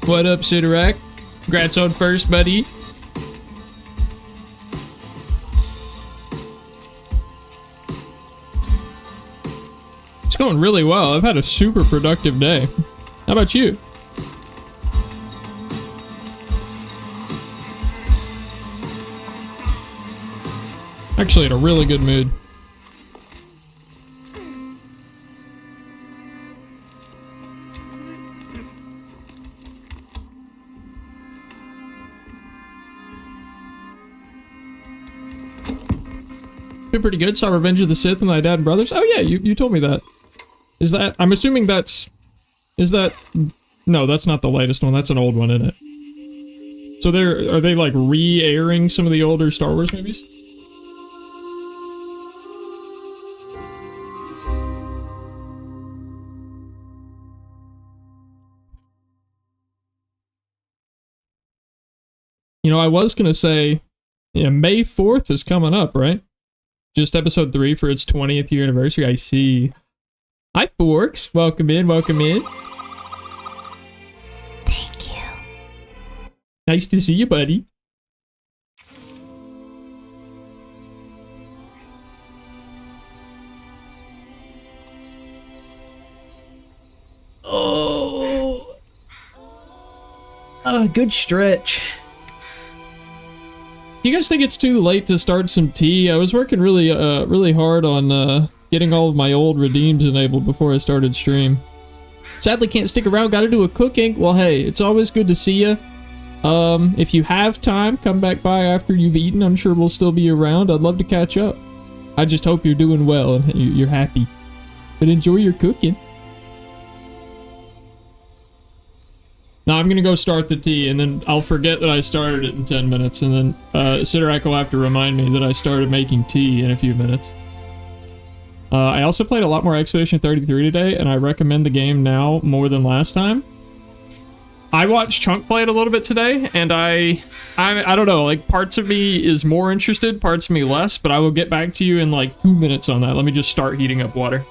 What up, Sidorak? Congrats on first, buddy. It's going really well. I've had a super productive day. How about you? Actually, in a really good mood. Been pretty good. Saw Revenge of the Sith with my dad and brothers. Oh yeah, you told me that. Is that? I'm assuming that's. Is that? No, that's not the latest one. That's an old one, isn't it? So are they like re-airing some of the older Star Wars movies? You know, I was gonna say, yeah, May 4th is coming up, right? Just episode 3 for its 20th year anniversary. I see. Hi, Forks. Welcome in, welcome in. Thank you. Nice to see you, buddy. Oh. Good stretch. You guys think it's too late to start some tea? I was working really hard on getting all of my old redeems enabled before I started stream. Sadly, can't stick around. Got to do a cooking. Well, hey, it's always good to see you. If you have time, come back by after you've eaten. I'm sure we'll still be around. I'd love to catch up. I just hope you're doing well and you're happy. But enjoy your cooking. Now I'm gonna go start the tea, and then I'll forget that I started it in 10 minutes, and then Sidorak will have to remind me that I started making tea in a few minutes. I also played a lot more Expedition 33 today, and I recommend the game now more than last time. I watched Chunk play it a little bit today, and I don't know, like, parts of me is more interested, parts of me less, but I will get back to you in like 2 minutes on that. Let me just start heating up water.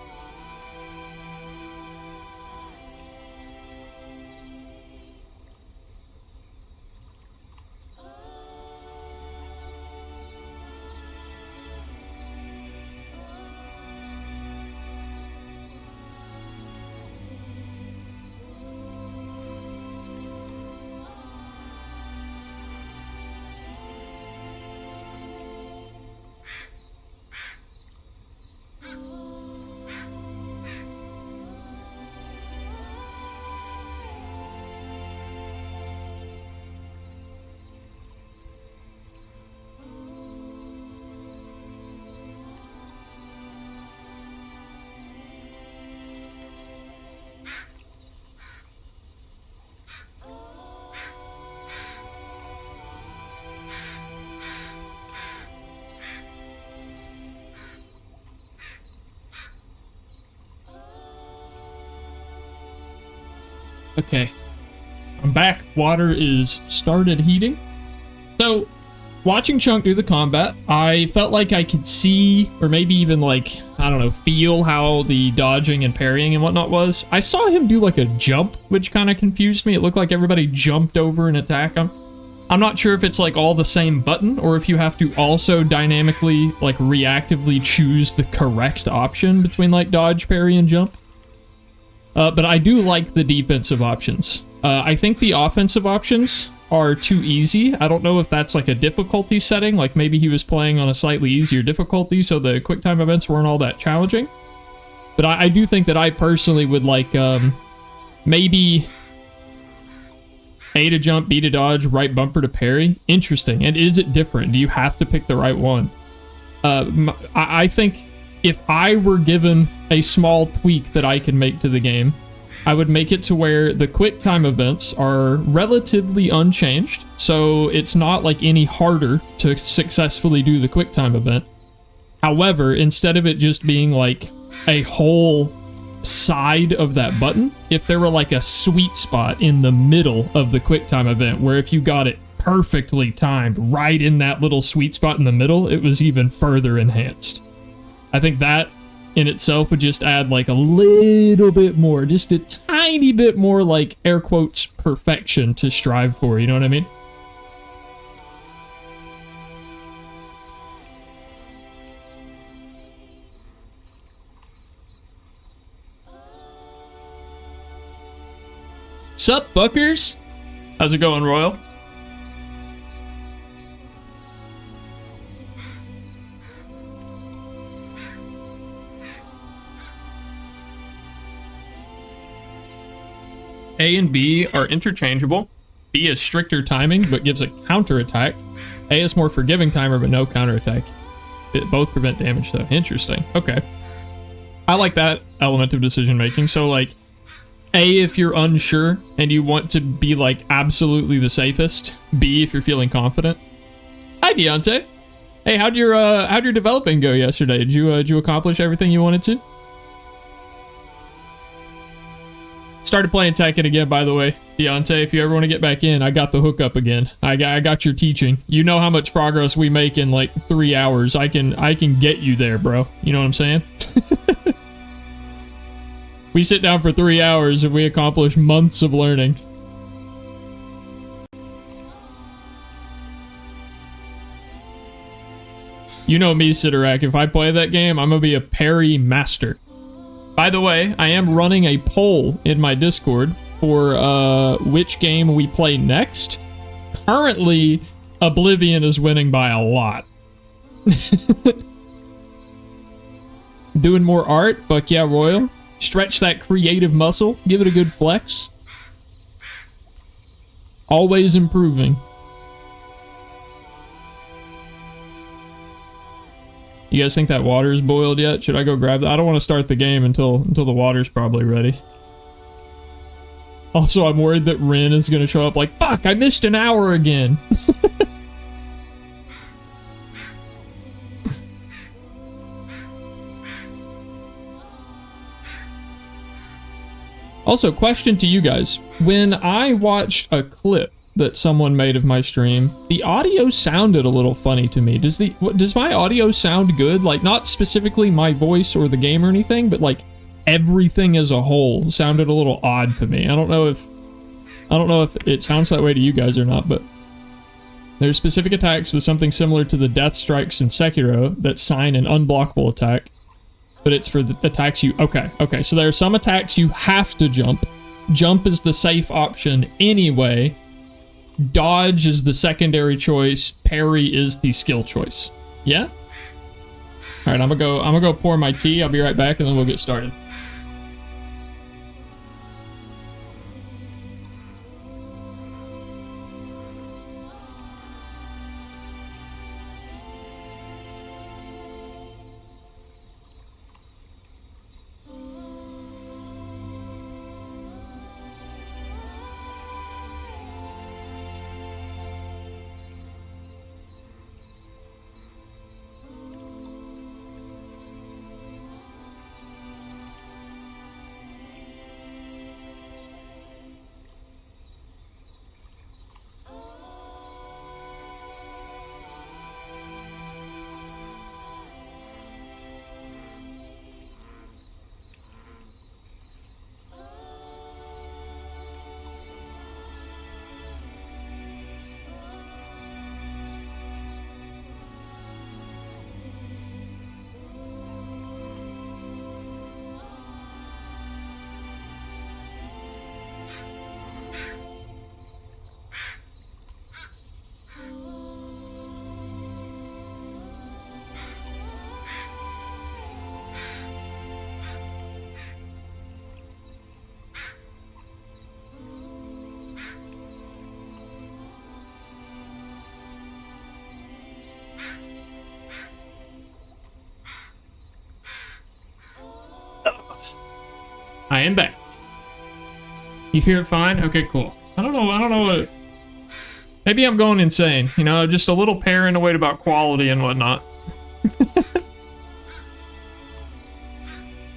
Okay, I'm back. Water is started heating. So, watching Chunk do the combat, I felt like I could see, or maybe even like, I don't know, feel how the dodging and parrying and whatnot was. I saw him do like a jump, which kind of confused me. It looked like everybody jumped over and attack him. I'm not sure if it's like all the same button, or if you have to also dynamically, like reactively choose the correct option between like dodge, parry, and jump. But I do like the defensive options. I think the offensive options are too easy. I don't know if that's like a difficulty setting, like maybe he was playing on a slightly easier difficulty, so the quick time events weren't all that challenging. But I do think that I personally would like, maybe A to jump, B to dodge, right bumper to parry. Interesting. And is it different? Do you have to pick the right one? I think if I were given a small tweak that I can make to the game, I would make it to where the quick time events are relatively unchanged, so it's not like any harder to successfully do the quick time event. However, instead of it just being like a whole side of that button, if there were like a sweet spot in the middle of the quick time event where if you got it perfectly timed right in that little sweet spot in the middle, it was even further enhanced. I think that in itself would just add like a little bit more, just a tiny bit more, like air quotes, perfection to strive for, you know what I mean? Sup, fuckers? How's it going, Royal? A and B are interchangeable. B is stricter timing, but gives a counterattack. A is more forgiving timer, but no counterattack. Both prevent damage, though. Interesting. Okay. I like that element of decision making. So, like, A, if you're unsure and you want to be, like, absolutely the safest. B, if you're feeling confident. Hi, Deontay. Hey, how'd your developing go yesterday? Did you accomplish everything you wanted to? Started playing Tekken again, by the way, Deontay. If you ever want to get back in, I got the hookup again. I got your teaching. You know how much progress we make in like 3 hours. I can get you there, bro. You know what I'm saying? We sit down for 3 hours and we accomplish months of learning. You know me, Sidorak. If I play that game, I'm gonna be a parry master. By the way, I am running a poll in my Discord for which game we play next. Currently, Oblivion is winning by a lot. Doing more art? Fuck yeah, Royal. Stretch that creative muscle. Give it a good flex. Always improving. You guys think that water is boiled yet? Should I go grab that? I don't want to start the game until the water's probably ready. Also, I'm worried that Rin is going to show up like, fuck, I missed an hour again. Also, question to you guys. When I watched a clip that someone made of my stream, the audio sounded a little funny to me. Does my audio sound good? Like, not specifically my voice or the game or anything, but like everything as a whole sounded a little odd to me. I don't know if it sounds that way to you guys or not, but there's specific attacks with something similar to the death strikes in Sekiro that sign an unblockable attack, but it's for the attacks you... Okay, so there are some attacks you have to jump. Jump is the safe option anyway. Dodge is the secondary choice. Parry is the skill choice. Yeah? Alright, I'm gonna go pour my tea. I'll be right back and then we'll get started. I am back. You feel it fine? Okay, cool. I don't know what... Maybe I'm going insane. You know, just a little paranoid about quality and whatnot.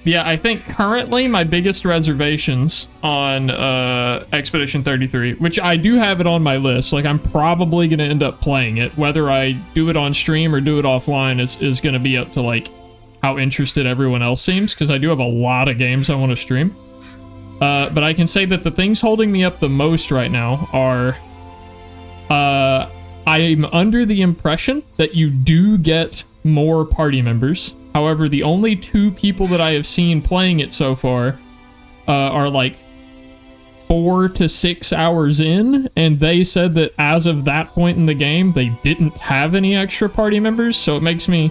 Yeah, I think currently my biggest reservations on Expedition 33, which I do have it on my list, like I'm probably going to end up playing it. Whether I do it on stream or do it offline is going to be up to like how interested everyone else seems, because I do have a lot of games I want to stream. But I can say that the things holding me up the most right now are... I'm under the impression that you do get more party members. However, the only 2 people that I have seen playing it so far are like 4 to 6 hours in, and they said that as of that point in the game, they didn't have any extra party members, so it makes me...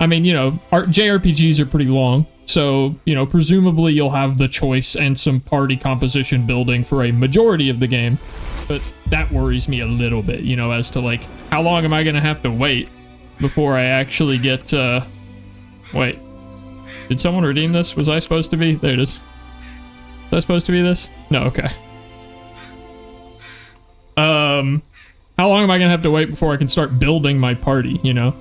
I mean, you know, JRPGs are pretty long, so, you know, presumably you'll have the choice and some party composition building for a majority of the game, but that worries me a little bit, you know, as to, like, how long am I gonna have to wait before I actually get, wait. Did someone redeem this? Was I supposed to be? There it is. Was I supposed to be this? No, okay. How long am I gonna have to wait before I can start building my party, you know?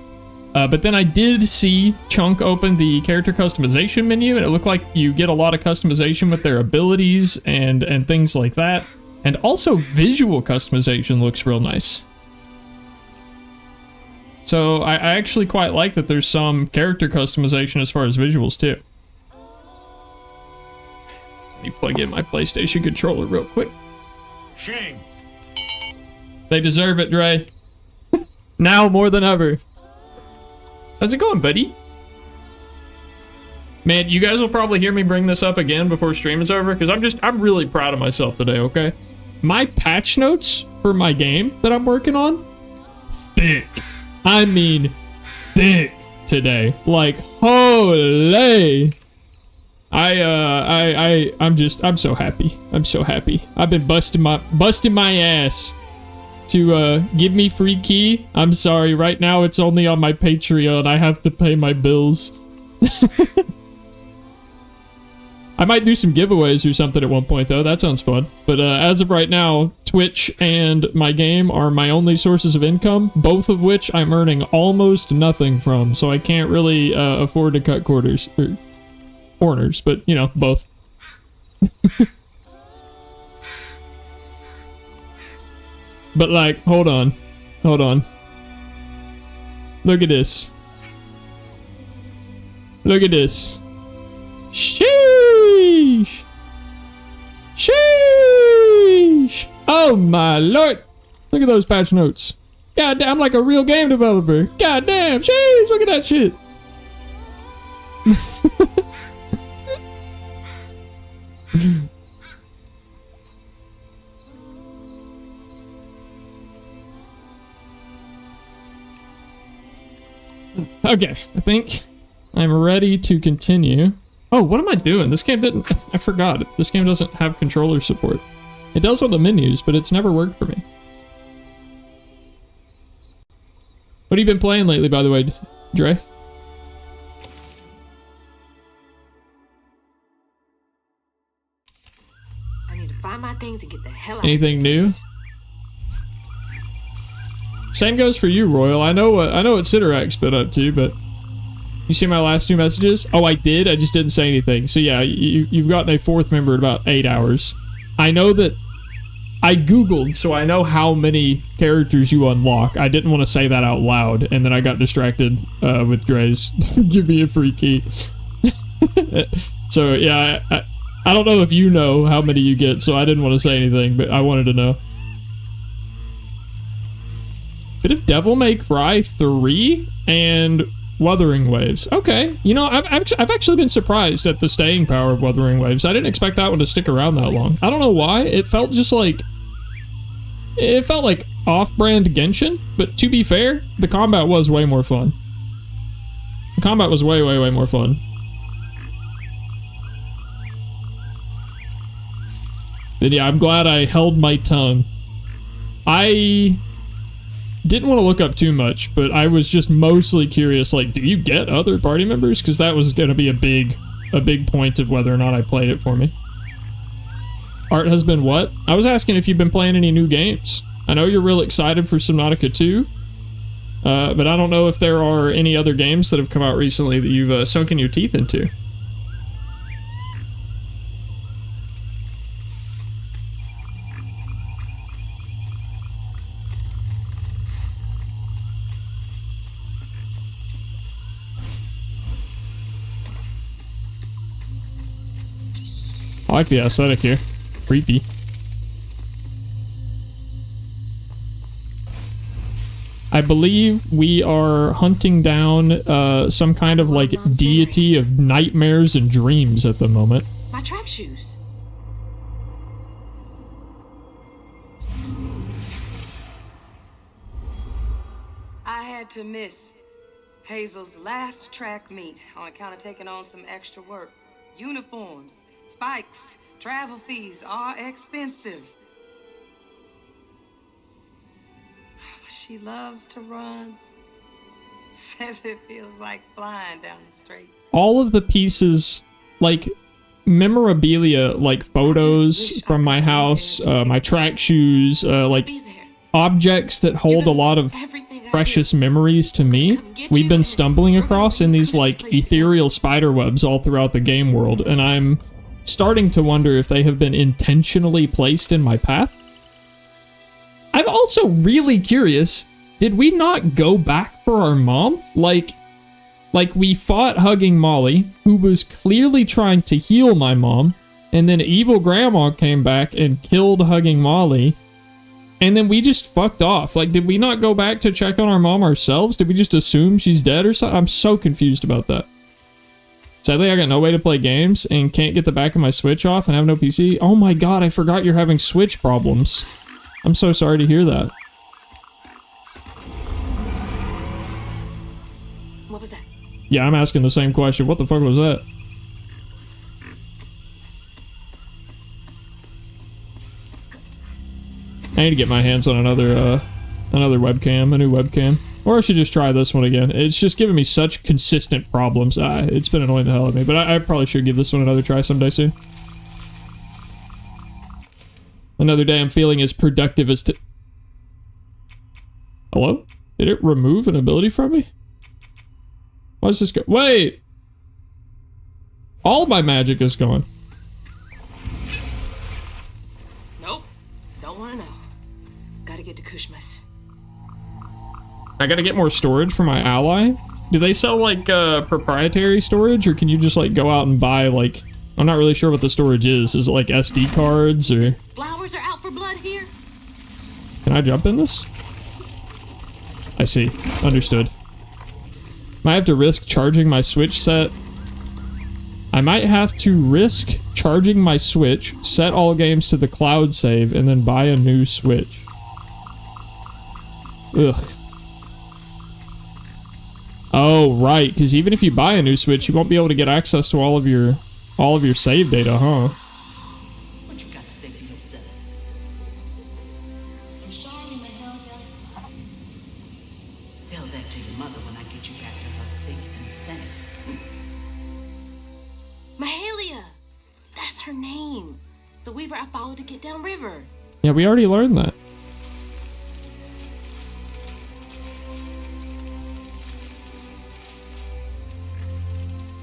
But then I did see Chunk open the character customization menu, and it looked like you get a lot of customization with their abilities and things like that. And also visual customization looks real nice. So I actually quite like that there's some character customization as far as visuals too. Let me plug in my PlayStation controller real quick. Shame. They deserve it, Dre. Now more than ever. How's it going, buddy? Man, you guys will probably hear me bring this up again before stream is over, because I'm really proud of myself today, okay? My patch notes for my game that I'm working on, thick. I mean, thick today. Like, holy. I'm so happy. I'm so happy. I've been busting my ass to give me free key. I'm sorry, right now it's only on my Patreon. I have to pay my bills. I might do some giveaways or something at one point though. That sounds fun. But as of right now, Twitch and my game are my only sources of income, both of which I'm earning almost nothing from, so I can't really afford to cut corners, but you know, both. But like, hold on. Look at this. Look at this. Sheesh. Sheesh. Oh my lord. Look at those patch notes. God damn, I'm like a real game developer. God damn. Sheesh. Look at that shit. Okay, I think I'm ready to continue. Oh, what am I doing? This game didn't... I forgot. This game doesn't have controller support. It does on the menus, but it's never worked for me. What have you been playing lately, by the way, Dre? I need to find my things and get the hell out Anything of new? this place. Same goes for you, Royal. I know what Ciderak's been up to, but you see my last 2 messages? Oh, I did. I just didn't say anything. So yeah, you've gotten a 4th member in about 8 hours. I know that I googled, so I know how many characters you unlock. I didn't want to say that out loud, and then I got distracted with Dre's give me a free key. So yeah, I don't know if you know how many you get, so I didn't want to say anything, but I wanted to know. Bit of Devil May Cry 3 and Wuthering Waves. Okay, you know, I've actually been surprised at the staying power of Wuthering Waves. I didn't expect that one to stick around that long. I don't know why. It felt just like... It felt like off-brand Genshin, but to be fair, the combat was way more fun. The combat was way, way, way more fun. But yeah, I'm glad I held my tongue. I didn't want to look up too much, but I was just mostly curious, like, do you get other party members? Because that was going to be a big point of whether or not I played it for me. Art has been what? I was asking if you've been playing any new games. I know you're real excited for Subnautica 2, but I don't know if there are any other games that have come out recently that you've sunken your teeth into. I like the aesthetic here. Creepy. I believe we are hunting down some kind of like deity of nightmares and dreams at the moment. My track shoes. I had to miss Hazel's last track meet on account of taking on some extra work. Uniforms, spikes, travel fees are expensive. She loves to run. Says it feels like flying down the street. All of the pieces, like memorabilia, like photos from my house, my track shoes, like objects that hold a lot of precious memories to me, we've been stumbling across in these like ethereal spider webs all throughout the game world, and I'm starting to wonder if they have been intentionally placed in my path. I'm also really curious, did we not go back for our mom? Like we fought Hugging Molly, who was clearly trying to heal my mom, and then evil grandma came back and killed Hugging Molly, and then we just fucked off. Like, did we not go back to check on our mom ourselves? Did we just assume she's dead or something? I'm so confused about that. Sadly, I got no way to play games and can't get the back of my Switch off and have no PC. Oh my god, I forgot you're having Switch problems. I'm so sorry to hear that. What was that? Yeah, I'm asking the same question. What the fuck was that? I need to get my hands on another webcam, a new webcam. Or I should just try this one again. It's just giving me such consistent problems. It's been annoying the hell out of me, but I probably should give this one another try someday soon. Another day I'm feeling as productive as Hello? Did it remove an ability from me? Why does this go? Wait! All of my magic is gone. Nope. Don't want to know. Gotta get to Kushmas. I gotta get more storage for my ally? Do they sell, like, proprietary storage, or can you just, like, go out and buy, like... I'm not really sure what the storage is. Is it, like, SD cards, or... Flowers are out for blood here. Can I jump in this? I see. Understood. Might have to risk charging my Switch set. I might have to risk charging my Switch, set all games to the cloud save, and then buy a new Switch. Ugh. Oh, right, because even if you buy a new Switch, you won't be able to get access to all of your save data, huh? What you got to say for yourself? I'm sorry, Mahalia. Tell that to your mother when I get you back to her safe and sound. Mahalia. That's her name. The weaver I followed to get downriver. Yeah, we already learned that.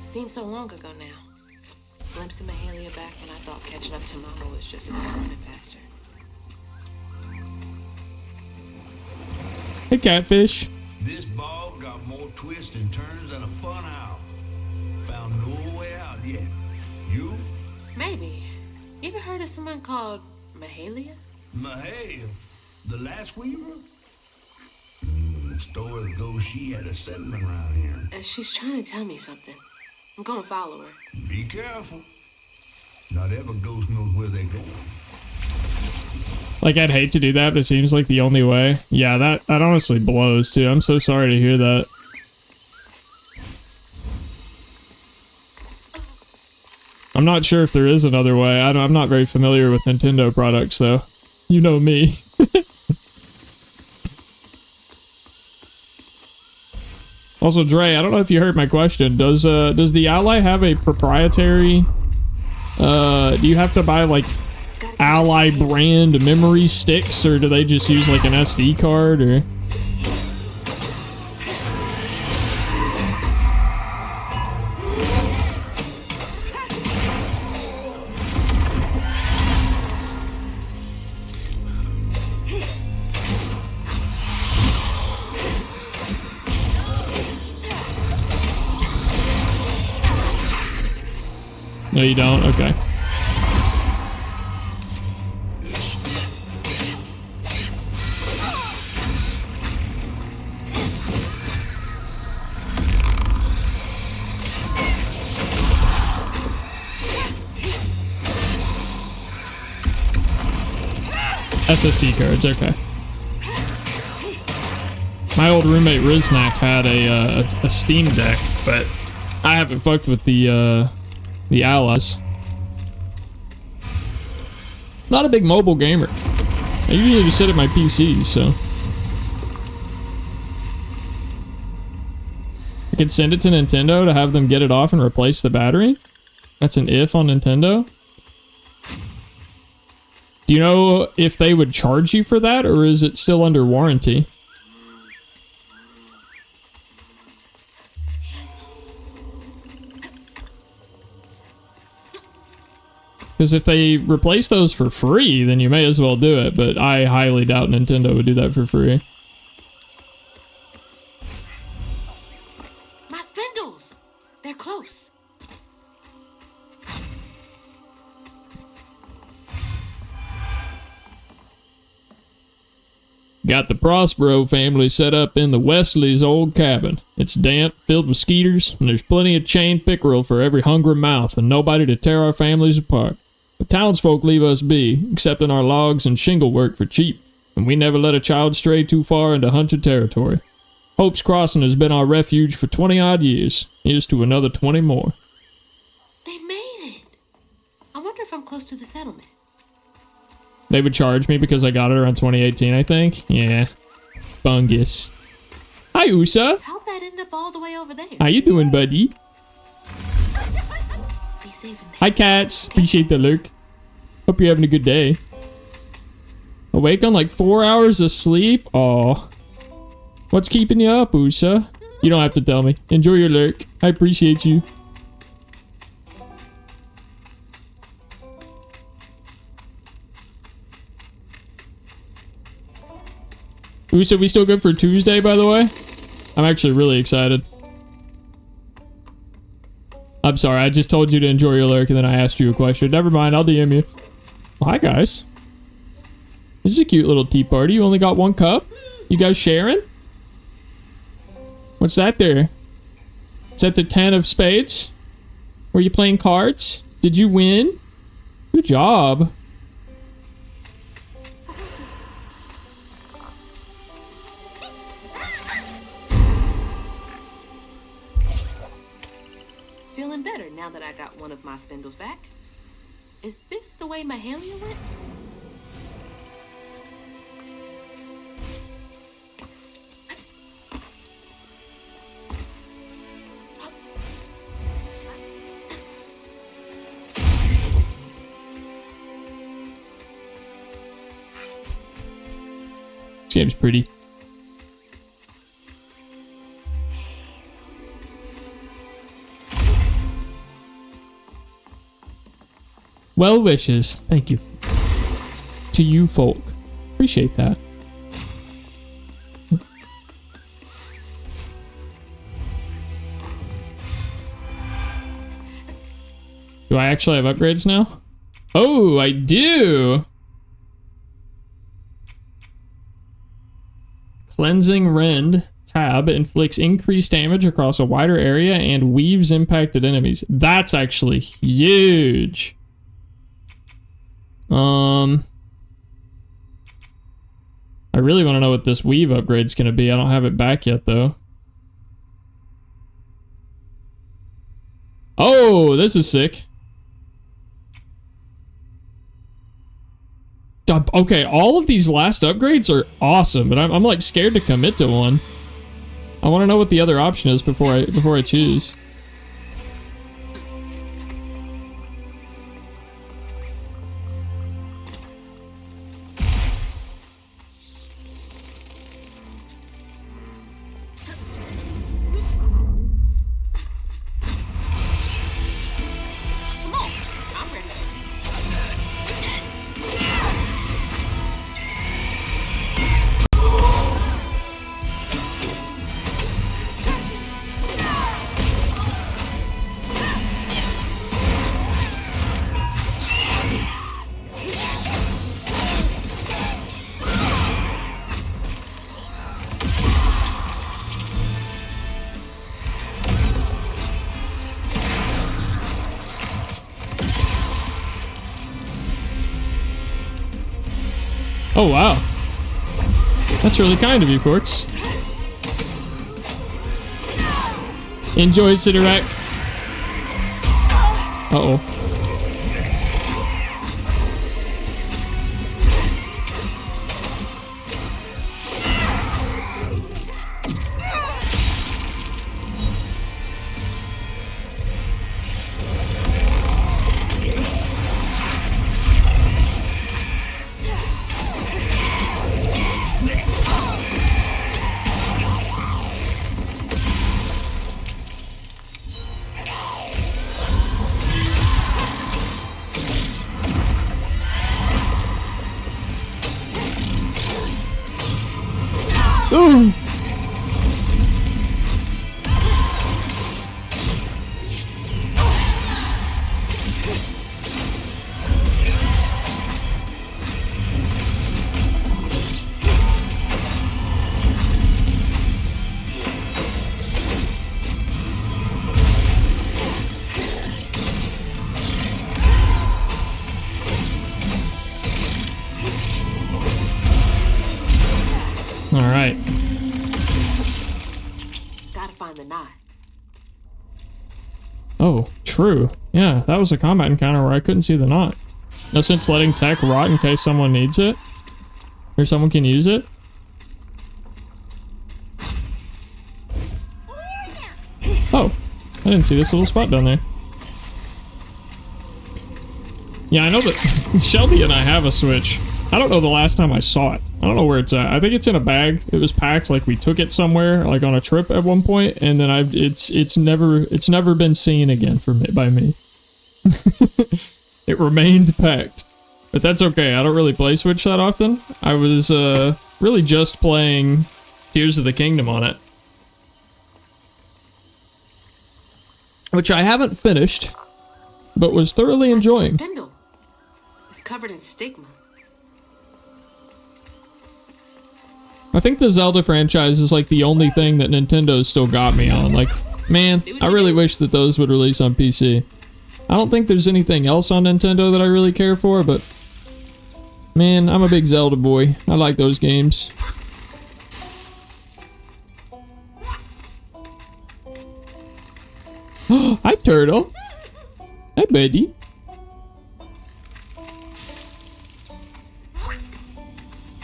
Seems so long ago now. Glimpse of Mahalia back when I thought catching up to Mama was just about running faster. Hey, Catfish. This bog got more twists and turns than a fun house. Found no way out yet. You? Maybe. You ever heard of someone called Mahalia? Mahale, the last weaver? Story goes she had a settlement around here. She's trying to tell me something. I'm gonna follow her. Be careful. Not every ghost knows where they're going. Like, I'd hate to do that, but it seems like the only way. Yeah, that honestly blows, too. I'm so sorry to hear that. I'm not sure if there is another way. I'm not very familiar with Nintendo products, though. You know me. Also, Dre, I don't know if you heard my question. Does the Ally have a proprietary... do you have to buy, like, Ally brand memory sticks, or do they just use, like, an SD card, or... No, you don't? Okay. SSD cards, okay. My old roommate Riznak had a Steam Deck, but I haven't fucked with the Allies. Not a big mobile gamer. I usually just sit at my PC, so. I could send it to Nintendo to have them get it off and replace the battery. That's an if on Nintendo. Do you know if they would charge you for that, or is it still under warranty? Because if they replace those for free, then you may as well do it, but I highly doubt Nintendo would do that for free. My spindles! They're close. Got the Prospero family set up in the Wesley's old cabin. It's damp, filled with skeeters, and there's plenty of chained pickerel for every hungry mouth and nobody to tear our families apart. But townsfolk leave us be, accepting our logs and shingle work for cheap, and we never let a child stray too far into hunter territory. Hope's Crossing has been our refuge for 20-odd years. Here's to another 20 more. They made it. I wonder if I'm close to the settlement. They would charge me because I got it around 2018, I think. Yeah. Bungus. Hi, Usa. How'd that end up all the way over there? How you doing, buddy? Be safe in there. Hi, cats. Appreciate the lurk. Hope you're having a good day. Awake on like 4 hours of sleep? Aw. What's keeping you up, Usa? You don't have to tell me. Enjoy your lurk. I appreciate you. Usa, we still good for Tuesday, by the way? I'm actually really excited. I'm sorry, I just told you to enjoy your lurk and then I asked you a question. Never mind, I'll DM you. Well, hi, guys. This is a cute little tea party. You only got one cup? You guys sharing? What's that there? Is that the 10 of spades? Were you playing cards? Did you win? Good job. Feeling better now that I got one of my spindles back. Is this the way Mahalia went? This game's pretty. Well wishes. Thank you. To you folk. Appreciate that. Do I actually have upgrades now? Oh, I do! Cleansing Rend tab inflicts increased damage across a wider area and weaves impacted enemies. That's actually huge. I really want to know what this weave upgrade's gonna be. I don't have it back yet, though. Oh, this is sick. Okay, all of these last upgrades are awesome, but I'm like scared to commit to one. I want to know what the other option is before I choose. Come on, I'm ready. Oh, wow. That's really kind of you, Corks. Enjoy, Sidorak. Uh-oh. Ooh. All right. Gotta find the knot. Oh, true. Yeah, that was a combat encounter where I couldn't see the knot. No sense letting tech rot in case someone needs it? Or someone can use it? Oh, I didn't see this little spot down there. Yeah, I know that Shelby and I have a Switch. I don't know the last time I saw it. I don't know where it's at. I think it's in a bag. It was packed, like we took it somewhere, like on a trip at one point, and then it's never been seen again by me. It remained packed. But that's okay. I don't really play Switch that often. I was really just playing Tears of the Kingdom on it, which I haven't finished, but was thoroughly enjoying. Spindle. It's covered in stigma. I think the Zelda franchise is like the only thing that Nintendo's still got me on. Like, man, I really wish that those would release on PC. I don't think there's anything else on Nintendo that I really care for, but man, I'm a big Zelda boy. I like those games. Hi, Turtle. Hi, buddy.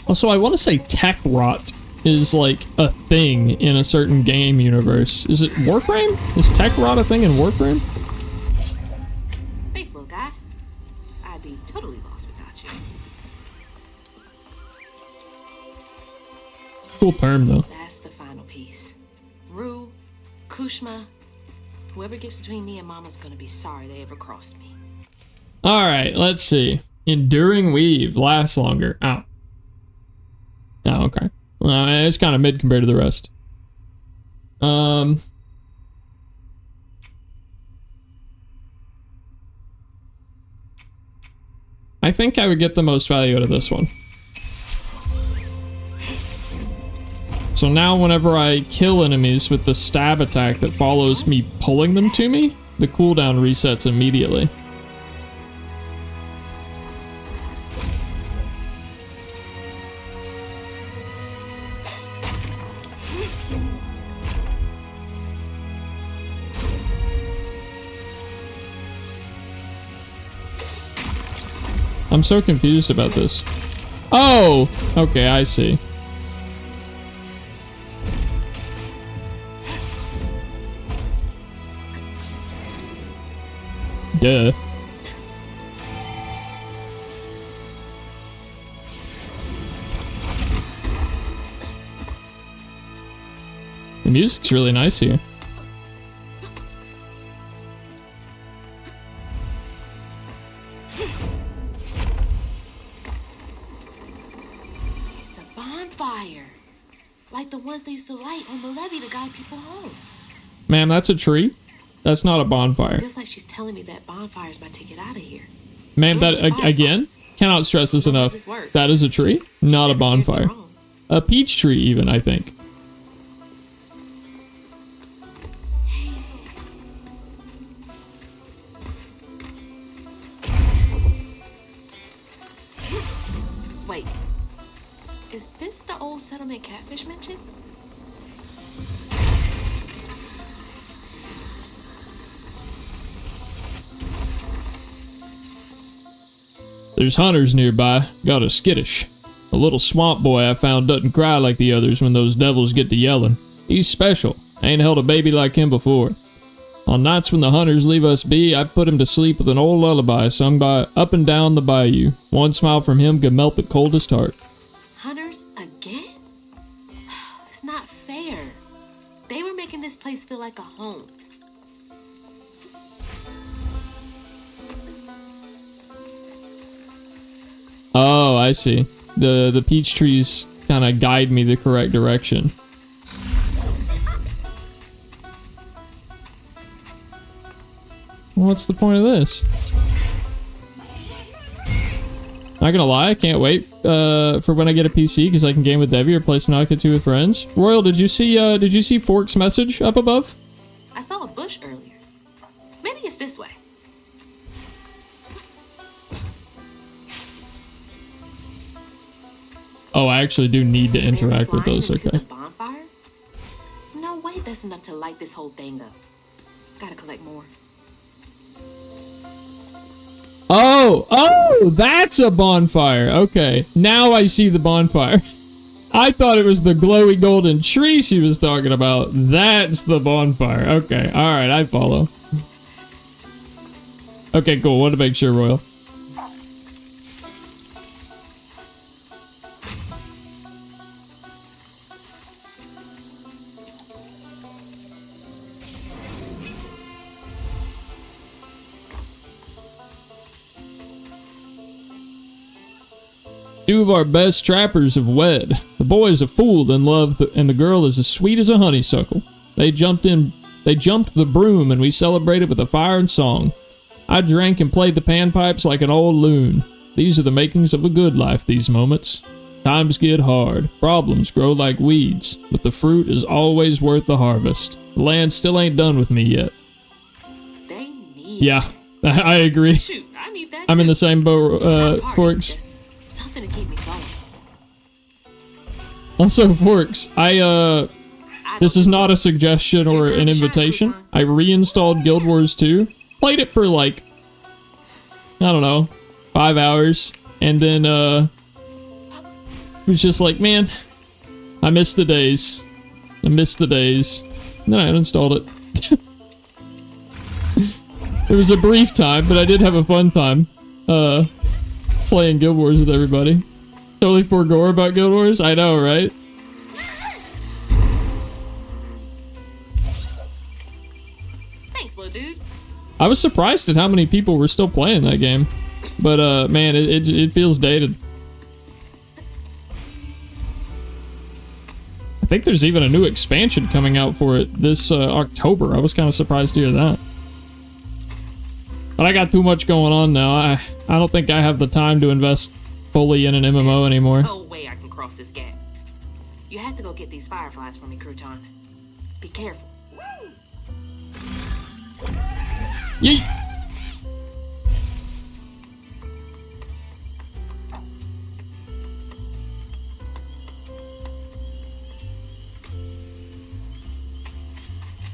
Also, I want to say tech rot is like a thing in a certain game universe. Is it Warframe? Is tech rot a thing in Warframe? Faithful guy. I'd be totally lost without you. Cool term, though. That's the final piece. Rue, Kushma, whoever gets between me and Mama's gonna be sorry they ever crossed me. Alright, let's see. Enduring Weave lasts longer. Oh. Oh, okay. Well, it's kind of mid compared to the rest. I think I would get the most value out of this one. So now whenever I kill enemies with the stab attack that follows me pulling them to me, the cooldown resets immediately. I'm so confused about this. Oh! Okay, I see. Duh. The music's really nice here. It's a bonfire. Like the ones they used to light on the levee to guide people home. Ma'am, that's a tree? That's not a bonfire. Feels like she's telling me that bonfire's my ticket out of here. Ma'am, that, again, cannot stress this enough. That is a tree, not a bonfire. A peach tree, even, I think. Wait, Is this the old settlement catfish mentioned? There's hunters nearby. Got a skittish. A little swamp boy I found doesn't cry like the others when those devils get to yelling. He's special. Ain't held a baby like him before. On nights when the hunters leave us be, I put him to sleep with an old lullaby sung by up and down the bayou. One smile from him could melt the coldest heart. Hunters again? It's not fair. They were making this place feel like a home. Oh, I see. The peach trees kind of guide me the correct direction. What's the point of this? Not gonna lie, I can't wait for when I get a PC because I can game with Debbie or play Uncut 2 with friends. Royal, did you see Fork's message up above? I saw a bush earlier. Maybe it's this way. Oh, I actually do need to interact with those, Into okay. the bonfire? No way that's enough to light this whole thing up. Gotta collect more. Oh, that's a bonfire. Okay, now I see the bonfire. I thought it was the glowy golden tree she was talking about. That's the bonfire. Okay, alright, I follow. Okay, cool. Want to make sure, Royal. Two of our best trappers have wed. The boy is a fool in love, and the girl is as sweet as a honeysuckle. They jumped the broom, and we celebrated with a fire and song. I drank and played the panpipes like an old loon. These are the makings of a good life, these moments. Times get hard, problems grow like weeds, but the fruit is always worth the harvest. The land still ain't done with me yet. They need Yeah, I agree. Shoot, I need that I'm in too. the same boat, Not party, Forks. just something to keep me going. Also, Forks, I this don't is know. not a suggestion or an invitation. I reinstalled Guild Wars 2, played it for like, I don't know, 5 hours, and then was just like, man, I miss the days. I miss the days. And then I uninstalled it. It was a brief time, but I did have a fun time playing Guild Wars with everybody. Totally forgo about Guild Wars? I know, right? Thanks, little dude. I was surprised at how many people were still playing that game. But, man, it feels dated. I think there's even a new expansion coming out for it this October. I was kind of surprised to hear that. But I got too much going on now. I don't think I have the time to invest fully in an MMO anymore. No way I can cross this gap. You have to go get these fireflies for me, Crouton. Be careful. Yeet!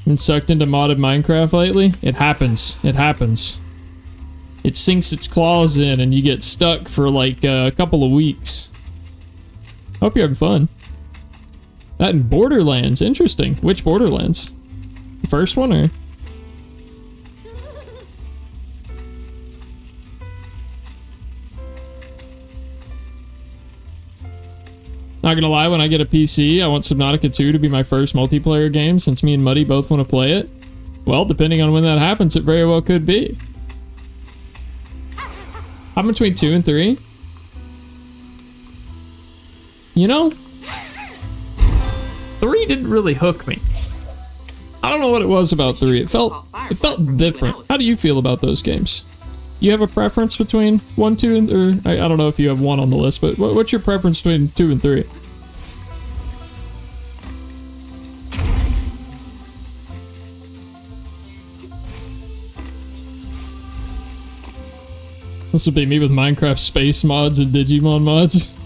Been sucked into modded Minecraft lately? It happens. It happens. It sinks its claws in and you get stuck for like a couple of weeks. Hope you're having fun. That in Borderlands. Interesting. Which Borderlands? The first one or? Not gonna lie, when I get a PC, I want Subnautica 2 to be my first multiplayer game since me and Muddy both want to play it. Well, depending on when that happens, it very well could be. I'm between 2 and 3. You know, 3 didn't really hook me. I don't know what it was about 3. It felt different. How do you feel about those games? You have a preference between 1, 2, and or I don't know if you have 1 on the list, but what's your preference between 2 and 3? This would be me with Minecraft space mods and Digimon mods.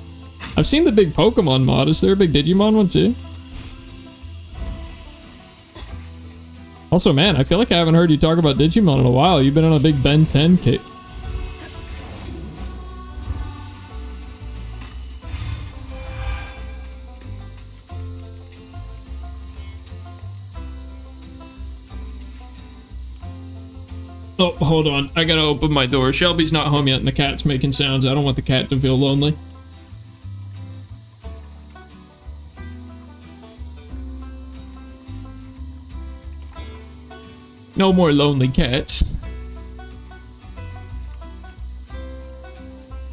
I've seen the big Pokemon mod. Is there a big Digimon one too? Also, man, I feel like I haven't heard you talk about Digimon in a while. You've been on a big Ben 10 kick. Oh, hold on. I gotta open my door. Shelby's not home yet and the cat's making sounds. I don't want the cat to feel lonely. No more lonely cats.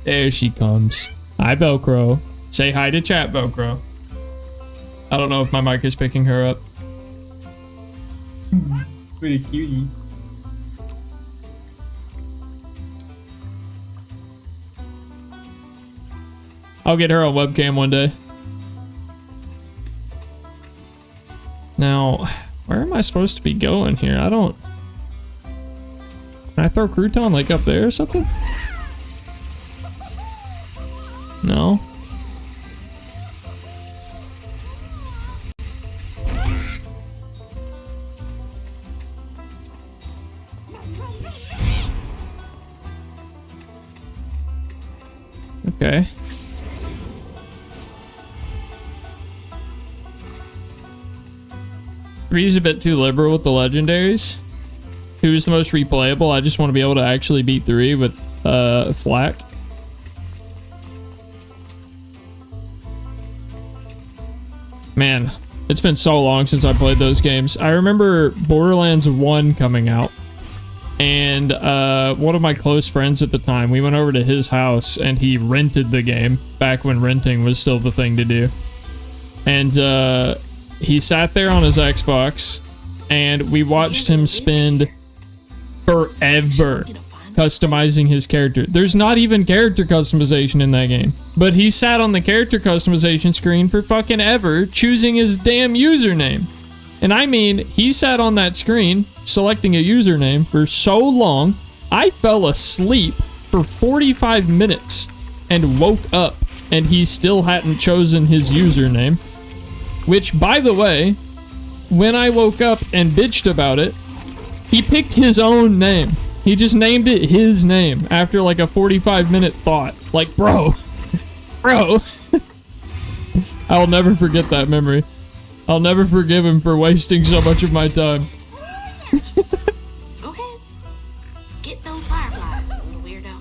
There she comes. Hi, Velcro. Say hi to chat, Velcro. I don't know if my mic is picking her up. Pretty cutie. I'll get her on webcam one day. Now, where am I supposed to be going here? I don't... Can I throw Crouton like up there or something? No? Okay. 3 is a bit too liberal with the legendaries. 2 is the most replayable. I just want to be able to actually beat 3 with Flak. Man, it's been so long since I played those games. I remember Borderlands 1 coming out. And one of my close friends at the time, we went over to his house and he rented the game back when renting was still the thing to do. And he sat there on his Xbox and we watched him spend forever customizing his character. There's not even character customization in that game. But he sat on the character customization screen for fucking ever, choosing his damn username. And I mean, he sat on that screen selecting a username for so long, I fell asleep for 45 minutes and woke up and he still hadn't chosen his username. Which, by the way, when I woke up and bitched about it, he picked his own name. He just named it his name after like a 45-minute thought. Like, bro. Bro. I'll never forget that memory. I'll never forgive him for wasting so much of my time. Go ahead. Get those fireflies, little weirdo.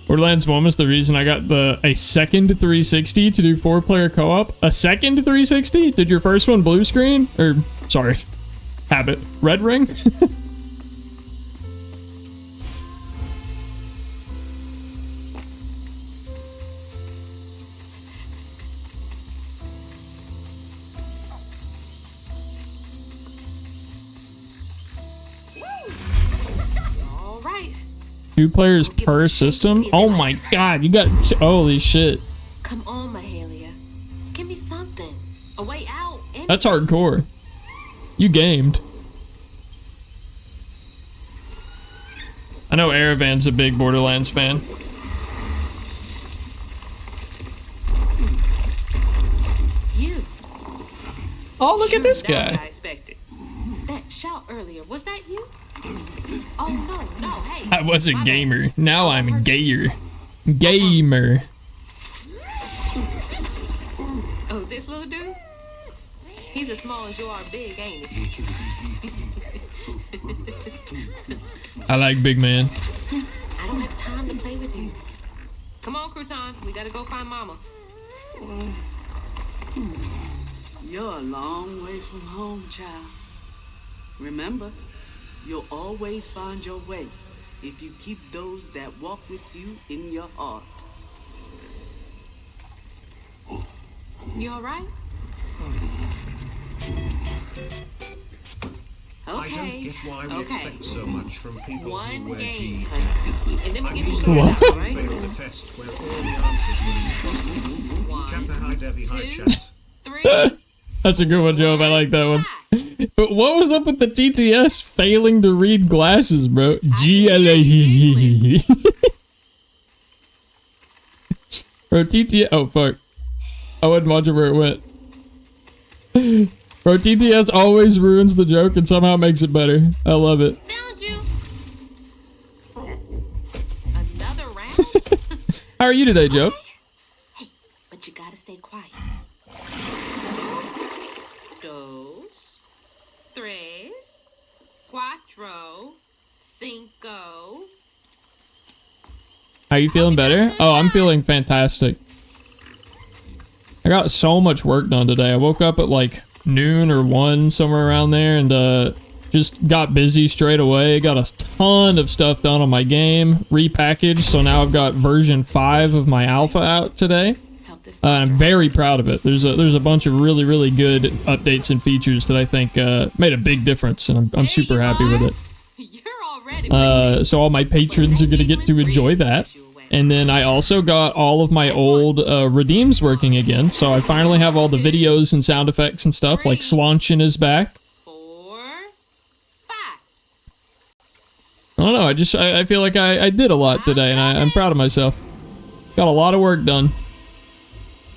Borderlands 1 was the reason I got a second 360 to do 4-player co-op. A second 360? Did your first one blue screen? Or, sorry, habit. Red ring? All right. 2 players per system? Oh my god, you got holy shit. Come on, Mahalia. Give me something. A way out. That's hardcore. You gamed. I know Aravan's a big Borderlands fan. You. Oh, look at this Sure, that guy. what I expected. That shout earlier, was that you? Oh, no, hey. I was a my bad. gamer. Now I'm a gayer. Gamer. Oh, this little dude? He's as small as you are big, ain't he? I like big man. I don't have time to play with you. Come on, Crouton. We gotta go find Mama. You're a long way from home, child. Remember, you'll always find your way if you keep those that walk with you in your heart. You all right? Okay. I don't get why we expect so much from people One who wear game, jeans. honey. And then we I'm get you used to started the out, right? fail the test where all the answers were in front. Kappa, hi Devi, hi two, chat. 3. That's a good one, Job. I like that one. But what was up with the TTS failing to read glasses, bro? GLA. Bro, TTS. Oh, fuck. I wasn't watching where it went. Bro, TTS always ruins the joke and somehow makes it better. I love it. Found you. Another round? How are you today, Joe? Hey, but you gotta stay quiet. Dos, tres, cuatro, cinco. Are you feeling better? Oh, I'm feeling fantastic. I got so much work done today. I woke up at like noon or 1, somewhere around there, and just got busy straight away. Got a ton of stuff done on my game, repackaged, so now I've got version 5 of my alpha out today. I'm very proud of it. There's a bunch of really good updates and features that I think made a big difference, and I'm super happy with it. So all my patrons are gonna get to enjoy that. And then I also got all of my old redeems working again, so I finally have all the videos and sound effects and stuff, like Slaunchin is back. 4, 5. I don't know, I feel like I did a lot today, and I'm proud of myself. Got a lot of work done.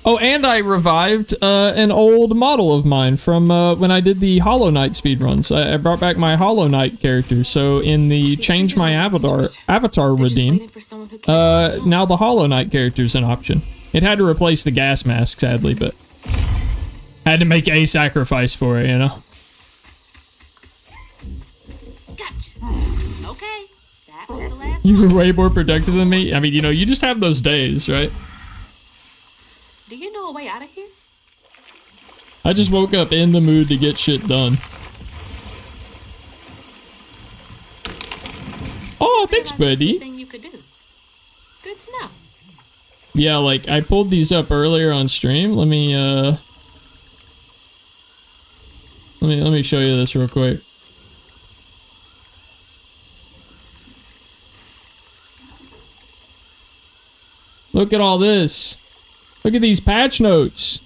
Oh, and I revived an old model of mine from when I did the Hollow Knight speedruns. I brought back my Hollow Knight character, so in the Change My Avatar redeem, now the Hollow Knight character's an option. It had to replace the gas mask, sadly, but had to make a sacrifice for it, you know? Gotcha. Okay, that was the last You one. were way more productive than me. I mean, you know, you just have those days, right? Do you know a way out of here? I just woke up in the mood to get shit done. Oh, thanks, buddy. Thing you could do. Good to know. Yeah, like, I pulled these up earlier on stream. Let me show you this real quick. Look at all this. Look at these patch notes.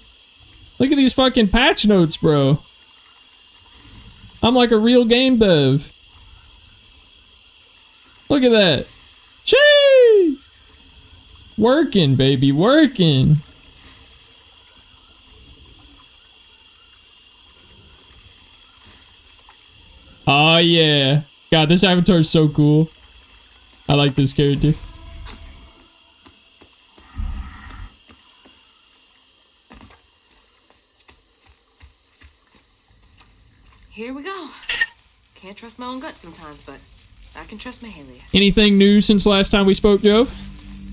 Look at these fucking patch notes, bro. I'm like a real game dev. Look at that. Chee! Working, baby, working. Oh, yeah. God, this avatar is so cool. I like this character. Here we go. Can't trust my own gut sometimes, but I can trust Mahalia. Anything new since last time we spoke, Joe?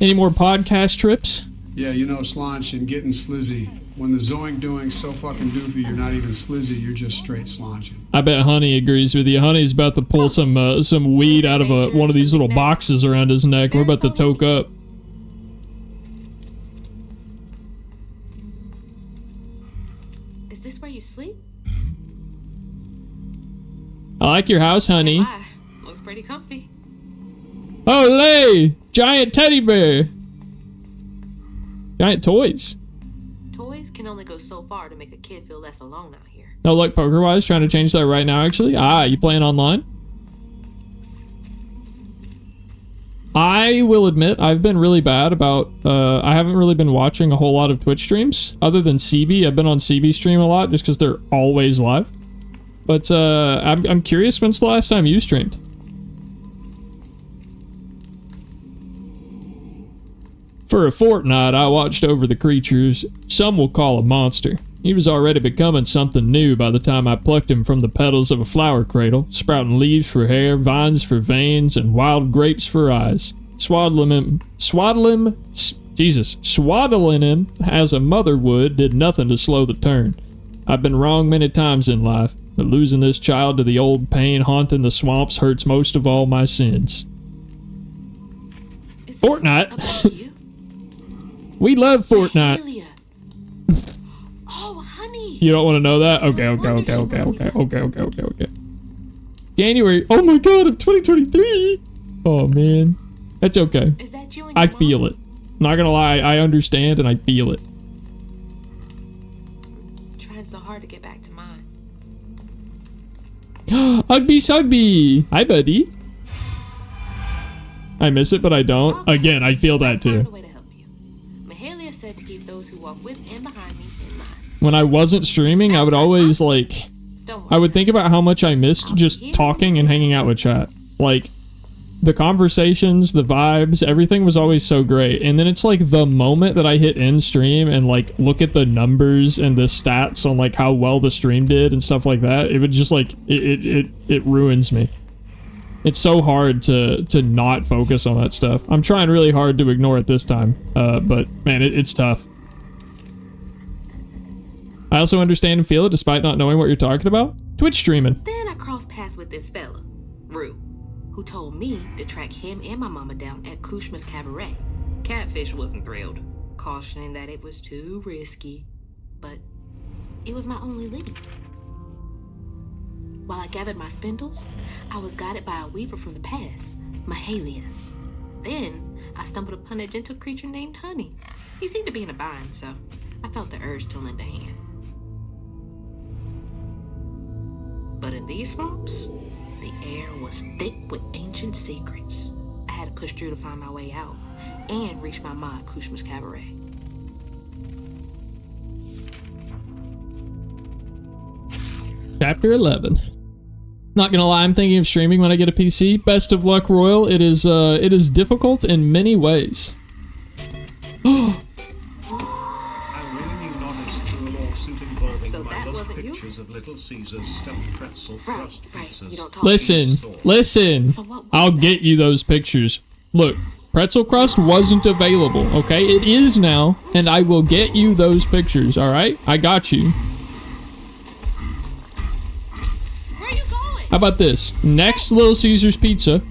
Any more podcast trips? Yeah, you know, Slanch and getting slizzy. When the zoink doing's so fucking doofy, you're not even slizzy, you're just straight slanching. I bet Honey agrees with you. Honey's about to pull some weed out of one of these little boxes around his neck. We're about to toke up. Is this where you sleep? I like your house, Honey. Why? Looks pretty comfy. Olay! Giant teddy bear! Giant toys. Toys can only go so far to make a kid feel less alone out here. No luck poker-wise, trying to change that right now, actually. You playing online? I will admit, I've been really bad about, I haven't really been watching a whole lot of Twitch streams, other than CB. I've been on CB stream a lot, just because they're always live. But, I'm curious, when's the last time you streamed? For a fortnight, I watched over the creatures some will call a monster. He was already becoming something new by the time I plucked him from the petals of a flower cradle, sprouting leaves for hair, vines for veins, and wild grapes for eyes. Swaddling him as a mother would did nothing to slow the turn. I've been wrong many times in life, but losing this child to the old pain haunting the swamps hurts most of all my sins. Fortnite? We love Fortnite. Oh, honey. You don't want to know that? Okay. January. Oh my god, of 2023. Oh man. That's okay. Is that you and I your feel mom? it. Not gonna lie, I understand and I feel it. Trying so hard to get back to mine. Ugby Sugby! Hi, buddy. I miss it, but I don't. Okay. Again, I feel that Let's find too. a way to help you. Mahalia said to keep those who walk with and behind me in mind. When I wasn't streaming, I would always, like... Don't worry. I would think about how much I missed just talking and hanging out with chat. Like, the conversations, the vibes, everything was always so great. And then it's like the moment that I hit end stream and like look at the numbers and the stats on like how well the stream did and stuff like that, it would just like it ruins me. It's so hard to not focus on that stuff. I'm trying really hard to ignore it this time, but man, it's tough. I also understand and feel it despite not knowing what you're talking about. Twitch streaming. Then I crossed paths with this fella, Rue, who told me to track him and my mama down at Kushma's Cabaret. Catfish wasn't thrilled, cautioning that it was too risky, but it was my only lead. While I gathered my spindles, I was guided by a weaver from the past, Mahalia. Then I stumbled upon a gentle creature named Honey. He seemed to be in a bind, so I felt the urge to lend a hand. But in these swamps, the air was thick with ancient secrets. I had to push through to find my way out and reach my ma at Kushma's Cabaret. Chapter 11. Not gonna lie, I'm thinking of streaming when I get a PC. Best of luck, Royal. It is difficult in many ways. So that wasn't you? Pictures of Little Caesar's stuffed pretzel crust pizzas. You don't talk Listen. So what was I'll that? get you those pictures. Look, pretzel crust wasn't available, okay? It is now, and I will get you those pictures, alright? I got you. Where are you going? How about this? Next Little Caesar's Pizza,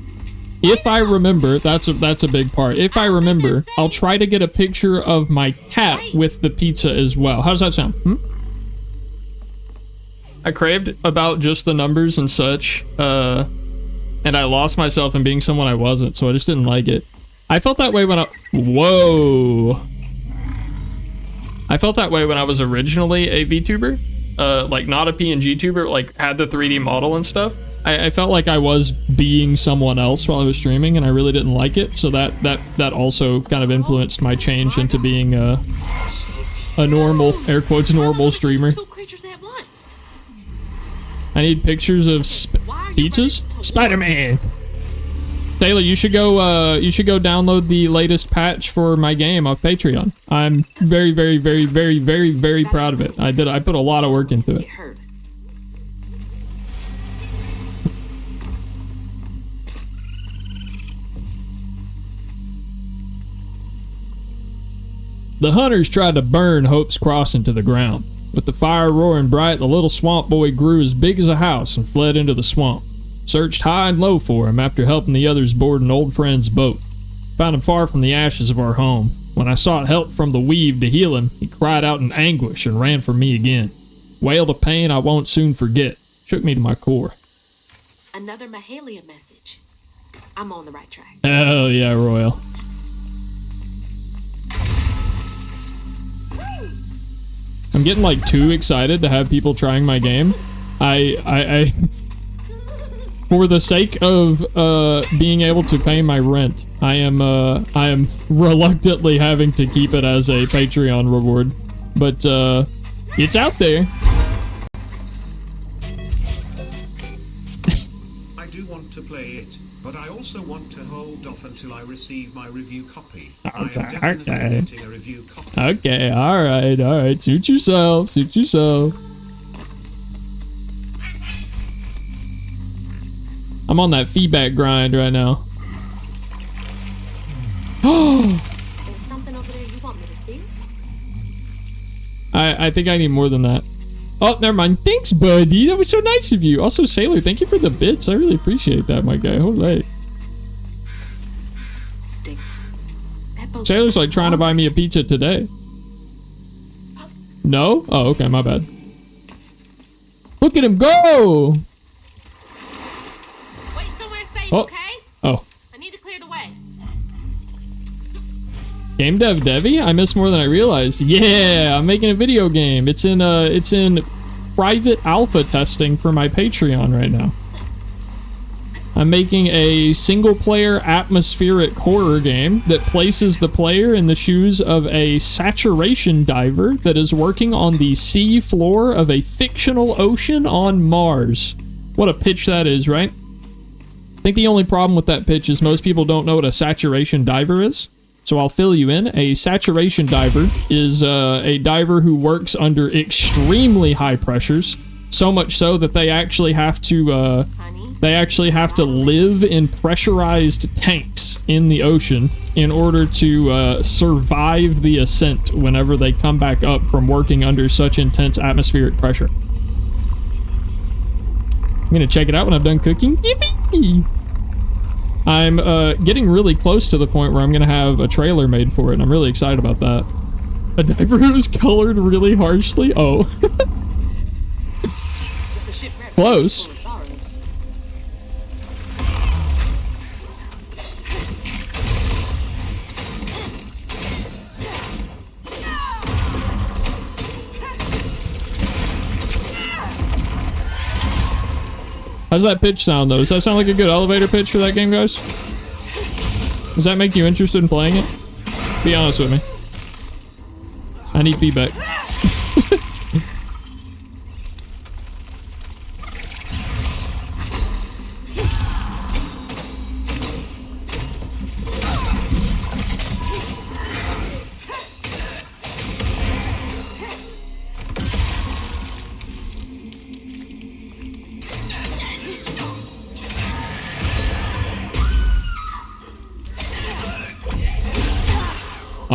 if I remember, that's a big part. If I remember, I'll try to get a picture of my cat with the pizza as well. How does that sound? I craved about just the numbers and such, and I lost myself in being someone I wasn't, so I just didn't like it. I felt that way when I... Whoa. I felt that way when I was originally a VTuber. Like, not a PNG tuber, like, had the 3D model and stuff. I felt like I was being someone else while I was streaming, and I really didn't like it, so that also kind of influenced my change into being a normal, air quotes, normal streamer. Two creatures at once. I need pictures of pizzas? Spider-Man! Taylor, you should go download the latest patch for my game off Patreon. I'm very, very, very, very, very, very proud of it. I put a lot of work into it. The hunters tried to burn Hope's Crossing to the ground. With the fire roaring bright, the little swamp boy grew as big as a house and fled into the swamp. Searched high and low for him after helping the others board an old friend's boat. Found him far from the ashes of our home. When I sought help from the weave to heal him, he cried out in anguish and ran for me again. Wailed a pain I won't soon forget. Shook me to my core. Another Mahalia message. I'm on the right track. Hell yeah, Royal. I'm getting like too excited to have people trying my game. I for the sake of being able to pay my rent, I am reluctantly having to keep it as a Patreon reward. But it's out there. I do want to play it, but I also want to hold off until I receive my review copy. I am definitely getting a review copy. Okay, alright. Suit yourself. I'm on that feedback grind right now. There's something over there you want me to see? I think I need more than that. Oh, never mind. Thanks, buddy. That was so nice of you. Also, Sailor, thank you for the bits. I really appreciate that, my guy. Holy. Stick. Sailor's like trying to buy me a pizza today. No? Oh, okay, my bad. Look at him go! Wait somewhere safe, Oh. okay? Oh. I need to clear the way. Game dev Devi? I missed more than I realized. Yeah, I'm making a video game. It's in private alpha testing for my Patreon right now. I'm making a single-player atmospheric horror game that places the player in the shoes of a saturation diver that is working on the sea floor of a fictional ocean on Mars. What a pitch that is, right? I think the only problem with that pitch is most people don't know what a saturation diver is. So I'll fill you in. A saturation diver is a diver who works under extremely high pressures, so much so that they actually have to live in pressurized tanks in the ocean in order to survive the ascent whenever they come back up from working under such intense atmospheric pressure. I'm gonna check it out when I'm done cooking. Yippee! I'm getting really close to the point where I'm gonna have a trailer made for it, and I'm really excited about that. A diaper who's colored really harshly? Oh. Close. How's that pitch sound, though? Does that sound like a good elevator pitch for that game, guys? Does that make you interested in playing it? Be honest with me. I need feedback.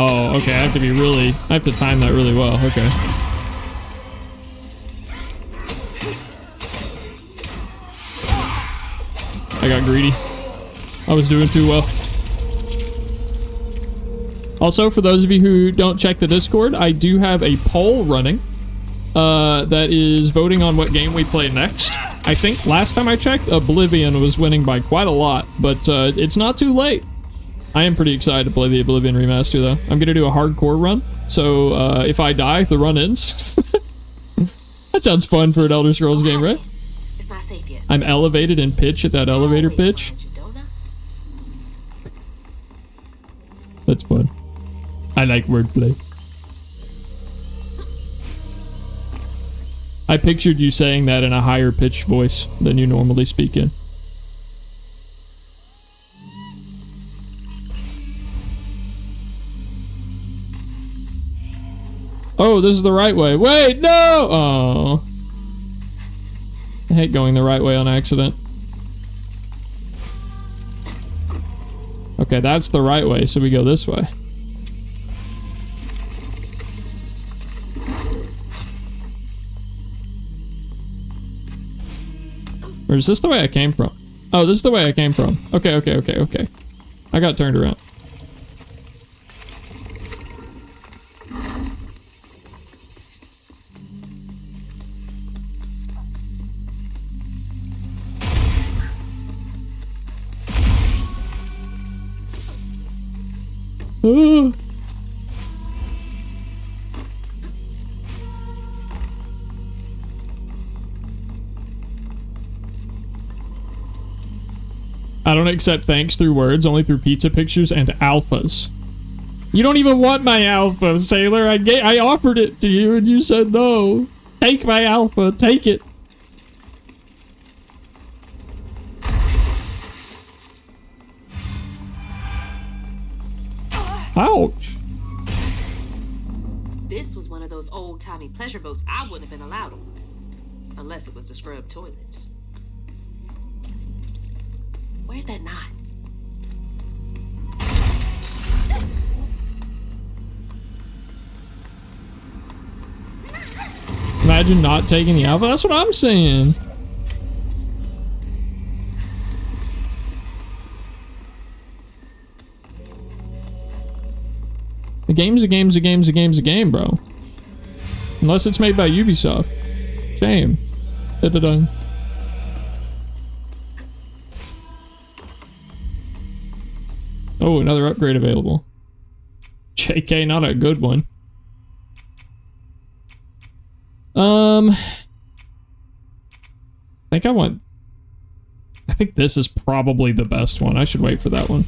Oh, okay, I have to time that really well, okay. I got greedy. I was doing too well. Also, for those of you who don't check the Discord, I do have a poll running that is voting on what game we play next. I think last time I checked, Oblivion was winning by quite a lot, but it's not too late. I am pretty excited to play the Oblivion remaster, though. I'm gonna do a hardcore run, so if I die, the run ends. That sounds fun for an Elder Scrolls game, right? It's not safe yet. I'm elevated in pitch at that elevator pitch. That's fun. I like wordplay. I pictured you saying that in a higher pitched voice than you normally speak in. Oh, this is the right way. Wait, no! Oh. I hate going the right way on accident. Okay, that's the right way, so we go this way. Or is this the way I came from? Oh, this is the way I came from. Okay, okay, okay, okay. I got turned around. I don't accept thanks through words, only through pizza pictures and alphas. You don't even want my alpha, Sailor. I offered it to you and you said no. Take my alpha. Take it. Ouch. This was one of those old-timey pleasure boats I wouldn't have been allowed on. Unless it was to scrub toilets. Where's that knot? Imagine not taking the alpha. That's what I'm saying. The game's a game, bro. Unless it's made by Ubisoft. Shame. Da-da-dun. Oh, another upgrade available. JK, not a good one. I think this is probably the best one. I should wait for that one.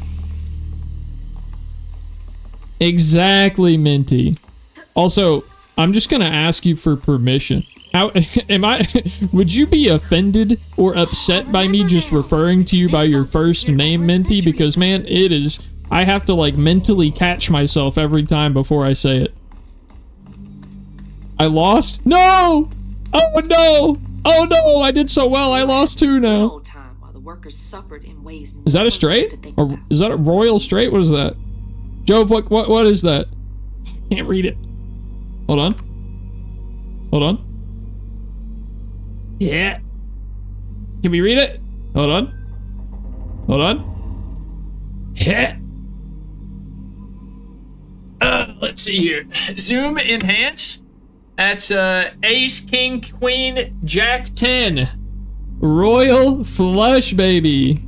Exactly, Minty. Also, I'm just gonna ask you for permission. How would you be offended or upset by me just referring to you by your first name, Minty? Because, man, I have to, like, mentally catch myself every time before I say it. I lost? No! Oh, no! Oh, no! I did so well. I lost 2 now. Is that a straight? Or is that a royal straight? What is that? Jove, what is that? Can't read it. Hold on. Hold on. Yeah. Can we read it? Hold on. Hold on. Yeah. Let's see here. Zoom enhance. That's ace, king, queen, jack 10. Royal flush, baby.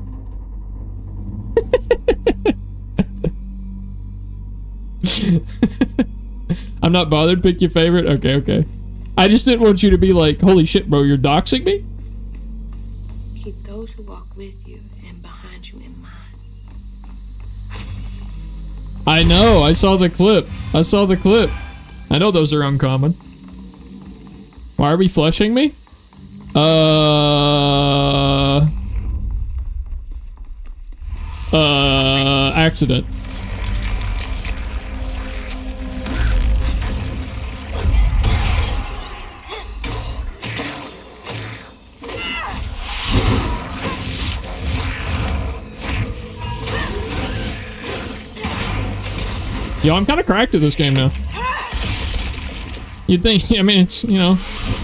I'm not bothered. Pick your favorite. Okay, okay. I just didn't want you to be like, holy shit, bro, you're doxing me? Keep those who walk with you and behind you in mind. I know. I saw the clip. I saw the clip. I know those are uncommon. Why are we flushing me? Accident. Yo, I'm kind of cracked at this game now. You'd think, I mean, it's, you know,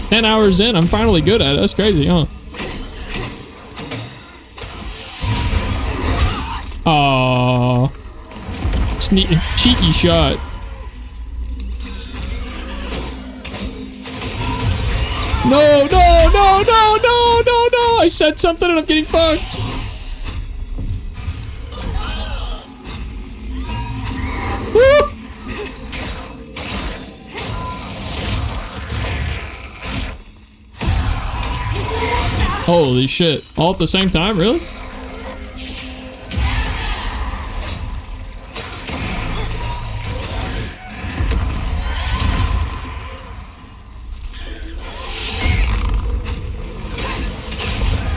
10 hours in, I'm finally good at it. That's crazy, huh? Aww. Cheeky shot. No, no, no, no, no, no, no! I said something and I'm getting fucked. Woo! Holy shit. All at the same time, really?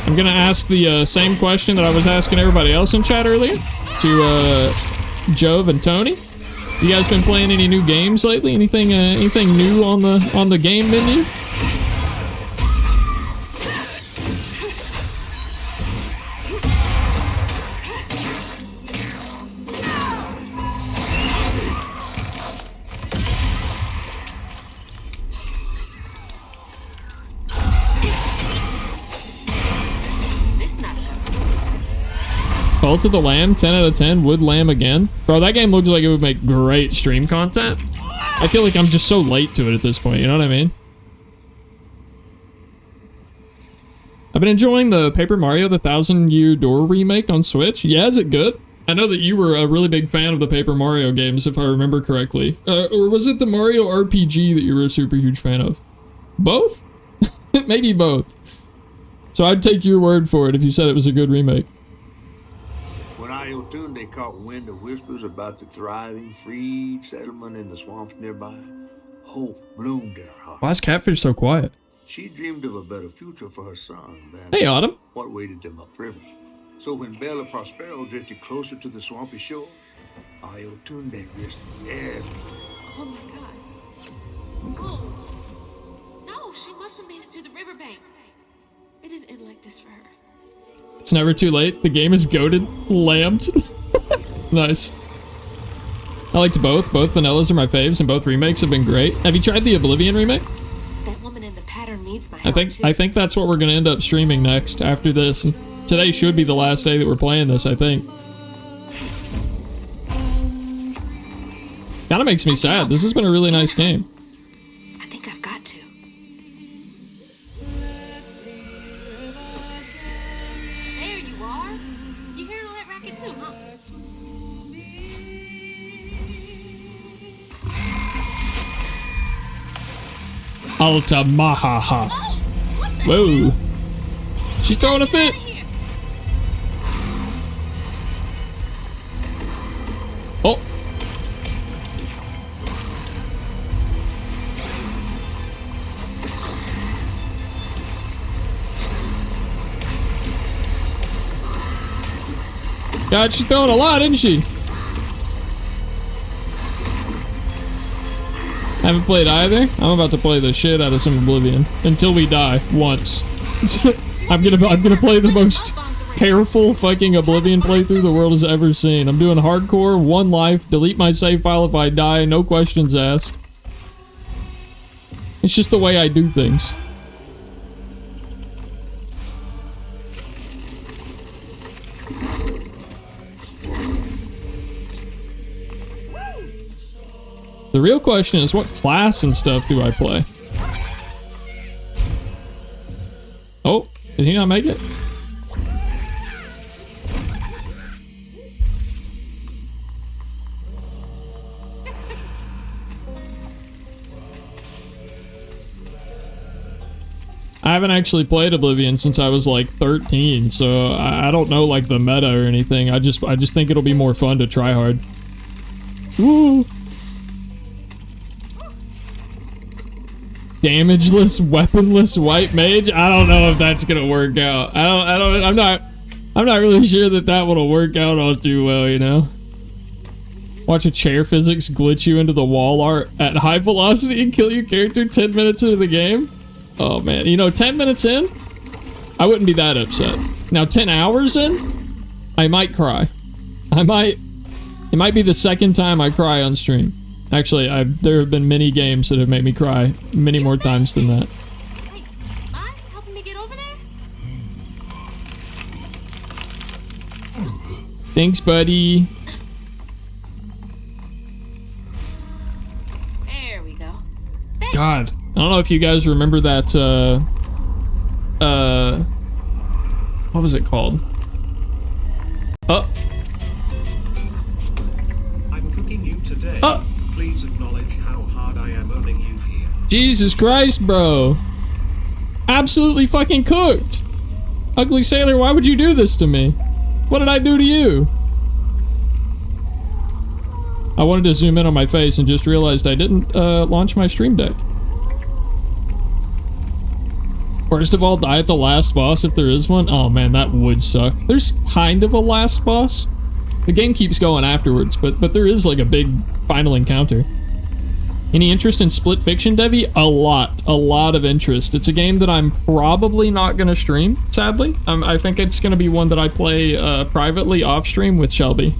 I'm gonna ask the same question that I was asking everybody else in chat earlier to Jove and Tony. You guys been playing any new games lately? Anything new on the game menu? Cult of the Lamb, 10 out of 10. Would Lamb again. Bro, that game looks like it would make great stream content. I feel like I'm just so late to it at this point, you know what I mean? I've been enjoying the Paper Mario The Thousand Year Door remake on Switch. Yeah, is it good? I know that you were a really big fan of the Paper Mario games, if I remember correctly. Or was it the Mario RPG that you were a super huge fan of? Both? Maybe both. So I'd take your word for it if you said it was a good remake. When Ayotunde caught wind of whispers about the thriving, freed settlement in the swamps nearby, hope bloomed in her heart. Why is Catfish so quiet? She dreamed of a better future for her son than hey, Autumn. What waited them upriver. So when Bella Prospero drifted closer to the swampy shore, Ayotunde risked everything. Oh my god. Oh. No, she must have made it to the riverbank. It didn't end like this for her. It's never too late. The game is goated. Lambed. Nice. I liked both. Both vanillas are my faves, and both remakes have been great. Have you tried the Oblivion remake? That woman in the pattern needs my help too. I think that's what we're gonna end up streaming next after this. Today should be the last day that we're playing this, I think. Kinda makes me sad. This has been a really nice game. I think I've got to. There you are. You hearing all that racket too, huh? Alta Mahaha. Oh, Whoa. She's throwing a fit. Oh. God, she's throwing a lot, isn't she? Haven't played either. I'm about to play the shit out of some Oblivion until we die once. I'm gonna play the most careful fucking Oblivion playthrough the world has ever seen. I'm doing hardcore, 1 life, delete my save file if I die, no questions asked. It's just the way I do things. The real question is, what class and stuff do I play? Oh, did he not make it? I haven't actually played Oblivion since I was like 13, so I don't know like the meta or anything. I just think it'll be more fun to try hard. Woo! Damageless, weaponless white mage. I don't know if that's gonna work out. I'm not really sure that one will work out all too well, you know. Watch a chair physics glitch you into the wall art at high velocity and kill your character 10 minutes into the game. Oh man, you know, 10 minutes in, I wouldn't be that upset. Now 10 hours in, I might cry. It might be the second time I cry on stream. Actually, there have been many games that have made me cry many more times than that. Wait, mind helping me get over there? Thanks, buddy. There we go. Thanks. God, I don't know if you guys remember that, what was it called? I'm cooking you today. Please acknowledge how hard I am owning you here. Jesus Christ, bro. Absolutely fucking cooked. Ugly Sailor, why would you do this to me? What did I do to you? I wanted to zoom in on my face and just realized I didn't launch my stream deck. First of all, die at the last boss if there is one. Oh man, that would suck. There's kind of a last boss. The game keeps going afterwards, but there is like a big final encounter. Any interest in Split Fiction, Devi? A lot of interest. It's a game that I'm probably not gonna stream, sadly. I think it's gonna be one that I play privately off stream with Shelby.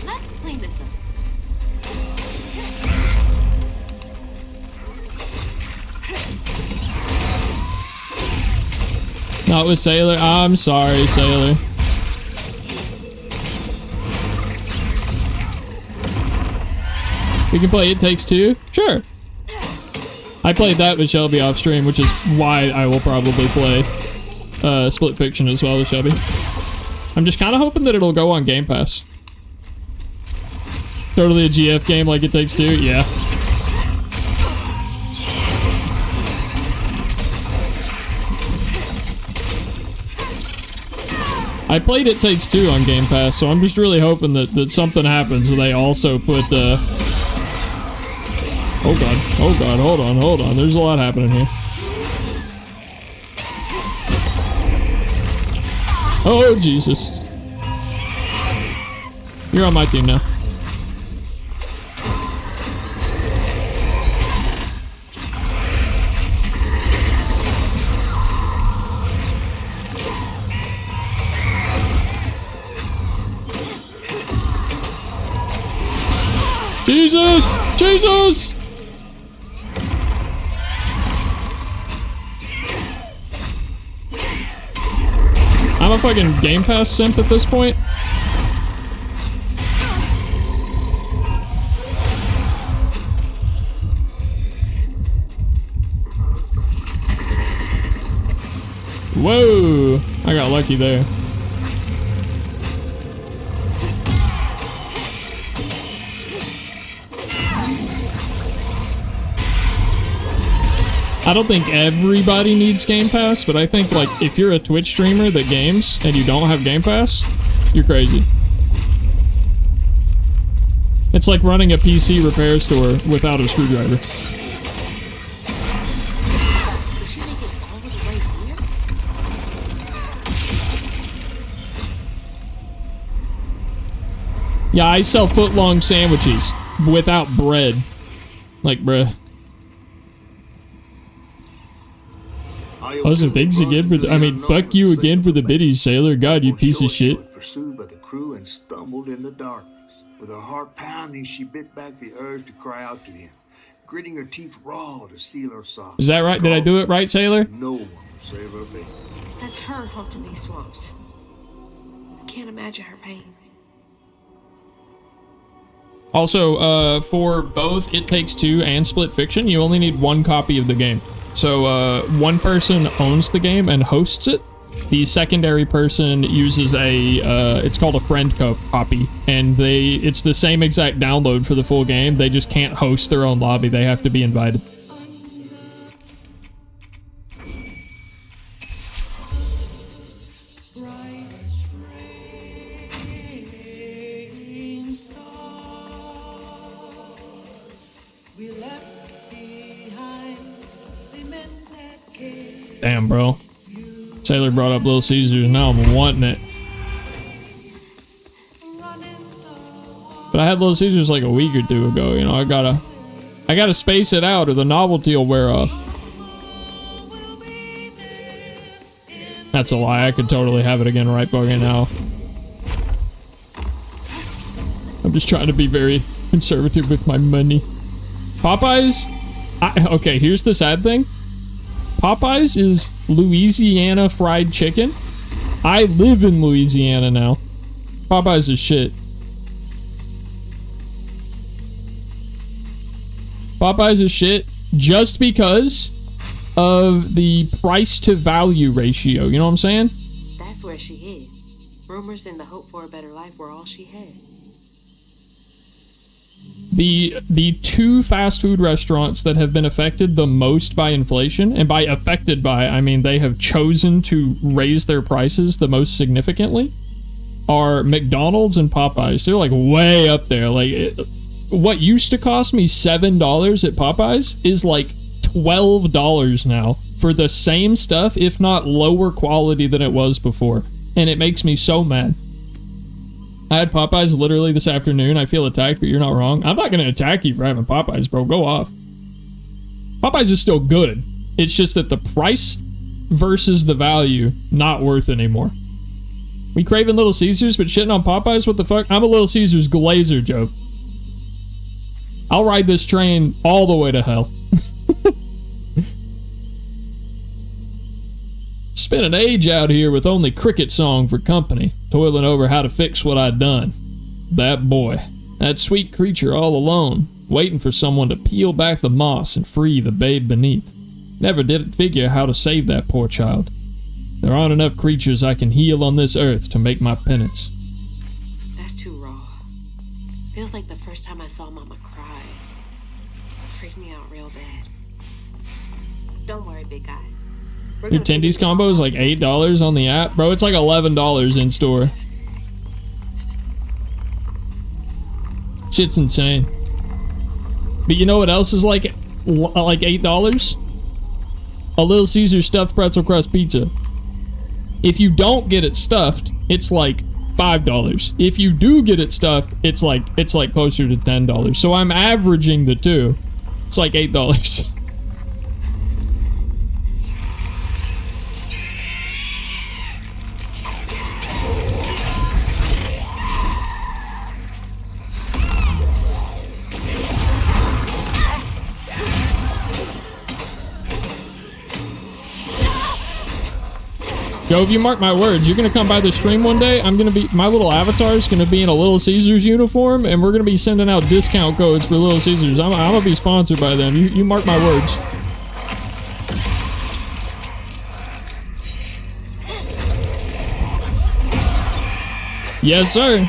Let's clean this up. Not with Sailor. I'm sorry, Sailor. We can play It Takes Two? Sure. I played that with Shelby off stream, which is why I will probably play Split Fiction as well with Shelby. I'm just kind of hoping that it'll go on Game Pass. Totally a GF game like It Takes Two? Yeah. I played It Takes Two on Game Pass, so I'm just really hoping that something happens and they also put oh god, hold on. There's a lot happening here. Oh, Jesus. You're on my team now. Jesus! Jesus! I'm a fucking Game Pass simp at this point. Whoa! I got lucky there. I don't think everybody needs Game Pass, but I think, like, if you're a Twitch streamer that games and you don't have Game Pass, you're crazy. It's like running a PC repair store without a screwdriver. Yeah, I sell foot-long sandwiches without bread. Like, bruh. Those are things again for the, I mean, fuck you again for the biddies, sailor. God, you piece of shit. Pursued by the crew and stumbled in the darkness. With her heart pounding, she bit back the urge to cry out to him, gritting her teeth raw to seal her sobs. Is that right? Did I do it right, sailor? No one will save her baby. That's her haunting these swamps. I can't imagine her pain. Also, for both It Takes Two and Split Fiction, you only need one copy of the game. So, one person owns the game and hosts it. The secondary person uses a, it's called a friend copy, and it's the same exact download for the full game. They just can't host their own lobby. They have to be invited. Damn, bro. Sailor brought up Little Caesars, now I'm wanting it. But I had Little Caesars like a week or two ago, you know, I gotta space it out or the novelty will wear off. That's a lie, I could totally have it again right fucking now. I'm just trying to be very conservative with my money. Popeyes? Okay, here's the sad thing. Popeyes is Louisiana fried chicken. I live in Louisiana now. Popeyes is shit. Popeyes is shit just because of the price to value ratio. You know what I'm saying? That's where she hid. Rumors and the hope for a better life were all she had. The two fast food restaurants that have been affected the most by inflation, and by affected by, I mean they have chosen to raise their prices the most significantly, are McDonald's and Popeyes. They're like way up there. Like, what used to cost me $7 at Popeyes is like $12 now for the same stuff, if not lower quality than it was before. And it makes me so mad. I had Popeyes literally this afternoon. I feel attacked, but you're not wrong. I'm not going to attack you for having Popeyes, bro. Go off. Popeyes is still good. It's just that the price versus the value, not worth anymore. We craving Little Caesars, but shitting on Popeyes? What the fuck? I'm a Little Caesars glazer, Joe. I'll ride this train all the way to hell. Spent an age out here with only cricket song for company, toiling over how to fix what I'd done. That boy, that sweet creature all alone, waiting for someone to peel back the moss and free the babe beneath. Never did figure how to save that poor child. There aren't enough creatures I can heal on this earth to make my penance. That's too raw. Feels like the first time I saw Mama cry. It freaked me out real bad. Don't worry, big guy. Your Tendies combo is like $8 on the app? Bro, it's like $11 in store. Shit's insane. But you know what else is like $8? A Little Caesars stuffed pretzel crust pizza. If you don't get it stuffed, it's like $5. If you do get it stuffed, it's like closer to $10. So I'm averaging the two. It's like $8. Joe, if you mark my words, you're gonna come by the stream one day. I'm gonna be, my little avatar is gonna be in a Little Caesars uniform, and we're gonna be sending out discount codes for Little Caesars. I'm gonna be sponsored by them. You mark my words. Yes, sir.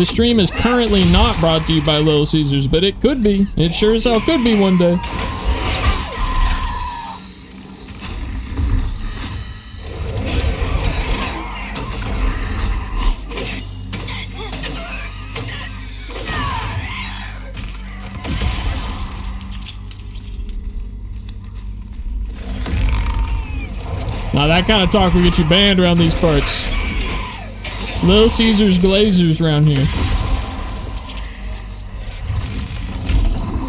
This stream is currently not brought to you by Little Caesars, but it could be. It sure as hell could be one day. Now that kind of talk will get you banned around these parts. Little Caesars Glazers around here.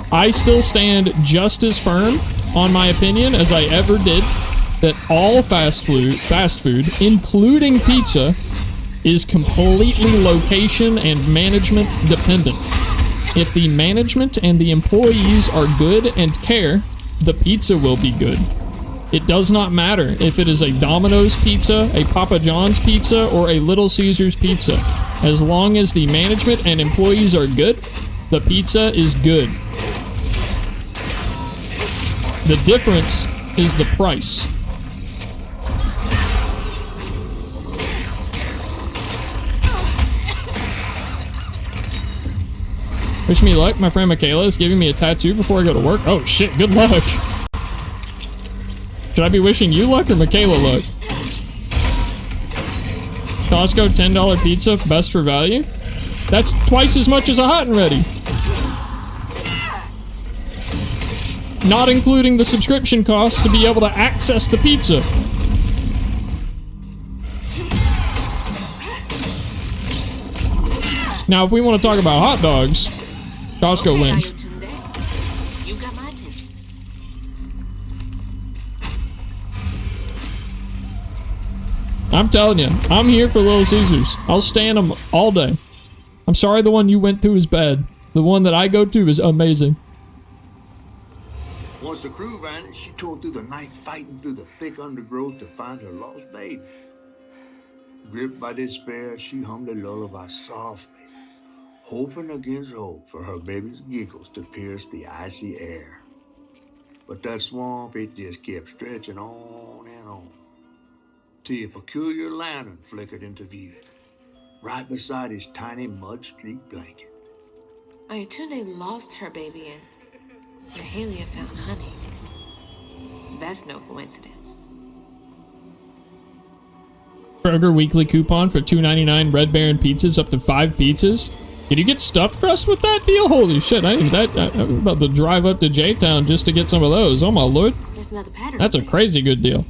I still stand just as firm on my opinion as I ever did that all fast food, including pizza, is completely location and management dependent. If the management and the employees are good and care, the pizza will be good. It does not matter if it is a Domino's pizza, a Papa John's pizza, or a Little Caesars pizza. As long as the management and employees are good, the pizza is good. The difference is the price. Wish me luck. My friend Michaela is giving me a tattoo before I go to work. Oh shit, good luck. Should I be wishing you luck or Michaela luck? Costco $10 pizza, best for value? That's twice as much as a Hot and Ready. Not including the subscription cost to be able to access the pizza. Now, if we want to talk about hot dogs, Costco wins. You got my attention. I'm telling you, I'm here for Little Caesars. I'll stand them all day. I'm sorry the one you went to is bad. The one that I go to is amazing. Once the crew vanished, she tore through the night fighting through the thick undergrowth to find her lost baby. Gripped by despair, she hummed a lullaby softly, hoping against hope for her baby's giggles to pierce the icy air. But that swamp, it just kept stretching on and on, till a peculiar lantern flickered into view, right beside his tiny mud-streaked blanket. Ayatunde lost her baby and Mahalia found honey. That's no coincidence. Kroger weekly coupon for $2.99 Red Baron pizzas up to 5 pizzas. Did you get stuffed crust with that deal? Holy shit, I was about to drive up to J-Town just to get some of those. Oh my lord. There's another pattern. That's a crazy good deal.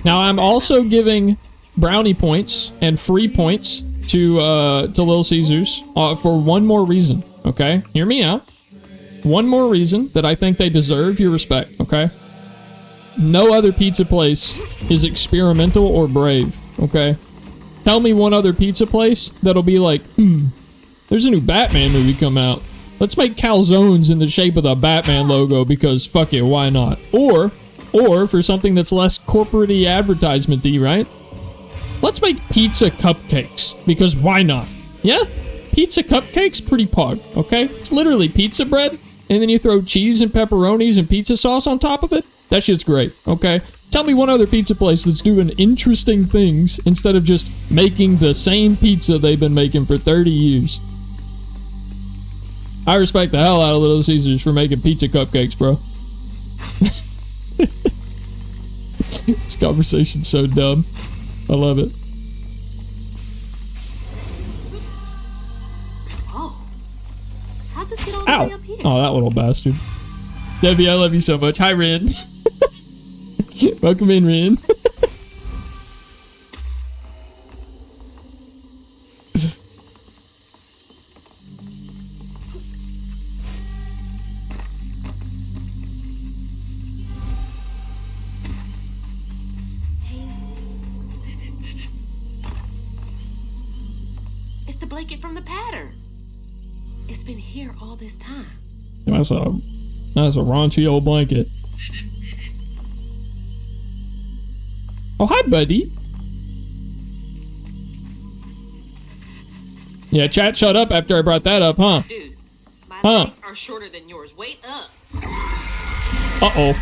Now I'm also giving brownie points and free points to Little Caesars for one more reason, okay? Hear me out. One more reason that I think they deserve your respect, okay? No other pizza place is experimental or brave, okay? Tell me one other pizza place that'll be like, there's a new Batman movie come out. Let's make calzones in the shape of the Batman logo because fuck it, why not? Or for something that's less corporate-y advertisement-y, right? Let's make pizza cupcakes because why not? Yeah? Pizza cupcakes, pretty pog, okay? It's literally pizza bread, and then you throw cheese and pepperonis and pizza sauce on top of it. That shit's great, okay? Tell me one other pizza place that's doing interesting things instead of just making the same pizza they've been making for 30 years. I respect the hell out of Little Caesars for making pizza cupcakes, bro. This conversation's so dumb. I love it. How'd this get all the Ow! way up here? Oh, that little bastard. Debbie, I love you so much. Hi, Rin. Welcome in, Rin. It's the blanket from the pattern. It's been here all this time. That's a raunchy old blanket. Oh, hi, buddy. Yeah, chat shut up after I brought that up, huh? Dude, my Huh. legs are shorter than yours. Wait up. Uh-oh.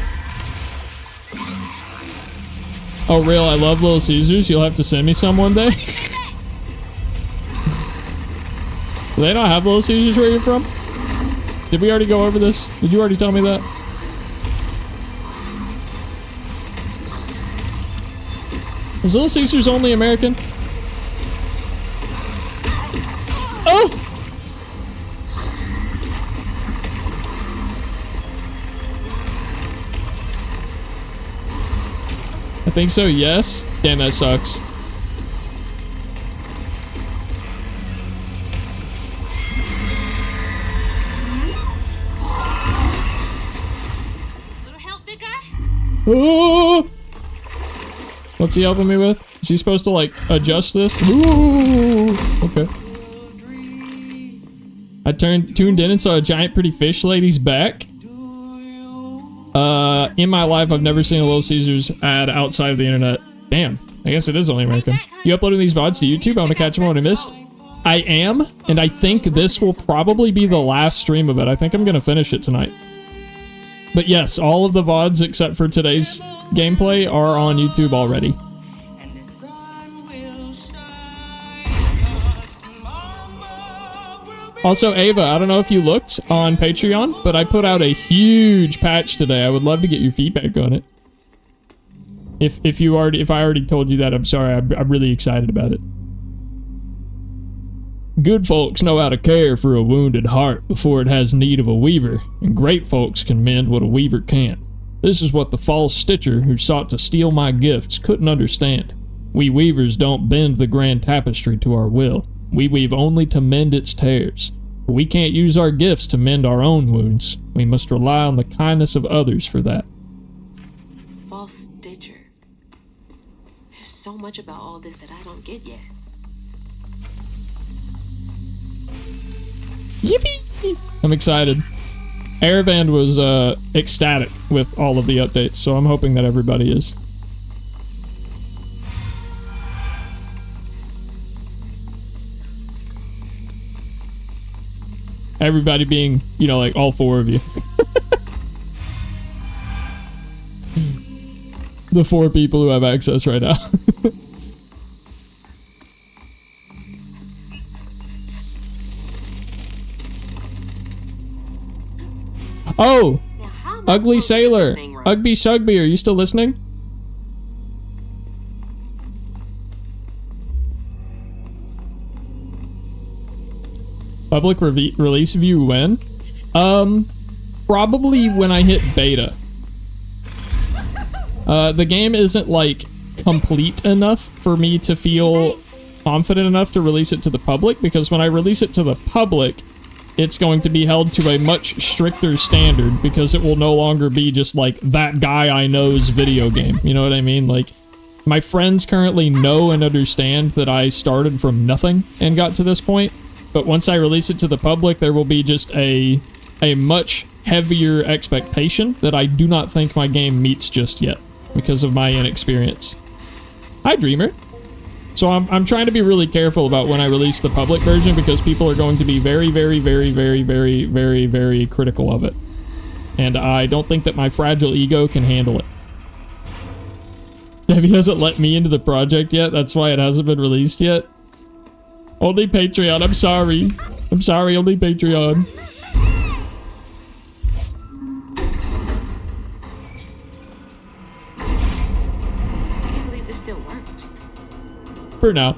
Oh, real? I love Little Caesars. You'll have to send me some one day. Do they not have Little Caesars where you're from? Did we already go over this? Did you already tell me that? Is Little Caesars only American? Oh! I think so, yes. Damn, that sucks. Little help, big guy? Oh! What's he helping me with? Is he supposed to, like, adjust this? Ooh! Okay. I tuned in and saw a giant pretty fish lady's back. In my life, I've never seen a Little Caesars ad outside of the internet. Damn. I guess it is only American. You uploading these VODs to YouTube? I want to catch them on what I missed. I am, and I think this will probably be the last stream of it. I think I'm going to finish it tonight. But yes, all of the VODs except for today's gameplay are on YouTube already. Also, Ava, I don't know if you looked on Patreon, but I put out a huge patch today. I would love to get your feedback on it. If I already told you that, I'm sorry. I'm really excited about it. Good folks know how to care for a wounded heart before it has need of a weaver, and great folks can mend what a weaver can't. This is what the false stitcher who sought to steal my gifts couldn't understand. We weavers don't bend the grand tapestry to our will. We weave only to mend its tears. But we can't use our gifts to mend our own wounds. We must rely on the kindness of others for that. False stitcher. There's so much about all this that I don't get yet. Yippee! I'm excited. Airvan was ecstatic with all of the updates, so I'm hoping that everybody is. Everybody being, you know, like all four of you. The 4 people who have access right now. Oh! Ugly Sailor! Ugby Sugby, are you still listening? Public release view when? Probably when I hit beta. The game isn't, like, complete enough for me to feel confident enough to release it to the public, because when I release it to the public, it's going to be held to a much stricter standard, because it will no longer be just, like, that guy I know's video game. You know what I mean? Like, my friends currently know and understand that I started from nothing and got to this point. But once I release it to the public, there will be just a much heavier expectation that I do not think my game meets just yet because of my inexperience. Hi, Dreamer. So I'm trying to be really careful about when I release the public version, because people are going to be very, very, very, very, very, very, very critical of it. And I don't think that my fragile ego can handle it. Debbie hasn't let me into the project yet. That's why it hasn't been released yet. Only Patreon, I'm sorry. I'm sorry, only Patreon. I can't believe this still works. For now.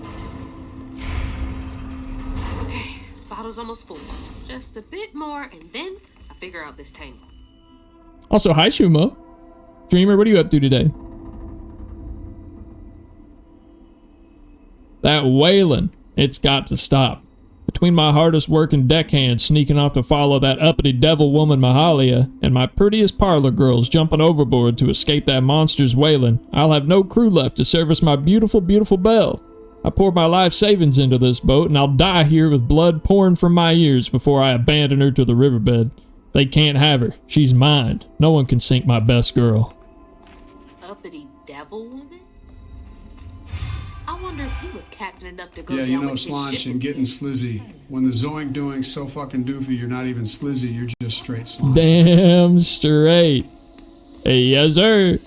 Okay, bottle's almost full. Just a bit more, and then I figure out this tangle. Also, hi, Shumo. Dreamer, what are you up to today? That wailing. It's got to stop. Between my hardest working deckhand sneaking off to follow that uppity devil woman Mahalia, and my prettiest parlor girls jumping overboard to escape that monster's wailing, I'll have no crew left to service my beautiful, beautiful Belle. I poured my life savings into this boat, and I'll die here with blood pouring from my ears before I abandon her to the riverbed. They can't have her. She's mine. No one can sink my best girl. Uppity devil woman? I wonder if he was captain enough to go Yeah, down you know, with his Slanch ship and with getting me. slizzy. When the zoink doing's so fucking doofy, you're not even slizzy, you're just straight Slanch. Damn straight. Hey, yes, sir.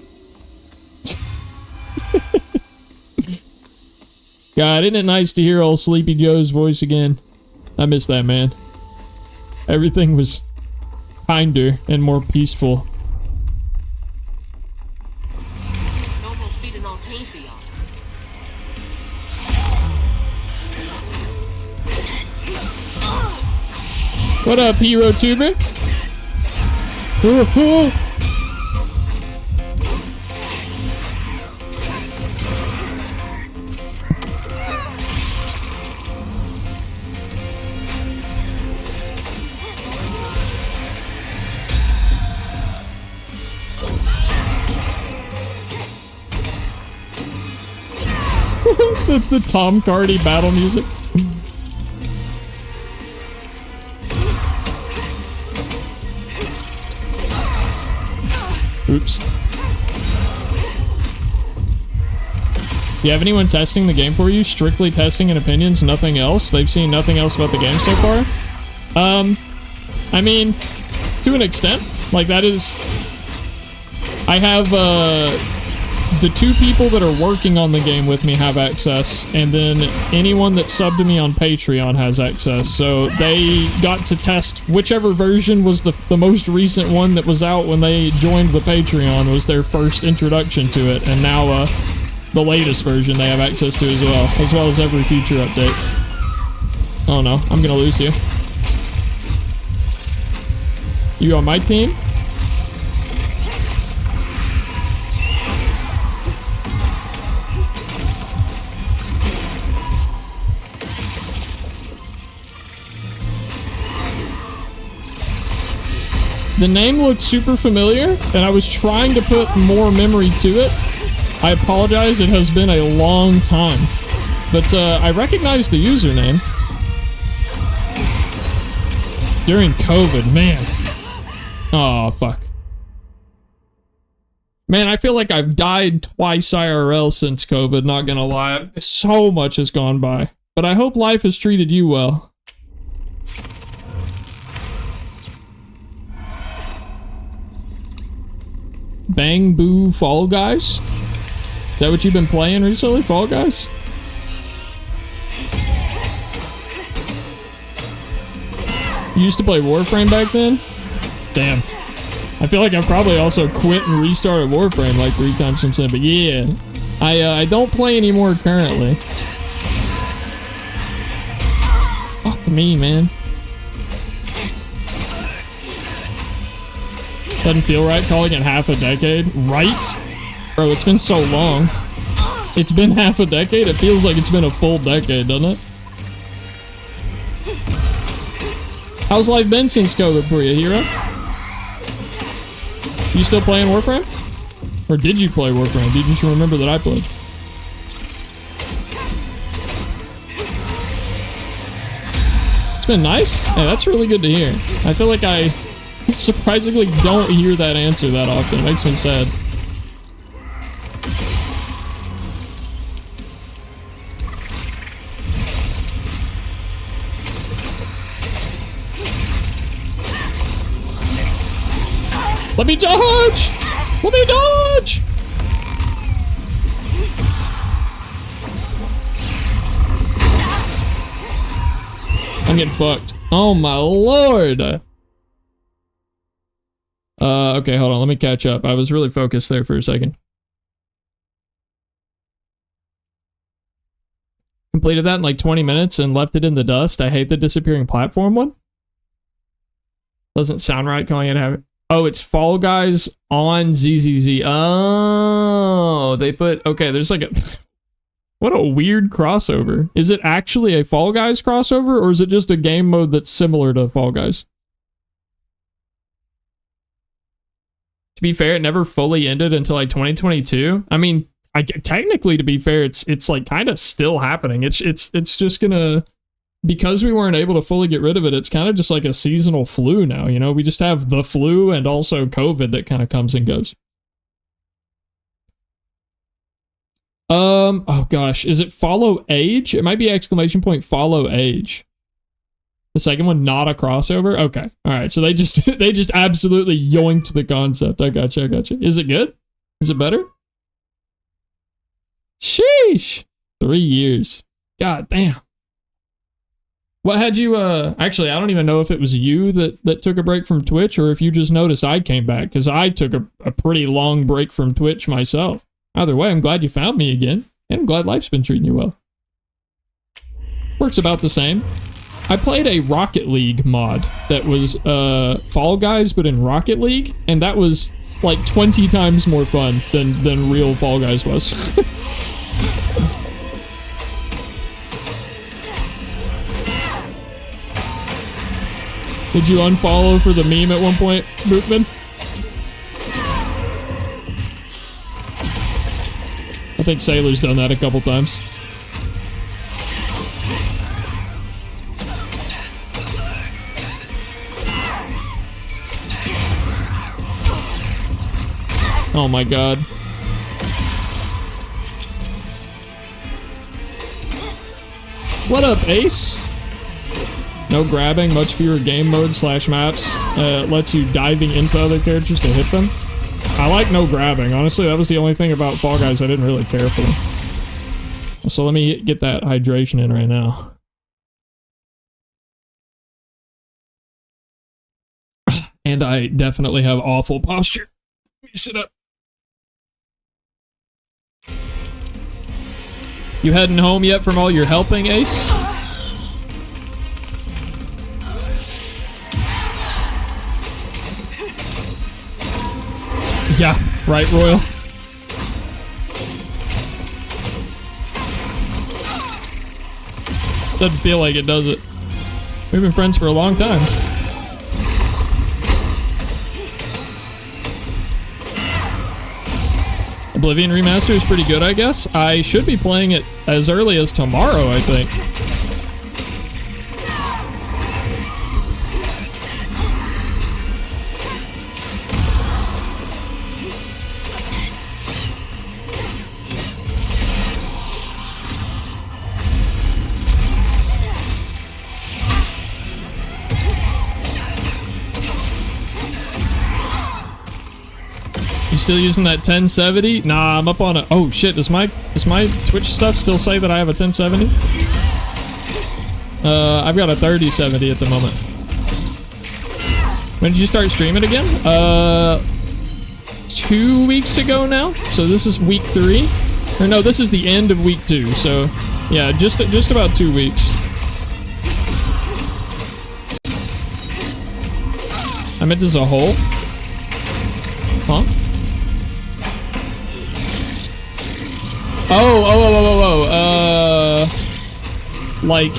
God, isn't it nice to hear old Sleepy Joe's voice again? I miss that, man. Everything was kinder and more peaceful. No more feeding on pain for y'all. What up, hero tuber? Oh, oh. the Tom Hardy battle music. Oops. Do you have anyone testing the game for you? Strictly testing and opinions, nothing else? They've seen nothing else about the game so far? I mean, to an extent. Like, that is... I have, the 2 people that are working on the game with me have access, and then anyone that subbed to me on Patreon has access. So they got to test whichever version was the most recent one that was out when they joined the Patreon was their first introduction to it, and now the latest version they have access to as well as every future update. Oh no, I'm gonna lose you. You on my team? The name looked super familiar, and I was trying to put more memory to it. I apologize, it has been a long time. But I recognize the username. During COVID, man. Oh, fuck. Man, I feel like I've died twice IRL since COVID, not gonna lie. So much has gone by. But I hope life has treated you well. Bang Boo Fall Guys? Is that what you've been playing recently, Fall Guys? You used to play Warframe back then? Damn. I feel like I've probably also quit and restarted Warframe like 3 times since then, but yeah. I don't play anymore currently. Fuck me, man. Doesn't feel right calling it half a decade. Right? Bro, it's been so long. It's been half a decade? It feels like it's been a full decade, doesn't it? How's life been since COVID for you, hero? You still playing Warframe? Or did you play Warframe? Did you just remember that I played? It's been nice? Hey, that's really good to hear. I feel like I surprisingly don't hear that answer that often. It makes me sad. Let me dodge! Let me dodge! I'm getting fucked. Oh my lord! Okay, hold on. Let me catch up. I was really focused there for a second. Completed that in like 20 minutes and left it in the dust. I hate the disappearing platform one. Doesn't sound right calling it have. Oh, it's Fall Guys on ZZZ. Oh, they put... Okay, there's like a... What a weird crossover. Is it actually a Fall Guys crossover, or is it just a game mode that's similar to Fall Guys? To be fair, it never fully ended until like 2022. I mean, technically, to be fair, it's like kind of still happening. It's just gonna... Because we weren't able to fully get rid of it, it's kind of just like a seasonal flu now, you know? We just have the flu and also COVID that kind of comes and goes. Oh gosh, is it follow age? It might be exclamation point follow age. The second one, not a crossover? Okay. Alright, so they just absolutely yoinked the concept. I gotcha. Is it good? Is it better? Sheesh. 3 years. God damn. What had you, actually, I don't even know if it was you that took a break from Twitch or if you just noticed I came back, because I took a pretty long break from Twitch myself. Either way, I'm glad you found me again, and I'm glad life's been treating you well. Works about the same. I played a Rocket League mod that was, Fall Guys, but in Rocket League, and that was, like, 20 times more fun than real Fall Guys was. Did you unfollow for the meme at one point, Bootman? I think Sailor's done that a couple times. Oh my god. What up, Ace? No grabbing, much fewer game modes / maps. Lets you diving into other characters to hit them. I like no grabbing. Honestly, that was the only thing about Fall Guys I didn't really care for. So let me get that hydration in right now. And I definitely have awful posture. Let me sit up. You heading home yet from all your helping, Ace? Yeah, right, Royal. Doesn't feel like it, does it? We've been friends for a long time. Oblivion Remaster is pretty good, I guess. I should be playing it as early as tomorrow, I think. You still using that 1070? Nah, I'm up on a... Oh shit, does my Twitch stuff still say that I have a 1070? I've got a 3070 at the moment. When did you start streaming again? 2 weeks ago now. So this is week 3. Or no, this is the end of week 2. So yeah, just about 2 weeks. I meant as a whole. Huh? Like,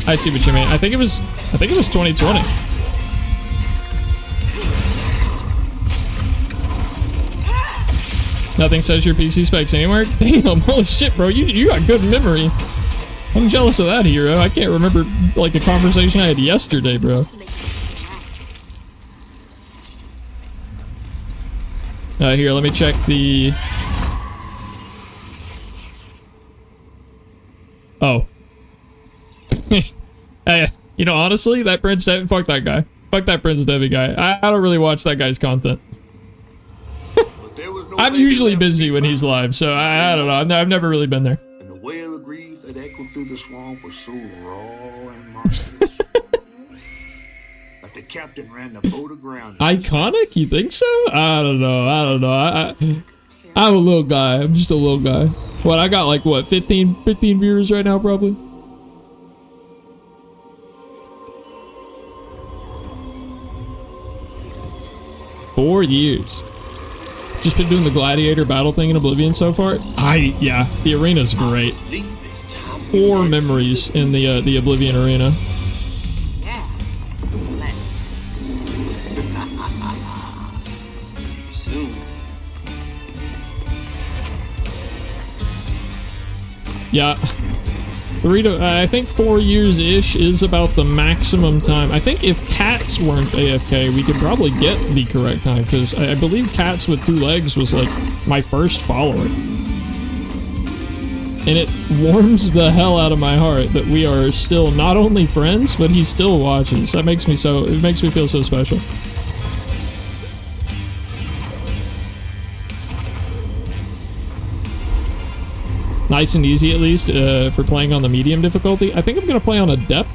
I see what you mean. I think it was 2020. Nothing says your PC specs anywhere. Damn, holy shit, bro. You got good memory. I'm jealous of that, hero. I can't remember, like, a conversation I had yesterday, bro. Here, let me check the... Oh. Hey, you know, honestly, that Prince Devi, fuck that guy. Fuck that Prince Devi guy. I don't really watch that guy's content. I'm usually busy when he's live, so I don't know. I've never really been there. And the wail of grief that echoed through the swamp was so raw and monstrous. Like the captain ran the boat aground. Iconic? You think so? I don't know. I'm a little guy. I'm just a little guy. What, I got like, what, 15 viewers right now, probably? Four years. Just been doing the gladiator battle thing in Oblivion so far. Yeah, the arena's great. Core memories in the Oblivion arena. Yeah, let's. See you soon. Yeah. I think 4 years-ish is about the maximum time. I think if cats weren't AFK, we could probably get the correct time, because I believe Cats with 2 legs was, like, my first follower. And it warms the hell out of my heart that we are still not only friends, but he still watches. That makes me it makes me feel so special. nice and easy at least for playing on the medium difficulty. I think I'm gonna play on Adept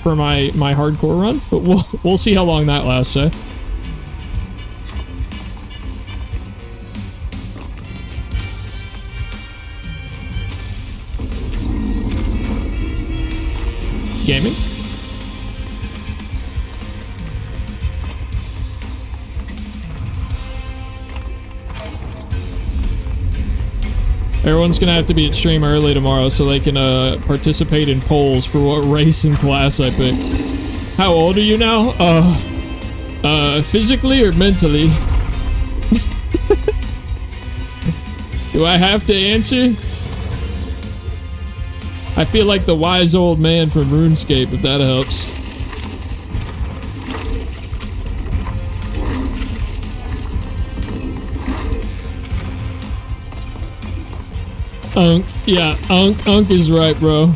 for my hardcore run, but we'll see how long that lasts. Gaming. Everyone's gonna have to be at stream early tomorrow so they can participate in polls for what race and class I pick. How old are you now? Physically or mentally? Do I have to answer? I feel like the wise old man from RuneScape, if that helps. Unk, yeah, Unk is right, bro.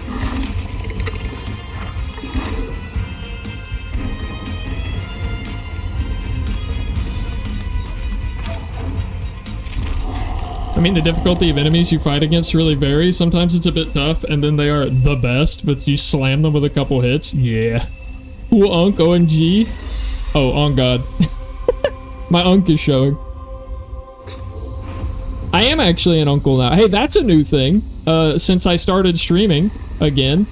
I mean, the difficulty of enemies you fight against really varies. Sometimes it's a bit tough, and then they are the best, but you slam them with a couple hits. Yeah. Ooh, Unk, OMG. Oh, on God. My Unk is showing. I am actually an uncle now. Hey, that's a new thing. Since I started streaming again.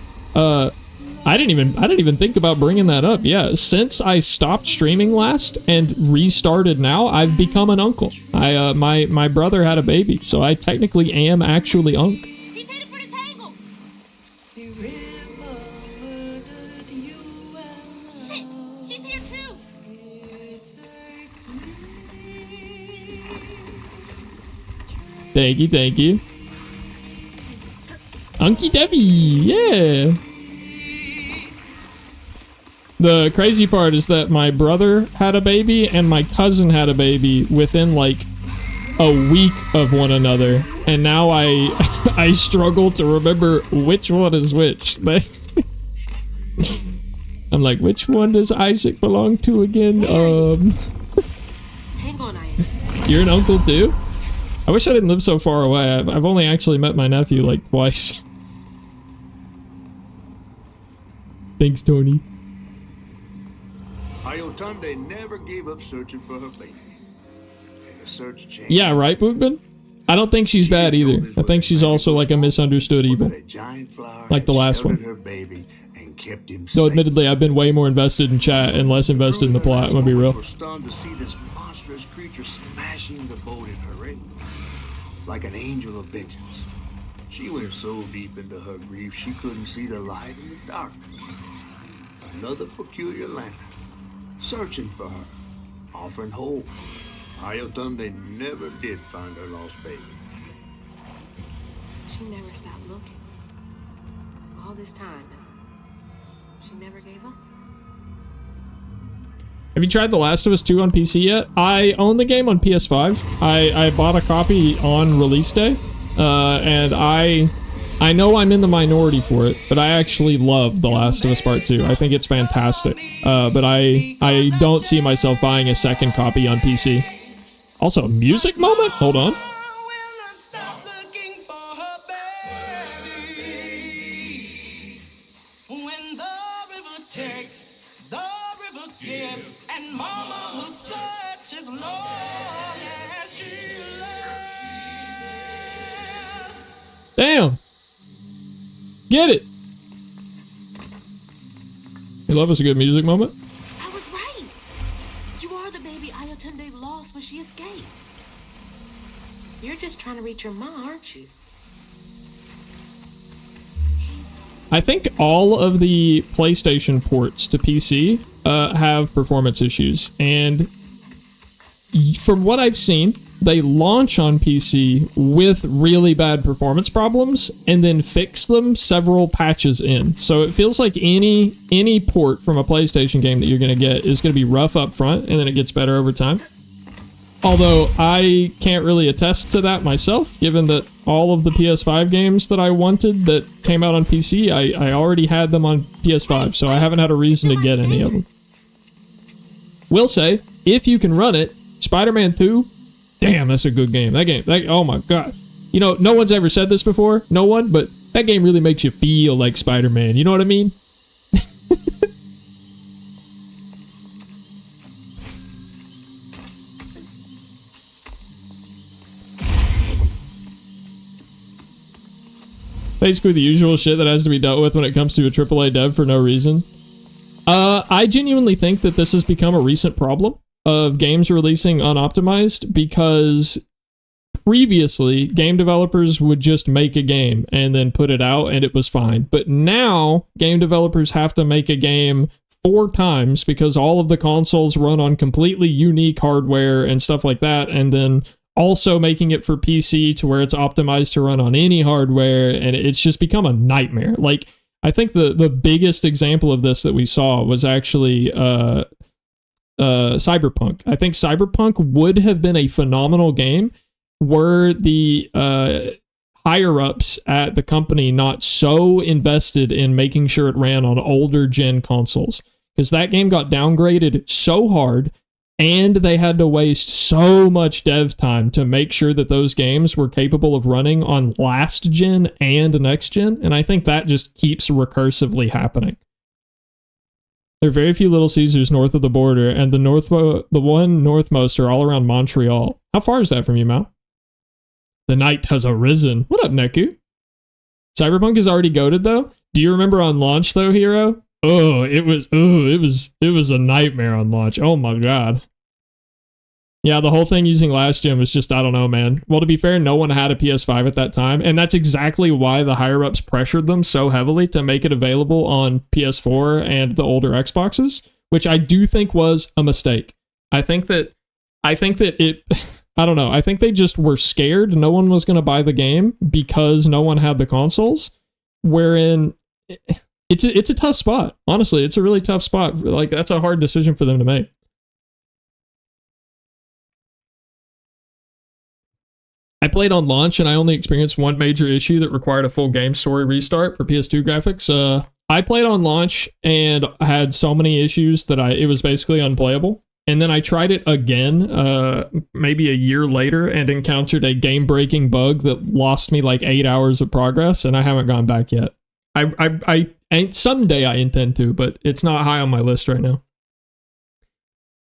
I didn't even think about bringing that up. Yeah, since I stopped streaming last and restarted now, I've become an uncle. My brother had a baby, so I technically am actually Unk. He's headed for the tangle. Shit, she's here too. Thank you. Unky Debbie, yeah. The crazy part is that my brother had a baby and my cousin had a baby within like a week of one another, and now I struggle to remember which one is which. I'm like, which one does Isaac belong to again? Hang on, Isaac. You're an uncle too? I wish I didn't live so far away. I've only actually met my nephew like twice. Thanks, Tony. Ayotunde never gave up searching for her baby. And the search changed. Yeah, right, Bootman? I don't think she's bad either. I think she's also like a misunderstood evil. Like the last one. Though admittedly, I've been way more invested in chat and less invested in the plot, I'm gonna be real. We're stunned to see this monstrous creature smashing the boat in her rain. Like an angel of vengeance. She went so deep into her grief she couldn't see the light in the darkness. Another peculiar lantern. Searching for her, offering hope. Ayotunde never did find her lost baby. She never stopped looking. All this time, she never gave up. Have you tried The Last of Us 2 on PC yet? I own the game on PS5. I bought a copy on release day, and I know I'm in the minority for it, but I actually love The Last of Us Part 2. I think it's fantastic. But I don't see myself buying a second copy on PC. Also, music moment? Hold on. Damn. Get it. You love us a good music moment? I was right. You are the baby Ayotunde lost when she escaped. You're just trying to reach your mom, aren't you? I think all of the PlayStation ports to PC have performance issues, and from what I've seen, they launch on PC with really bad performance problems and then fix them several patches in. So it feels like any port from a PlayStation game that you're going to get is going to be rough up front and then it gets better over time. Although I can't really attest to that myself, given that all of the PS5 games that I wanted that came out on PC, I already had them on PS5, so I haven't had a reason to get any of them. Will say, if you can run it, Spider-Man 2, damn, that's a good game. That game, oh my god. You know, no one's ever said this before. No one, but that game really makes you feel like Spider-Man. You know what I mean? Basically the usual shit that has to be dealt with when it comes to a AAA dev for no reason. I genuinely think that this has become a recent problem of games releasing unoptimized, because previously game developers would just make a game and then put it out and it was fine. But now game developers have to make a game 4 times because all of the consoles run on completely unique hardware and stuff like that, and then also making it for PC to where it's optimized to run on any hardware, and it's just become a nightmare. Like, I think the biggest example of this that we saw was actually Cyberpunk. I think Cyberpunk would have been a phenomenal game were the higher-ups at the company not so invested in making sure it ran on older gen consoles, because that game got downgraded so hard, and they had to waste so much dev time to make sure that those games were capable of running on last gen and next gen, and I think that just keeps recursively happening. There are very few Little Caesars north of the border, and the one northmost are all around Montreal. How far is that from you, Mal? The night has arisen. What up, Neku? Cyberpunk is already goated, though. Do you remember on launch, though, Hero? It was a nightmare on launch. Oh my god. Yeah, the whole thing using last gen was just, I don't know, man. Well, to be fair, no one had a PS5 at that time, and that's exactly why the higher-ups pressured them so heavily to make it available on PS4 and the older Xboxes, which I do think was a mistake. I think that it... I don't know. I think they just were scared no one was going to buy the game because no one had the consoles, wherein... It's a tough spot. Honestly, it's a really tough spot. Like, that's a hard decision for them to make. I played on launch and I only experienced one major issue that required a full game story restart for PS2 graphics. I played on launch and had so many issues that it was basically unplayable. And then I tried it again, maybe a year later, and encountered a game-breaking bug that lost me like 8 hours of progress, and I haven't gone back yet. Someday I intend to, but it's not high on my list right now.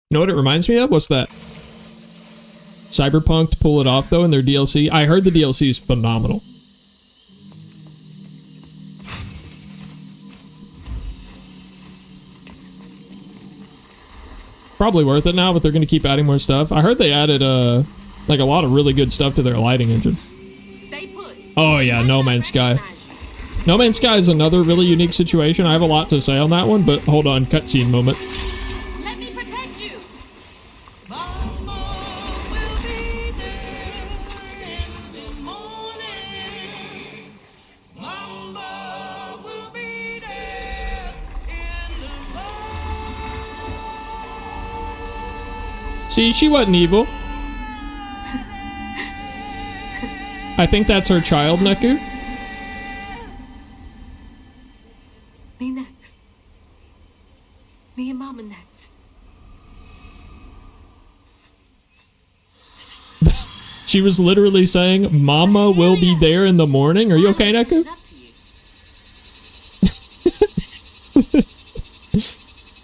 You know what it reminds me of? What's that? Cyberpunk to pull it off, though, in their DLC. I heard the DLC is phenomenal. Probably worth it now, but they're going to keep adding more stuff. I heard they added like a lot of really good stuff to their lighting engine. Stay put. Oh yeah, No Man's Sky. No Man's Sky is another really unique situation. I have a lot to say on that one, but hold on, cutscene moment. Let me protect you. See, she wasn't evil. I think that's her child, Neku. Me next. Me and Mama next. She was literally saying, Mama will be there in the morning. Are you okay, Neku?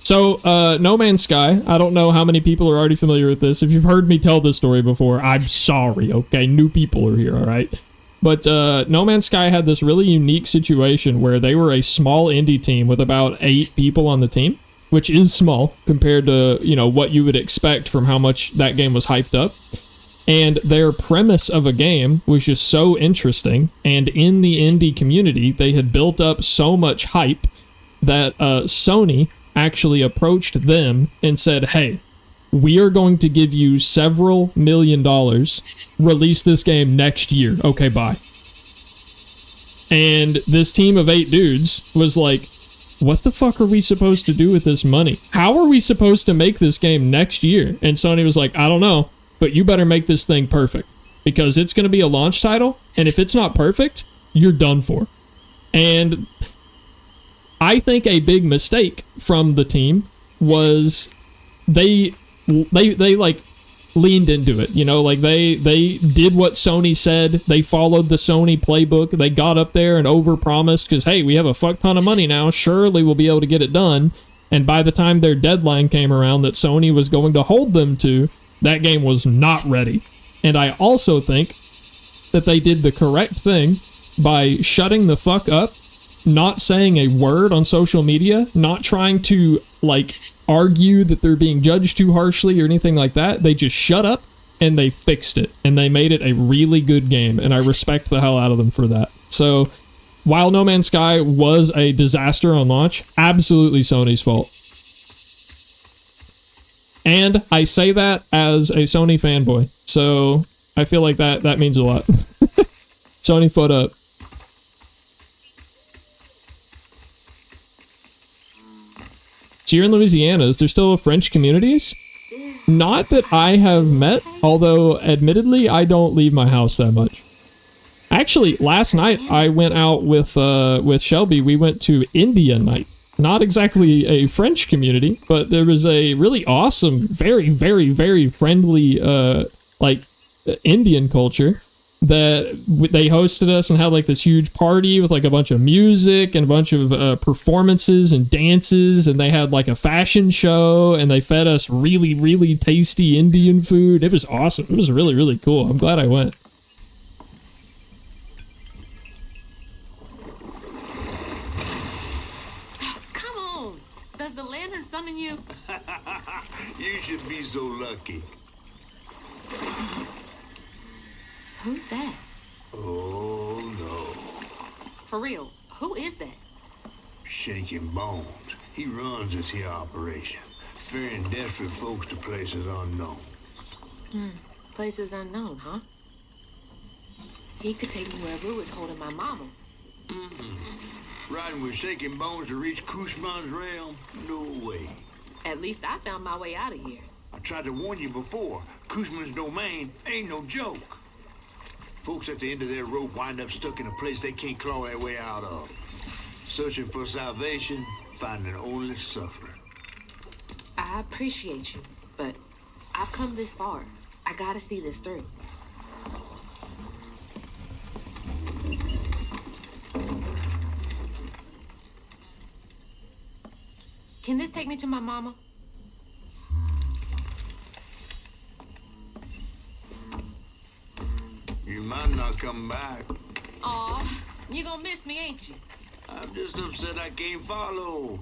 So, No Man's Sky, I don't know how many people are already familiar with this. If you've heard me tell this story before, I'm sorry, okay? New people are here, alright? But No Man's Sky had this really unique situation where they were a small indie team with about 8 people on the team, which is small compared to, you know, what you would expect from how much that game was hyped up. And their premise of a game was just so interesting, and in the indie community, they had built up so much hype that Sony actually approached them and said, hey, we are going to give you several $1 million, release this game next year, okay, bye. And this team of 8 dudes was like, what the fuck are we supposed to do with this money? How are we supposed to make this game next year? And Sony was like, I don't know, but you better make this thing perfect, because it's going to be a launch title, and if it's not perfect, you're done for. And I think a big mistake from the team was they like leaned into it. You know, like they did what Sony said. They followed the Sony playbook. They got up there and overpromised because, hey, we have a fuck ton of money now. Surely we'll be able to get it done. And by the time their deadline came around that Sony was going to hold them to, that game was not ready. And I also think that they did the correct thing by shutting the fuck up, not saying a word on social media, not trying to, like, argue that they're being judged too harshly or anything like that. They just shut up and they fixed it. And they made it a really good game. And I respect the hell out of them for that. So, while No Man's Sky was a disaster on launch, absolutely Sony's fault. And I say that as a Sony fanboy. So, I feel like that means a lot. Sony foot up. So you're in Louisiana. Is there still French communities? Not that I have met, although admittedly I don't leave my house that much. Actually, last night I went out with Shelby. We went to India night. Not exactly a French community, but there was a really awesome, very, very, very friendly, Indian culture that they hosted us and had like this huge party with like a bunch of music and a bunch of performances and dances, and they had like a fashion show and they fed us really, really tasty Indian food. It was awesome. It was really, really cool. I'm glad I went. Come on! Does the lantern summon you? You should be so lucky. Who's that? Oh, no. For real, who is that? Shaking Bones. He runs this here operation, ferrying desperate folks to places unknown. Places unknown, huh? He could take me where Rue is holding my mama. Riding with Shaking Bones to reach Kushman's realm? No way. At least I found my way out of here. I tried to warn you before. Kushman's domain ain't no joke. Folks at the end of their rope wind up stuck in a place they can't claw their way out of. Searching for salvation, finding only suffering. I appreciate you, but I've come this far. I gotta see this through. Can this take me to my mama? You might not come back. Aw, you gonna miss me, ain't you? I'm just upset I can't follow.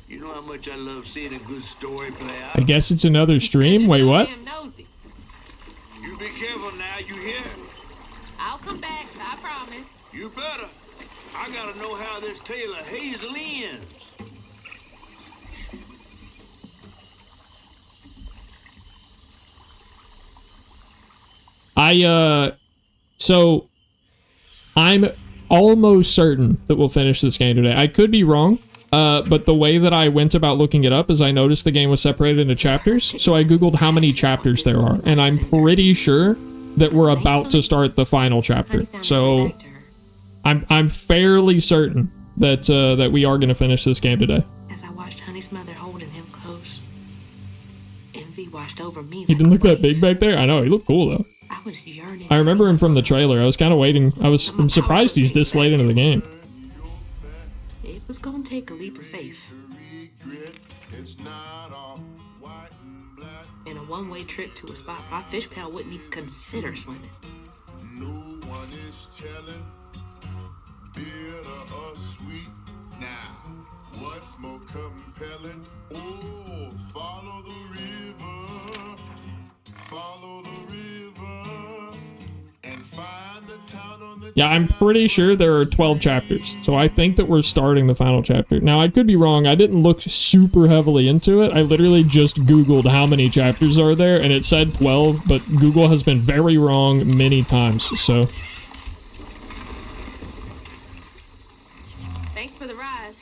You know how much I love seeing a good story play out. I guess it's another stream? Wait, what? Damn nosy. You be careful now, you hear? I'll come back, I promise. You better. I gotta know how this tale of Hazel ends. So I'm almost certain that we'll finish this game today. I could be wrong, but the way that I went about looking it up is I noticed the game was separated into chapters, so I googled how many chapters there are, and I'm pretty sure that we're about to start the final chapter. So I'm fairly certain that that we are going to finish this game today. As I watched Honey's mother holding him close, envy washed over me. He didn't look that big back there. I know, he looked cool though. I was yearning. I remember him from the trailer. I was kind of waiting. I'm surprised he's this late into the game. It was gonna take a leap of faith. And a one-way trip to a spot my fish pal wouldn't even consider swimming. No one is telling, bitter or sweet. Now, what's more compelling? Oh, follow the river. Follow the river and find the town on the. Yeah, I'm pretty sure there are 12 chapters, so I think that we're starting the final chapter. Now, I could be wrong. I didn't look super heavily into it. I literally just Googled how many chapters are there, and it said 12, but Google has been very wrong many times, so. Thanks for the ride.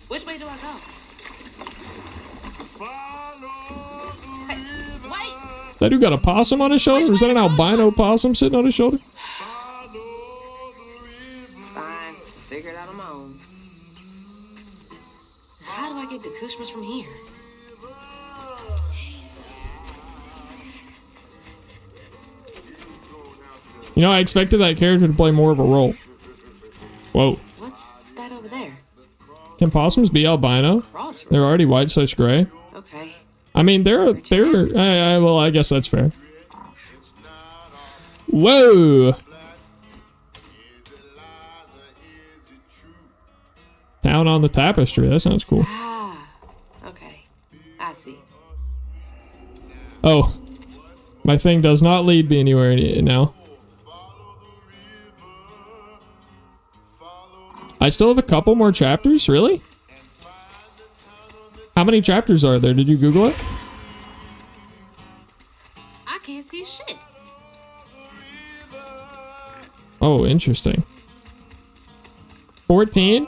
Which way do I go? Hey, wait! That dude got a possum on his shoulder? Or is that an albino possum sitting on his shoulder? Fine. Figure it out on my own. How do I get to Kushmas from here? You know, I expected that character to play more of a role. Whoa. What's that over there? Can possums be albino? Crossroads. They're already white/gray. Okay. I mean, well, I guess that's fair. Whoa! Town on the Tapestry. That sounds cool. Ah, okay. I see. Oh. My thing does not lead me anywhere now. I still have a couple more chapters? Really? How many chapters are there? Did you Google it? I can't see shit. Oh, interesting. 14?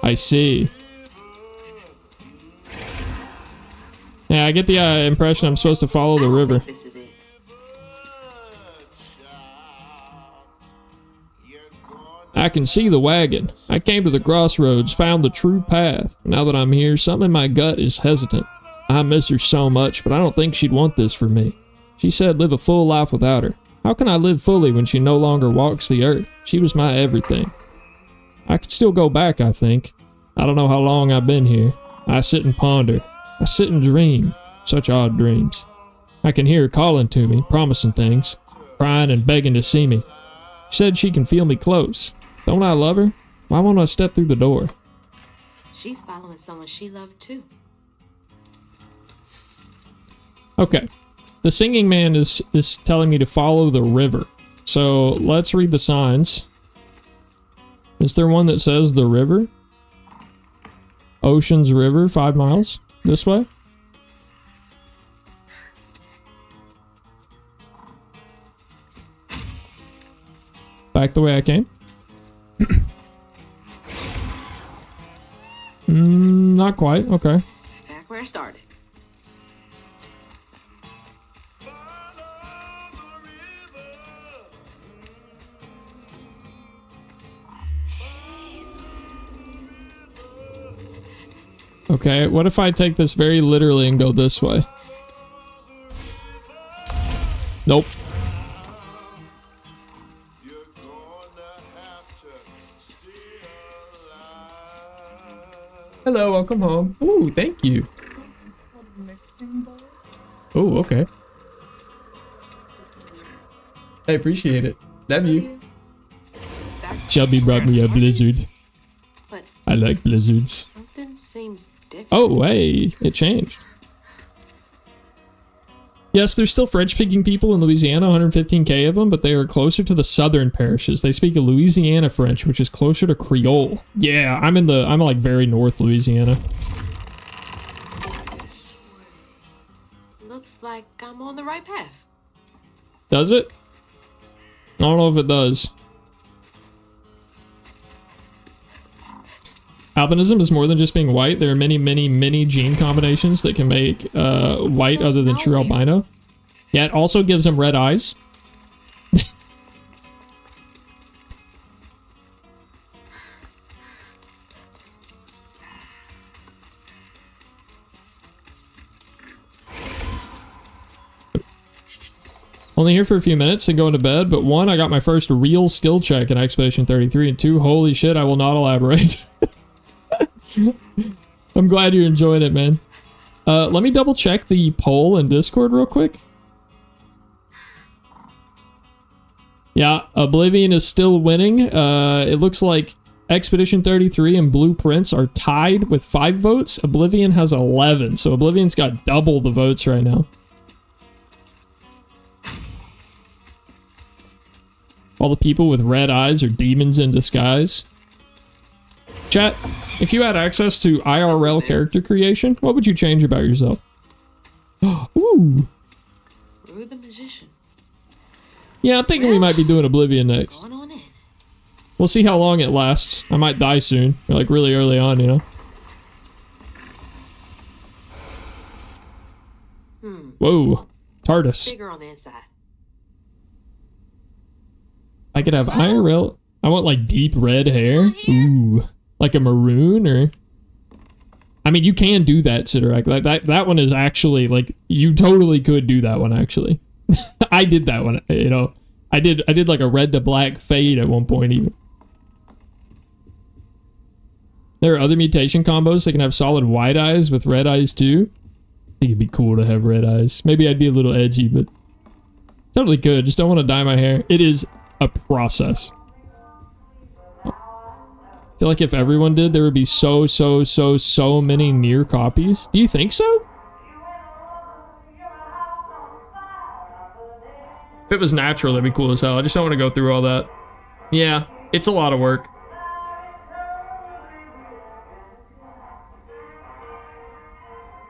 I see. Yeah, I get the impression I'm supposed to follow the river. This is it. I can see the wagon. I came to the crossroads, found the true path. Now that I'm here, something in my gut is hesitant. I miss her so much, but I don't think she'd want this for me. She said live a full life without her. How can I live fully when she no longer walks the earth? She was my everything. I could still go back, I think. I don't know how long I've been here. I sit and ponder. I sit and dream. Such odd dreams. I can hear her calling to me, promising things, crying and begging to see me. She said she can feel me close. Don't I love her? Why won't I step through the door? She's following someone she loved too. Okay. The singing man is telling me to follow the river. So let's read the signs. Is there one that says the river? Ocean's River, 5 miles. This way? Back the way I came? Not quite. Okay. Back where I started. Okay, what if I take this very literally and go this way? Nope. Hello, welcome home. Ooh, thank you. Oh, okay. I appreciate it. Love you. Shelby brought me a blizzard. But I like blizzards. something seems different. Oh, hey, it changed. Yes, there's still French-speaking people in Louisiana, 115k of them, but they are closer to the southern parishes. They speak a Louisiana French, which is closer to Creole. Yeah, I'm like very north Louisiana. Looks like I'm on the right path. Does it? I don't know if it does. Albinism is more than just being white. There are many gene combinations that can make white other than true albino. Yeah, it also gives them red eyes. Only here for a few minutes and going to bed, but 1, I got my first real skill check in Expedition 33, and 2, holy shit, I will not elaborate. I'm glad you're enjoying it, man. Let me double check the poll in Discord real quick. Yeah, Oblivion is still winning. It looks like Expedition 33 and Blueprints are tied with 5 votes. Oblivion has 11, so Oblivion's got double the votes right now. All the people with red eyes are demons in disguise. Chat, if you had access to IRL character creation, what would you change about yourself? Ooh. Rue the Magician. Yeah, I'm thinking we might be doing Oblivion next. Going on in. We'll see how long it lasts. I might die soon. Like really early on, you know? Whoa. TARDIS. Bigger on the inside. I could have IRL. I want like deep red hair. Ooh. Like a maroon or... I mean, you can do that, Sidorak. That one is actually, like, you totally could do that one, actually. I did that one, you know. I did like a red to black fade at one point, even. There are other mutation combos that can have solid white eyes with red eyes, too. I think it'd be cool to have red eyes. Maybe I'd be a little edgy, but totally could. Just don't want to dye my hair. It is a process. I feel like if everyone did, there would be so many near copies. Do you think so? If it was natural, that'd be cool as hell. I just don't want to go through all that. Yeah, it's a lot of work.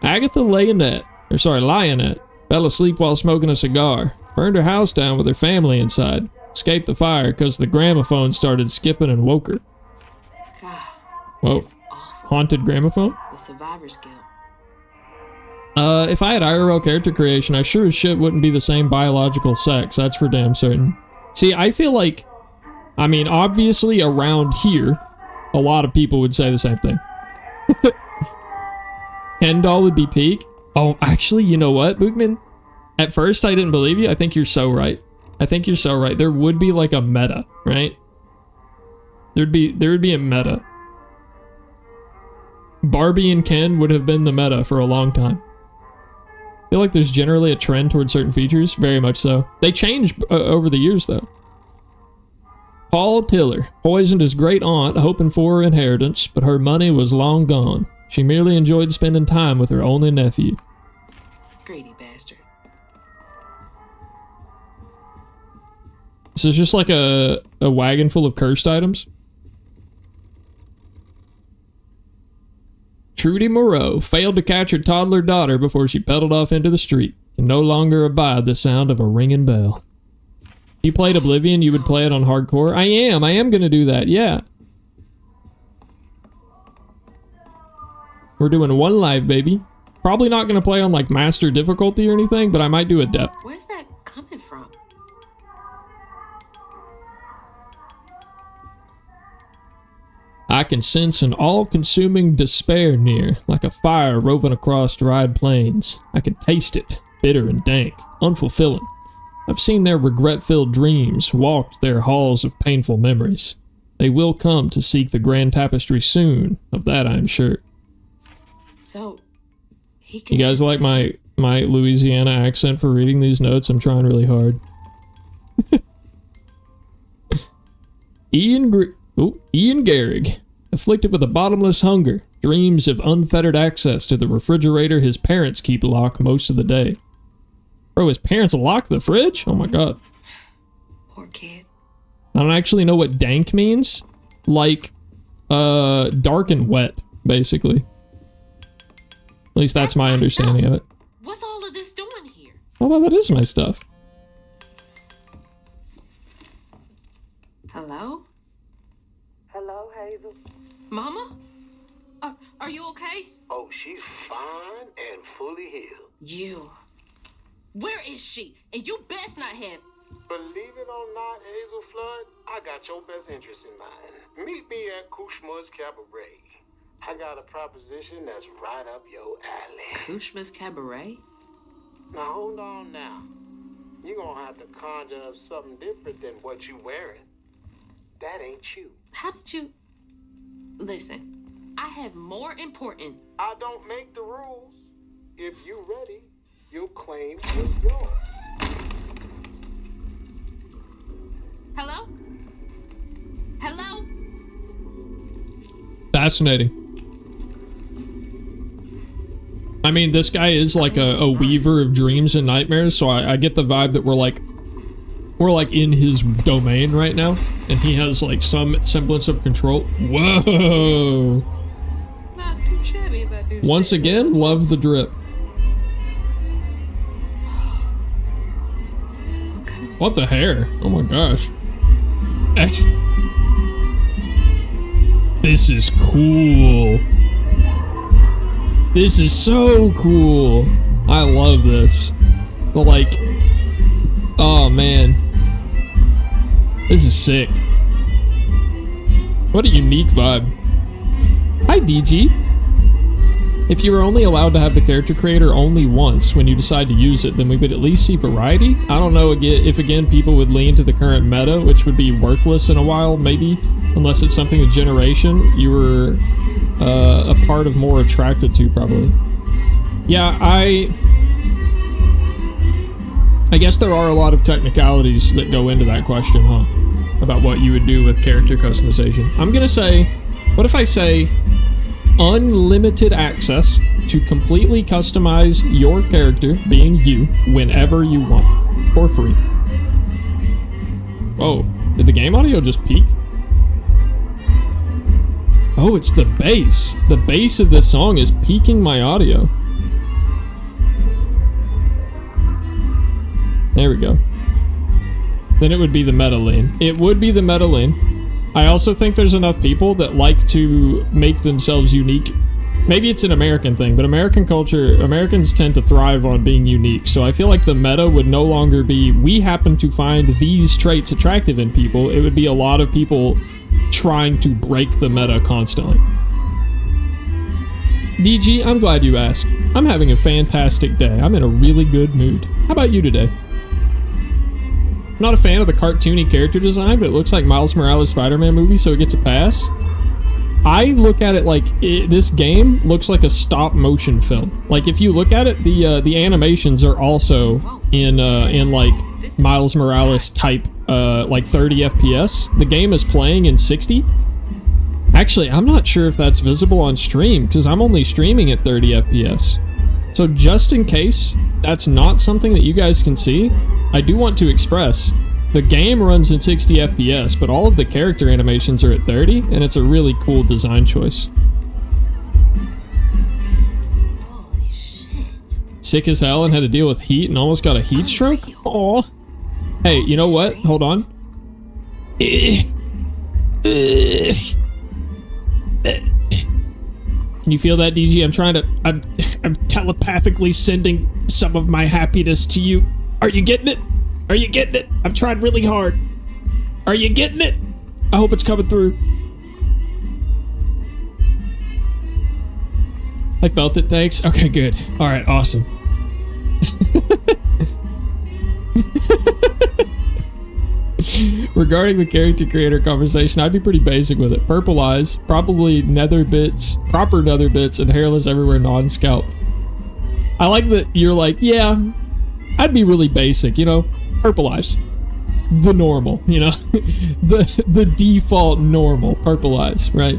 Agatha Lionette fell asleep while smoking a cigar. Burned her house down with her family inside. Escaped the fire because the gramophone started skipping and woke her. God, Whoa. Haunted gramophone? the survivor's guilt. If I had IRL character creation, I sure as shit wouldn't be the same biological sex. That's for damn certain. See, I feel like, I mean, obviously around here, a lot of people would say the same thing. Hendall would be peak. Oh, actually, you know what, Boogman? At first, I didn't believe you. I think you're so right. There would be like a meta, right? There would be a meta. Barbie and Ken would have been the meta for a long time. I feel like there's generally a trend towards certain features. Very much so. They changed over the years, though. Paul Tiller poisoned his great aunt, hoping for her inheritance, but her money was long gone. She merely enjoyed spending time with her only nephew. Greedy bastard. This is just like a wagon full of cursed items. Trudy Moreau failed to catch her toddler daughter before she pedaled off into the street. Can no longer abide the sound of a ringing bell. You played Oblivion, you would play it on hardcore? I am gonna do that, yeah. We're doing one live, baby. Probably not gonna play on like master difficulty or anything, but I might do a depth. Where's that coming from? I can sense an all-consuming despair near, like a fire roving across dried plains. I can taste it, bitter and dank, unfulfilling. I've seen their regret-filled dreams, walked their halls of painful memories. They will come to seek the grand tapestry soon, of that I am sure. So, he You guys like my Louisiana accent for reading these notes? I'm trying really hard. Ian Garrig, afflicted with a bottomless hunger, dreams of unfettered access to the refrigerator his parents keep locked most of the day. Bro, his parents lock the fridge? Oh my god. Poor kid. I don't actually know what dank means. Like, dark and wet, basically. At least that's my understanding of it. What's all of this doing here? Oh, well, that is my stuff. Hello? Hello, Hazel. Mama? Are you okay? Oh, she's fine and fully healed. You. Where is she? And you best not have... Believe it or not, Hazel Flood, I got your best interest in mind. Meet me at Kushma's Cabaret. I got a proposition that's right up your alley. Kushma's Cabaret? Now, hold on now. You're gonna have to conjure up something different than what you wearing. That ain't you. How did you... Listen, I have more important... I don't make the rules. If you ready, you'll claim what's yours. Hello? Hello? Fascinating. I mean, this guy is like a weaver of dreams and nightmares, so I get the vibe that we're like in his domain right now, and he has like some semblance of control. Whoa! Not too shabby if I do. Once again, love the drip. What the hair? Oh my gosh. This is cool. This is so cool. I love this. But like, oh man. This is sick. What a unique vibe. Hi, DG. If you were only allowed to have the character creator only once when you decide to use it, then we would at least see variety. I don't know if again people would lean to the current meta, which would be worthless in a while, maybe, unless it's something a generation you were a part of more attracted to, probably. Yeah, I guess there are a lot of technicalities that go into that question, huh? About what you would do with character customization. I'm gonna say, what if I say unlimited access to completely customize your character, being you, whenever you want, for free? Whoa, did the game audio just peak? Oh, it's the bass. The bass of this song is peaking my audio. There we go. Then it would be the meta lane. It would be the meta lane. I also think there's enough people that like to make themselves unique. Maybe it's an American thing, but American culture, Americans tend to thrive on being unique. So I feel like the meta would no longer be, we happen to find these traits attractive in people. It would be a lot of people trying to break the meta constantly. DG, I'm glad you asked. I'm having a fantastic day. I'm in a really good mood. How about you today? I'm not a fan of the cartoony character design, but it looks like Miles Morales' Spider-Man movie, so it gets a pass. I look at it like this game looks like a stop-motion film. Like if you look at it, the animations are also in like Miles Morales type like 30 FPS. The game is playing in 60. Actually, I'm not sure if that's visible on stream because I'm only streaming at 30 FPS. So just in case that's not something that you guys can see, I do want to express the game runs in 60 FPS, but all of the character animations are at 30, and it's a really cool design choice. Holy shit. Sick as hell and had to deal with heat and almost got a heat stroke? Aw. Hey, you know what? Hold on. Can you feel that, DG? I'm telepathically sending some of my happiness to you. Are you getting it? Are you getting it? I've tried really hard. Are you getting it? I hope it's coming through. I felt it, thanks. Okay, good. All right, awesome. Regarding the character creator conversation, I'd be pretty basic with it. Purple eyes, probably nether bits, proper nether bits, and hairless everywhere non-scalp. I like that you're like, yeah, I'd be really basic, you know? Purple eyes. The normal, you know? the default normal purple eyes, right?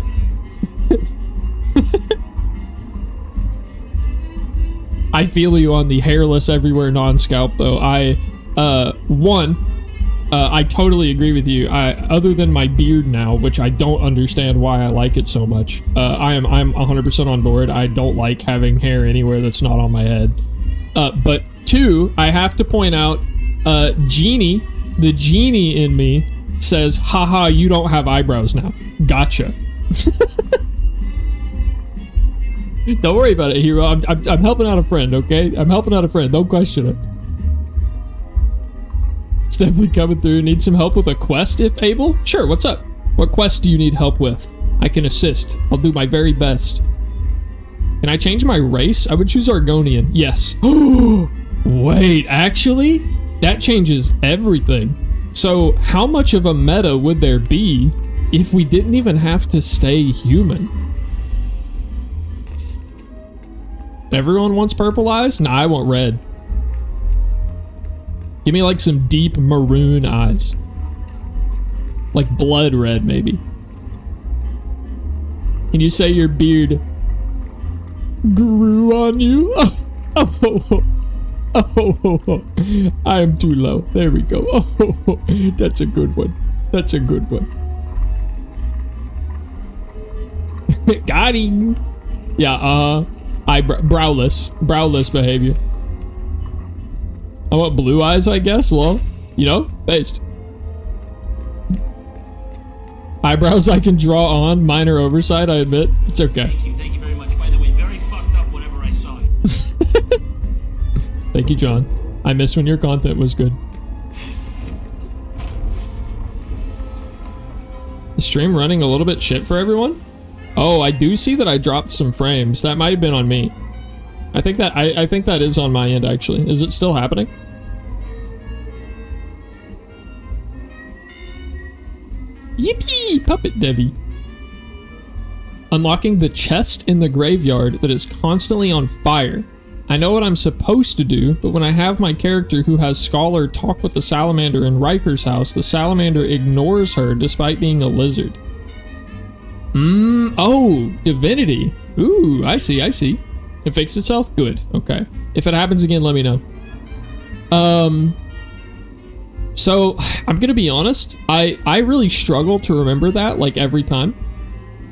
I feel you on the hairless everywhere non-scalp, though. I totally agree with you. Other than my beard now, which I don't understand why I like it so much, I'm 100% on board. I don't like having hair anywhere that's not on my head. But two, I have to point out, Genie, the genie in me, says, haha, you don't have eyebrows now. Gotcha. Don't worry about it, hero. I'm helping out a friend, okay? I'm helping out a friend. Don't question it. It's definitely coming through. Need some help with a quest if able? Sure, what's up? What quest do you need help with? I can assist. I'll do my very best. Can I change my race? I would choose Argonian. Yes. Wait, actually? That changes everything. So how much of a meta would there be if we didn't even have to stay human? Everyone wants purple eyes? Nah, I want red. Give me like some deep maroon eyes. Like blood red, maybe. Can you say your beard grew on you? Oh, I am too low. There we go. Oh, that's a good one. That's a good one. Got him. Yeah, browless behavior. I want blue eyes, I guess. Lol. You know, based. Eyebrows I can draw on. Minor oversight, I admit. It's okay. Thank you very much. By the way, very fucked up whenever I saw it. Thank you, John. I miss when your content was good. The stream running a little bit shit for everyone? Oh, I do see that I dropped some frames. That might have been on me. I think that is on my end, actually. Is it still happening? Yippee! Puppet Debbie. Unlocking the chest in the graveyard that is constantly on fire. I know what I'm supposed to do, but when I have my character who has Scholar talk with the salamander in Riker's house, the salamander ignores her despite being a lizard. Oh, divinity. Ooh, I see. It fixed itself? Good, okay. If it happens again, let me know. So, I'm gonna be honest, I really struggle to remember that, like, every time.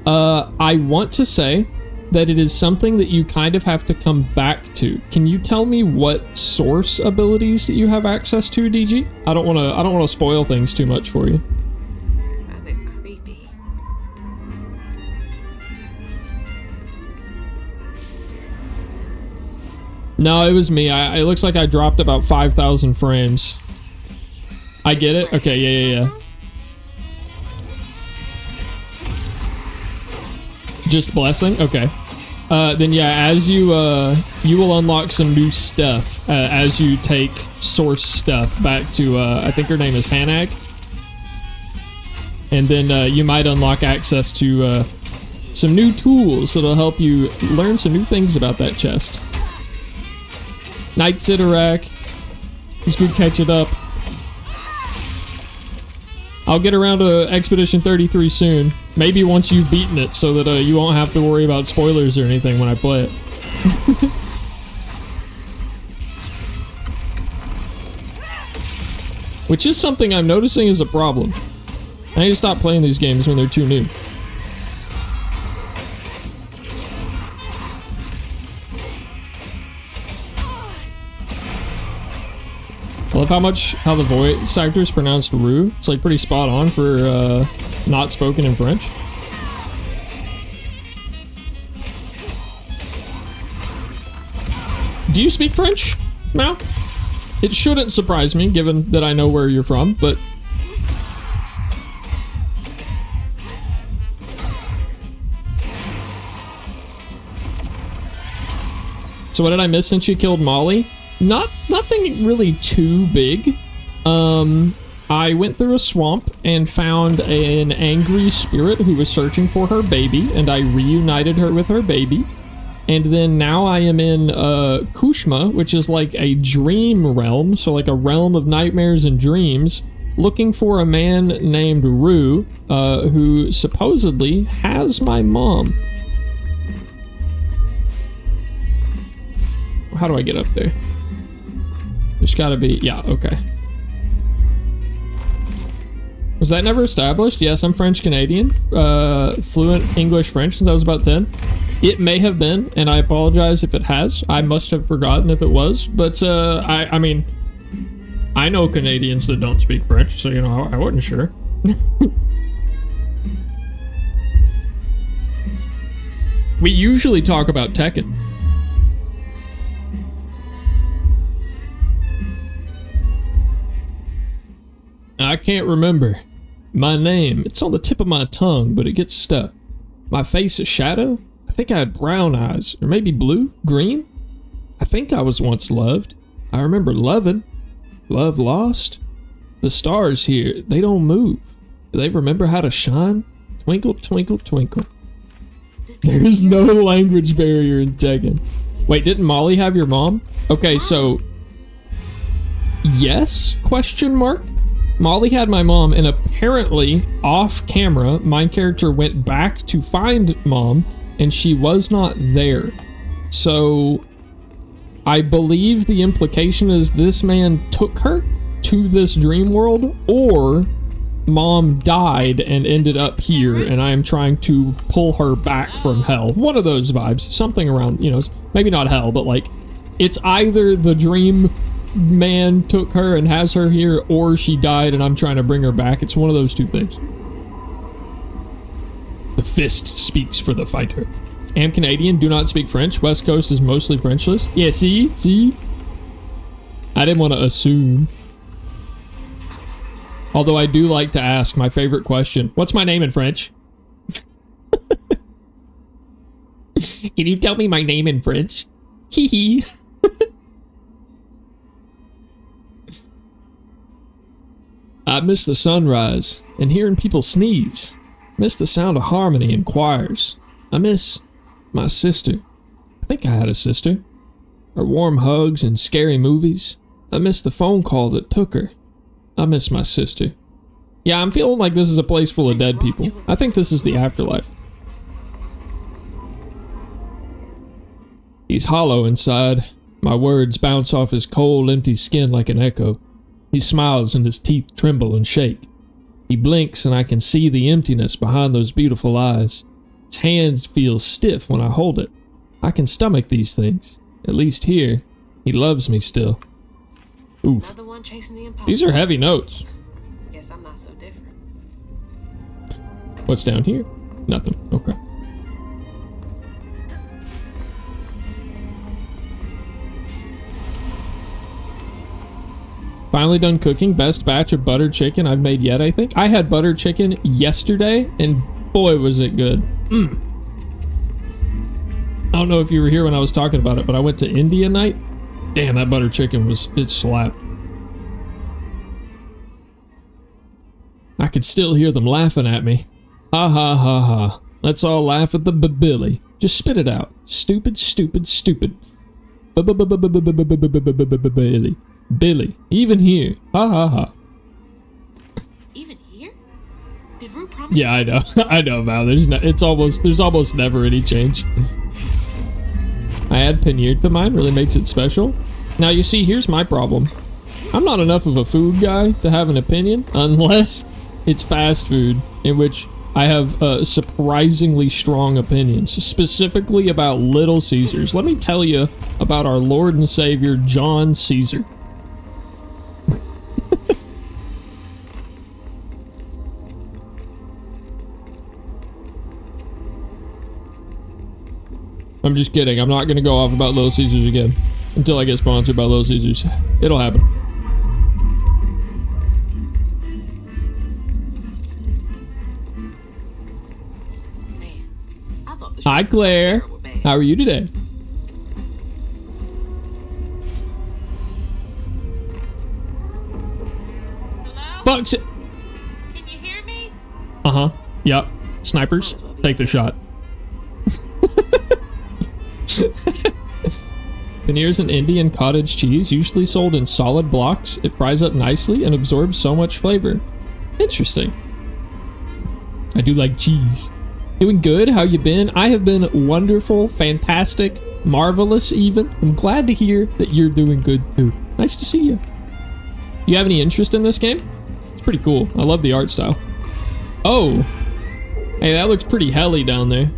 I want to say that it is something that you kind of have to come back to. Can you tell me what source abilities that you have access to, DG? I don't want to spoil things too much for you. Rather creepy. No, it was me. It looks like I dropped about 5,000 frames. I get it? Okay, yeah. Just blessing? Okay. Then yeah, as you will unlock some new stuff as you take source stuff back to I think her name is Hanag. And then you might unlock access to some new tools that'll help you learn some new things about that chest. Night Sidorak. It's good catching up. I'll get around to Expedition 33 soon. Maybe once you've beaten it so that you won't have to worry about spoilers or anything when I play it. Which is something I'm noticing is a problem. I need to stop playing these games when they're too new. I love how the voice actor is pronounced Rue. It's like pretty spot on for not spoken in French. Do you speak French, Mal? It shouldn't surprise me, given that I know where you're from, but... So what did I miss since you killed Molly? Nothing really too big. I went through a swamp and found an angry spirit who was searching for her baby, and I reunited her with her baby. And then now I am in Kushma, which is like a dream realm, so like a realm of nightmares and dreams, looking for a man named Rue, who supposedly has my mom. How do I get up there? There's gotta be... yeah, okay. Was that never established? Yes, I'm French-Canadian. Fluent English-French since I was about 10. It may have been, and I apologize if it has. I must have forgotten if it was. But, I mean... I know Canadians that don't speak French, so, you know, I wasn't sure. We usually talk about Tekken. I can't remember my name. It's on the tip of my tongue, but it gets stuck. My face a shadow? I think I had brown eyes, or maybe blue, green? I think I was once loved. I remember loving. Love lost? The stars here, they don't move. Do they remember how to shine? Twinkle, twinkle, twinkle. There's no language barrier in Tekken. Wait, didn't Molly have your mom? Okay, so... yes? Question mark? Molly had my mom, and apparently, off camera, my character went back to find mom, and she was not there. So, I believe the implication is this man took her to this dream world, or mom died and ended up here, and I am trying to pull her back from hell. One of those vibes. Something around, you know, maybe not hell, but like, it's either the dream man took her and has her here, or she died and I'm trying to bring her back. It's one of those two things. The fist speaks for the fighter. Am Canadian, do not speak French. West Coast is mostly Frenchless. Yeah, see? I didn't want to assume. Although I do like to ask my favorite question. What's my name in French? Can you tell me my name in French? Hee hee. I miss the sunrise and hearing people sneeze. Miss the sound of harmony in choirs. I miss my sister. I think I had a sister. Her warm hugs and scary movies. I miss the phone call that took her. I miss my sister. Yeah, I'm feeling like this is a place full of dead people. I think this is the afterlife. He's hollow inside. My words bounce off his cold, empty skin like an echo. He smiles and his teeth tremble and shake. He blinks and I can see the emptiness behind those beautiful eyes. His hands feel stiff when I hold it. I can stomach these things. At least here, he loves me still. Oof. Another one chasing the impossible. These are heavy notes. Guess I'm not so different. What's down here? Nothing. Okay. Finally done cooking. Best batch of buttered chicken I've made yet, I think. I had buttered chicken yesterday, and boy, was it good. I don't know if you were here when I was talking about it, but I went to India night. Damn, that buttered chicken it slapped. I could still hear them laughing at me. Ha ha ha ha. Let's all laugh at the Billy. Just spit it out. Stupid, stupid, stupid. Billy. Billy. Even here. Ha ha ha. Even here? Did Rue promise? Yeah, I know. I know, Val. There's almost never any change. I add paneer to mine, really makes it special. Now you see, here's my problem. I'm not enough of a food guy to have an opinion unless it's fast food, in which I have surprisingly strong opinions, specifically about Little Caesars. Let me tell you about our Lord and Savior, John Caesar. I'm just kidding. I'm not going to go off about Little Caesars again until I get sponsored by Little Caesars. It'll happen. Hi, Claire. How are you today? Hello? Fuck. Can you hear me? Uh-huh. Yep. Snipers, take the shot. Paneer's an Indian cottage cheese, usually sold in solid blocks. It fries up nicely and absorbs so much flavor. Interesting. I do like cheese. Doing good? How you been? I have been wonderful, fantastic, marvelous even. I'm glad to hear that you're doing good too. Nice to see you. You have any interest in this game? It's pretty cool. I love the art style. Oh. Hey, that looks pretty helly down there.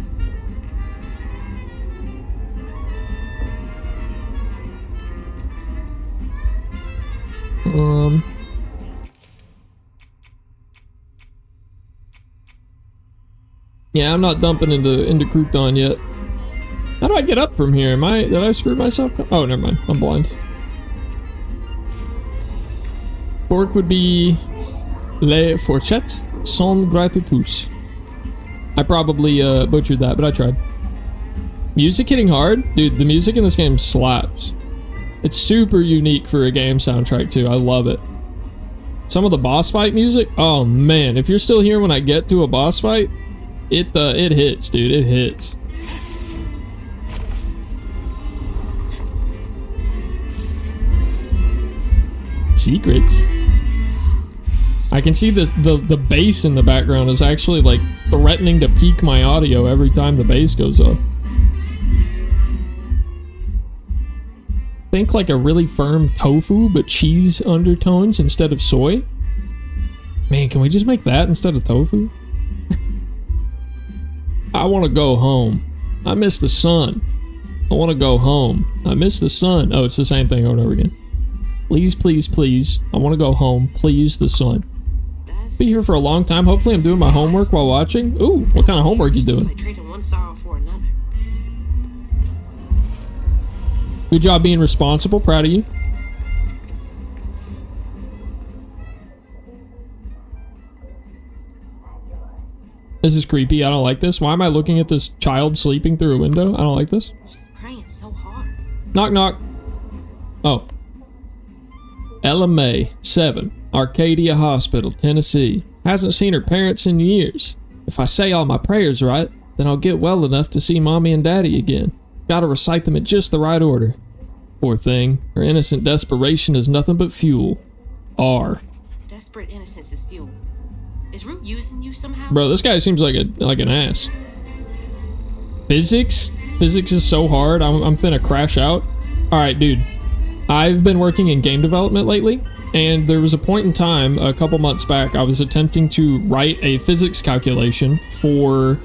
Yeah, I'm not dumping into crouton yet. How do I get up from here? Did I screw myself? Oh, never mind. I'm blind. Fork would be les fourchettes sans gratitus. I probably butchered that, but I tried. Music hitting hard? Dude, the music in this game slaps. It's super unique for a game soundtrack too. I love it. Some of the boss fight music, oh man, if you're still here when I get to a boss fight, it hits, dude. It hits. Secrets. I can see the bass in the background is actually like threatening to peak my audio every time the bass goes up. Think like a really firm tofu, but cheese undertones instead of soy. Man, can we just make that instead of tofu? I want to go home. I miss the sun. I want to go home. I miss the sun. Oh, it's the same thing over and over again. Please, please, please. I want to go home. Please, the sun. Be here for a long time. Hopefully I'm doing my homework while watching. Ooh, what kind of homework you doing? Like trading one sorrow for another. Good job being responsible. Proud of you. This is creepy. I don't like this. Why am I looking at this child sleeping through a window? I don't like this. She's praying so hard. Knock, knock. Oh. Ella May, 7, Arcadia Hospital, Tennessee. Hasn't seen her parents in years. If I say all my prayers right, then I'll get well enough to see Mommy and Daddy again. Gotta recite them in just the right order. Poor thing. Her innocent desperation is nothing but fuel. R. Desperate innocence is fuel. Is Root using you somehow? Bro, this guy seems like an ass. Physics? Physics is so hard. I'm finna crash out. Alright, dude. I've been working in game development lately, and there was a point in time, a couple months back, I was attempting to write a physics calculation for,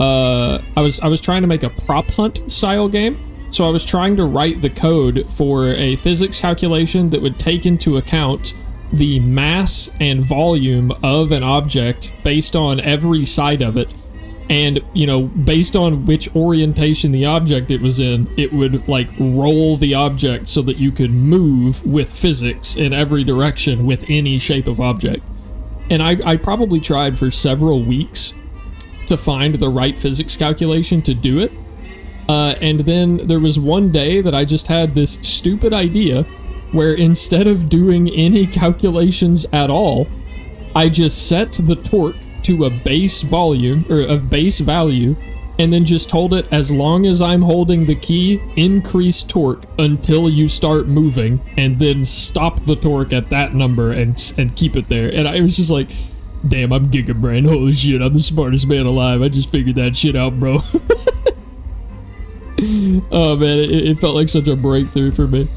I was trying to make a prop hunt style game. So I was trying to write the code for a physics calculation that would take into account the mass and volume of an object based on every side of it. And, you know, based on which orientation the object it was in, it would, like, roll the object so that you could move with physics in every direction with any shape of object. And I probably tried for several weeks to find the right physics calculation to do it. And then there was one day that I just had this stupid idea where instead of doing any calculations at all, I just set the torque to a base volume, or a base value, and then just told it, as long as I'm holding the key, increase torque until you start moving, and then stop the torque at that number and keep it there. And I was just like, damn, I'm Giga Brain. Holy shit, I'm the smartest man alive. I just figured that shit out, bro. Oh man, it felt like such a breakthrough for me.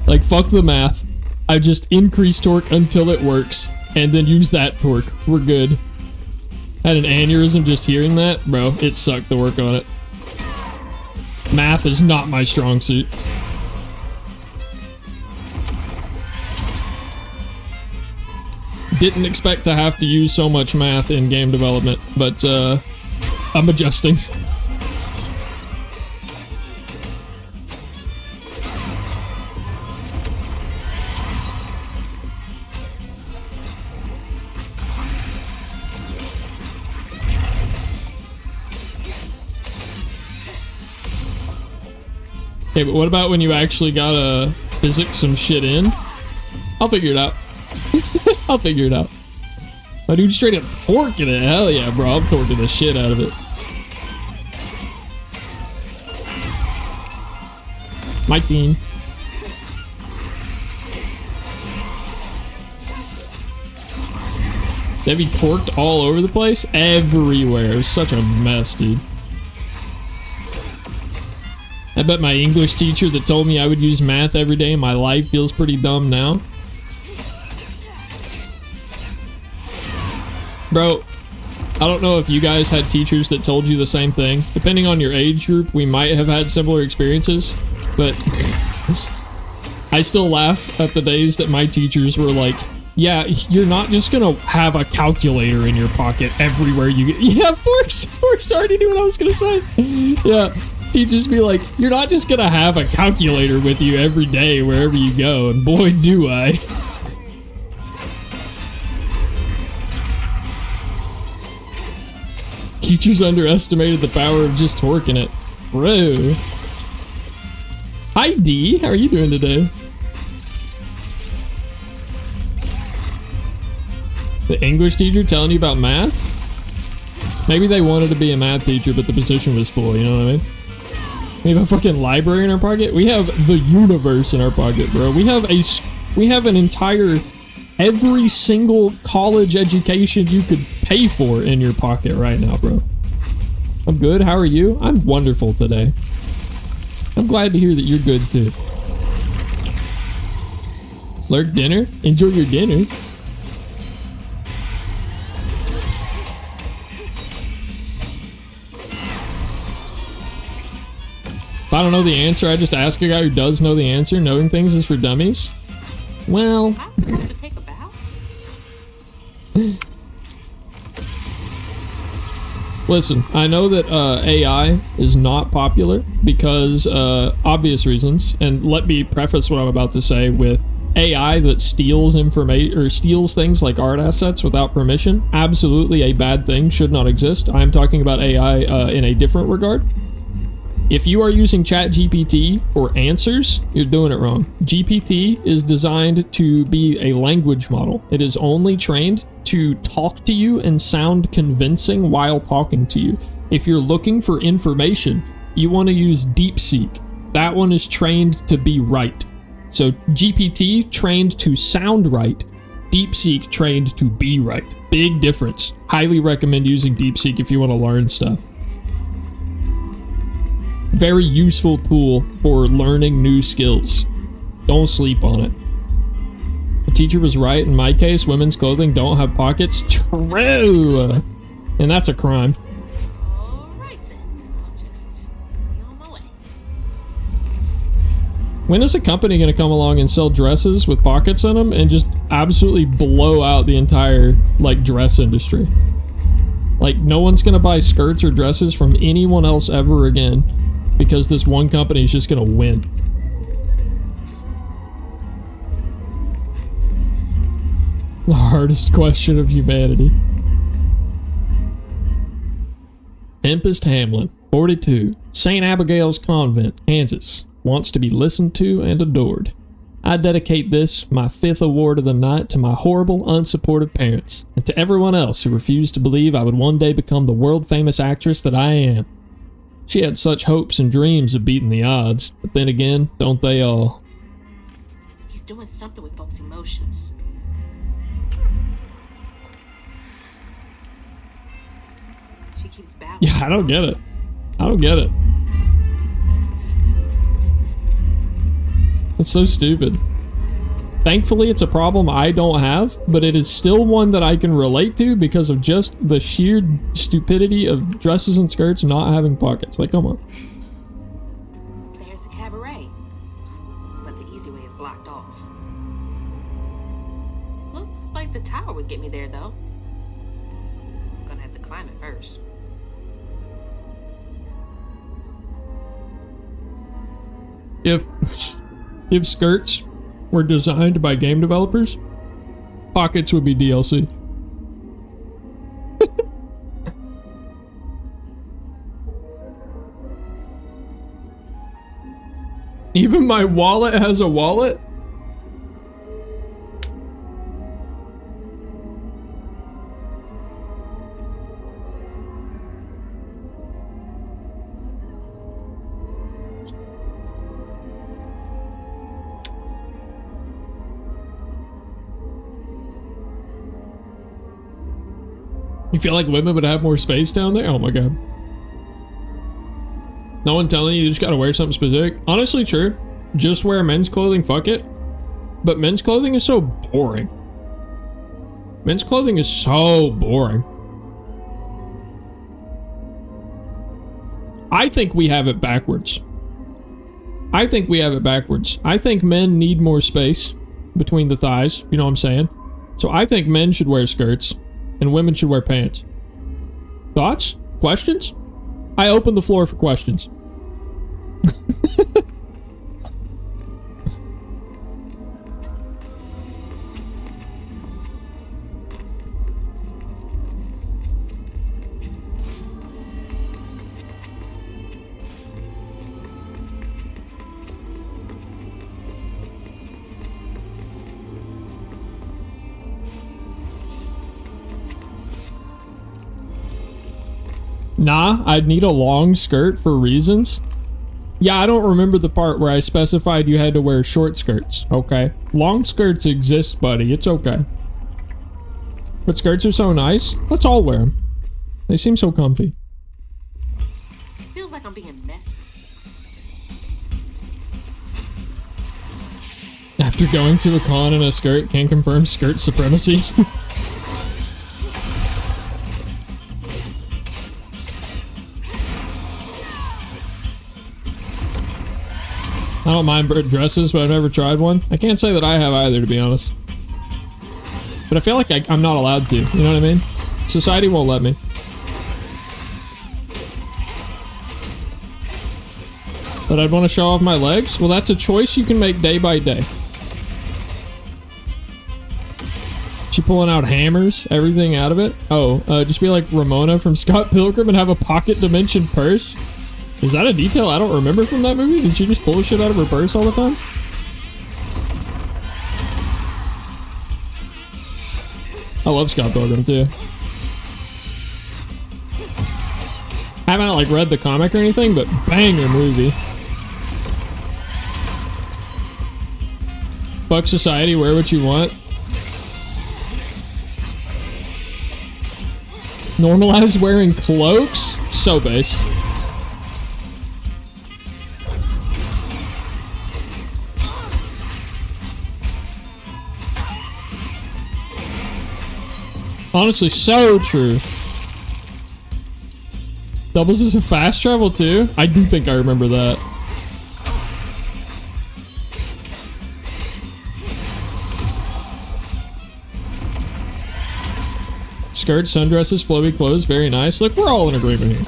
Like, fuck the math. I just increase torque until it works, and then use that torque. We're good. Had an aneurysm just hearing that. Bro, it sucked to work on it. Math is not my strong suit. Didn't expect to have to use so much math in game development, but I'm adjusting. Okay, but what about when you actually gotta physics some shit in? I'll figure it out. I'll figure it out. My dude straight up torquing it. Hell yeah, bro. I'm torquing the shit out of it. My team. They be torqued all over the place? Everywhere. It was such a mess, dude. I bet my English teacher that told me I would use math every day in my life feels pretty dumb now. Bro, I don't know if you guys had teachers that told you the same thing. Depending on your age group, we might have had similar experiences, but I still laugh at the days that my teachers were like, yeah, you're not just gonna have a calculator in your pocket everywhere you get. Yeah, Forks already knew what I was gonna say. Yeah. Teachers be like, you're not just gonna have a calculator with you every day wherever you go, and boy do I. Teachers underestimated the power of just torquing it. Bro. Hi D, how are you doing today? The English teacher telling you about math? Maybe they wanted to be a math teacher, but the position was full, you know what I mean? We have a fucking library in our pocket. We have the universe in our pocket, bro. We have an entire, every single college education you could pay for in your pocket right now, bro. I'm good. How are you? I'm wonderful today. I'm glad to hear that you're good too. Lurk dinner? Enjoy your dinner. If I don't know the answer, I just ask a guy who does know the answer. Knowing things is for dummies. Well... I'm supposed to take a bow? Listen, I know that AI is not popular because obvious reasons, and let me preface what I'm about to say with AI that steals information or steals things like art assets without permission, absolutely a bad thing, should not exist. I'm talking about AI in a different regard. If you are using ChatGPT for answers, you're doing it wrong. GPT is designed to be a language model. It is only trained to talk to you and sound convincing while talking to you. If you're looking for information, you want to use DeepSeek. That one is trained to be right. So GPT trained to sound right, DeepSeek trained to be right. Big difference. Highly recommend using DeepSeek if you want to learn stuff. Very useful tool for learning new skills. Don't sleep on it. The teacher was right. In my case, women's clothing don't have pockets. True! And that's a crime. Alright then. I'll just be on my way. When is a company going to come along and sell dresses with pockets in them and just absolutely blow out the entire, like, dress industry? Like, no one's going to buy skirts or dresses from anyone else ever again because this one company is just going to win. The hardest question of humanity. Tempest Hamlin, 42, St. Abigail's Convent, Kansas. Wants to be listened to and adored. I dedicate this, my 5th award of the night, to my horrible, unsupportive parents, and to everyone else who refused to believe I would one day become the world-famous actress that I am. She had such hopes and dreams of beating the odds, but then again, don't they all? He's doing something with folks' emotions. She keeps babbling. Yeah, I don't get it. I don't get it. It's so stupid. Thankfully, it's a problem I don't have, but it is still one that I can relate to because of just the sheer stupidity of dresses and skirts not having pockets. Like, come on. There's the cabaret. But the easy way is blocked off. Looks like the tower would get me there, though. I'm gonna have to climb it first. If skirts were designed by game developers, pockets would be DLC. Even my wallet has a wallet? You feel like women would have more space down there? Oh my god. No one telling you just gotta wear something specific? Honestly, true. Just wear men's clothing, fuck it. But men's clothing is so boring. Men's clothing is so boring. I think we have it backwards. I think men need more space between the thighs, you know what I'm saying? So I think men should wear skirts and women should wear pants. Thoughts? Questions? I open the floor for questions. Nah, I'd need a long skirt for reasons. Yeah, I don't remember the part where I specified you had to wear short skirts. Okay. Long skirts exist, buddy. It's okay. But skirts are so nice. Let's all wear them. They seem so comfy. Feels like I'm being messy. After going to a con in a skirt, can confirm skirt supremacy. I don't mind bird dresses, but I've never tried one. I can't say that I have either, to be honest. But I feel like I'm not allowed to, you know what I mean? Society won't let me. But I'd want to show off my legs? Well, that's a choice you can make day by day. She pulling out hammers, everything out of it. Oh, just be like Ramona from Scott Pilgrim and have a pocket dimension purse. Is that a detail I don't remember from that movie? Did she just pull shit out of her purse all the time? I love Scott Pilgrim too. I haven't like read the comic or anything, but banger movie. Fuck society, wear what you want. Normalize wearing cloaks? So based. Honestly, so true. Doubles as a fast travel too? I do think I remember that. Skirts, sundresses, flowy clothes, very nice. Look, we're all in agreement here.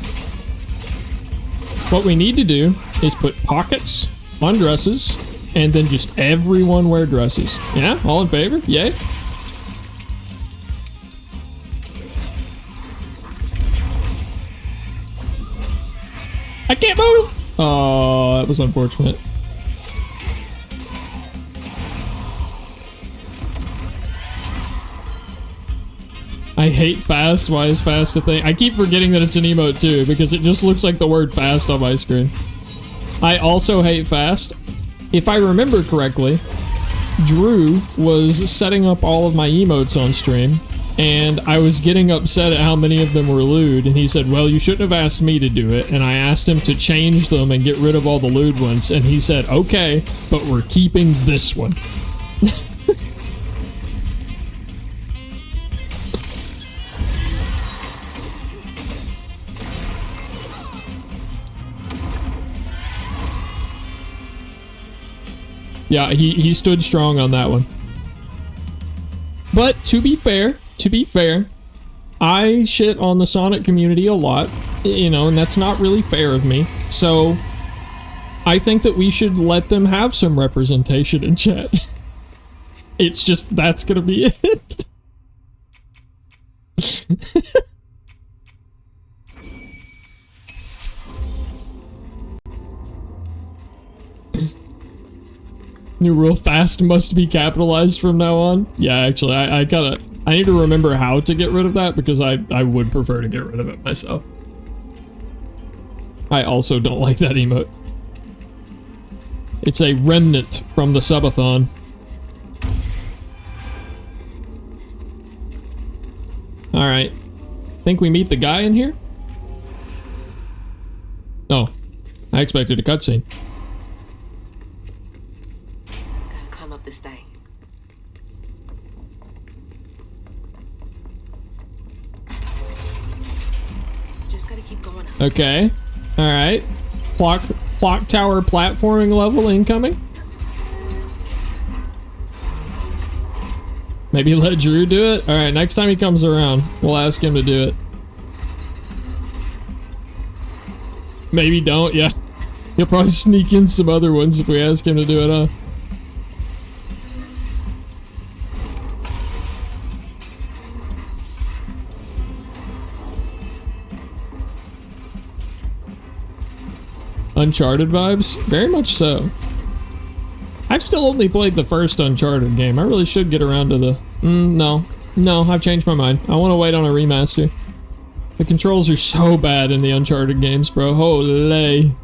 What we need to do is put pockets on dresses, and then just everyone wear dresses. Yeah? All in favor? Yay? I can't move! Oh, that was unfortunate. I hate fast. Why is fast a thing? I keep forgetting that it's an emote too, because it just looks like the word fast on my screen. I also hate fast. If I remember correctly, Drew was setting up all of my emotes on stream, and I was getting upset at how many of them were lewd, and he said, well, you shouldn't have asked me to do it, and I asked him to change them and get rid of all the lewd ones, and he said, okay, but we're keeping this one. Yeah, he stood strong on that one. But to be fair, I shit on the Sonic community a lot, you know, and that's not really fair of me. So I think that we should let them have some representation in chat. It's just, that's gonna be it. New rule, fast must be capitalized from now on. Yeah, actually, I need to remember how to get rid of that, because I would prefer to get rid of it myself. I also don't like that emote. It's a remnant from the subathon. Alright. Think we meet the guy in here? Oh. I expected a cutscene. Climb up this thing. Just gotta keep going up. Okay. Alright. Clock tower platforming level incoming. Maybe let Drew do it? Alright, next time he comes around, we'll ask him to do it. Maybe don't, yeah. He'll probably sneak in some other ones if we ask him to do it, huh? Uncharted vibes? Very much so. I've still only played the first Uncharted game. I really should get around to the... No, I've changed my mind. I want to wait on a remaster. The controls are so bad in the Uncharted games, bro. Holy.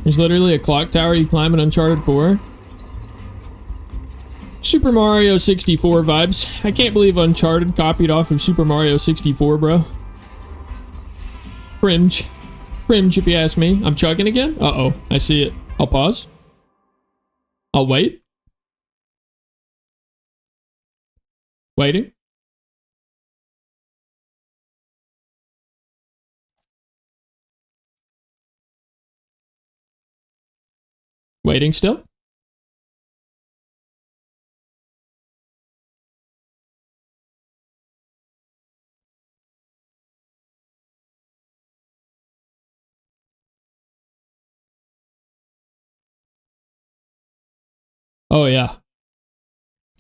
There's literally a clock tower you climb in Uncharted 4. Super Mario 64 vibes. I can't believe Uncharted copied off of Super Mario 64, bro. Cringe. Cringe, if you ask me. I'm chugging again? Uh-oh. I see it. I'll pause. I'll wait. Waiting. Waiting still. Oh, yeah.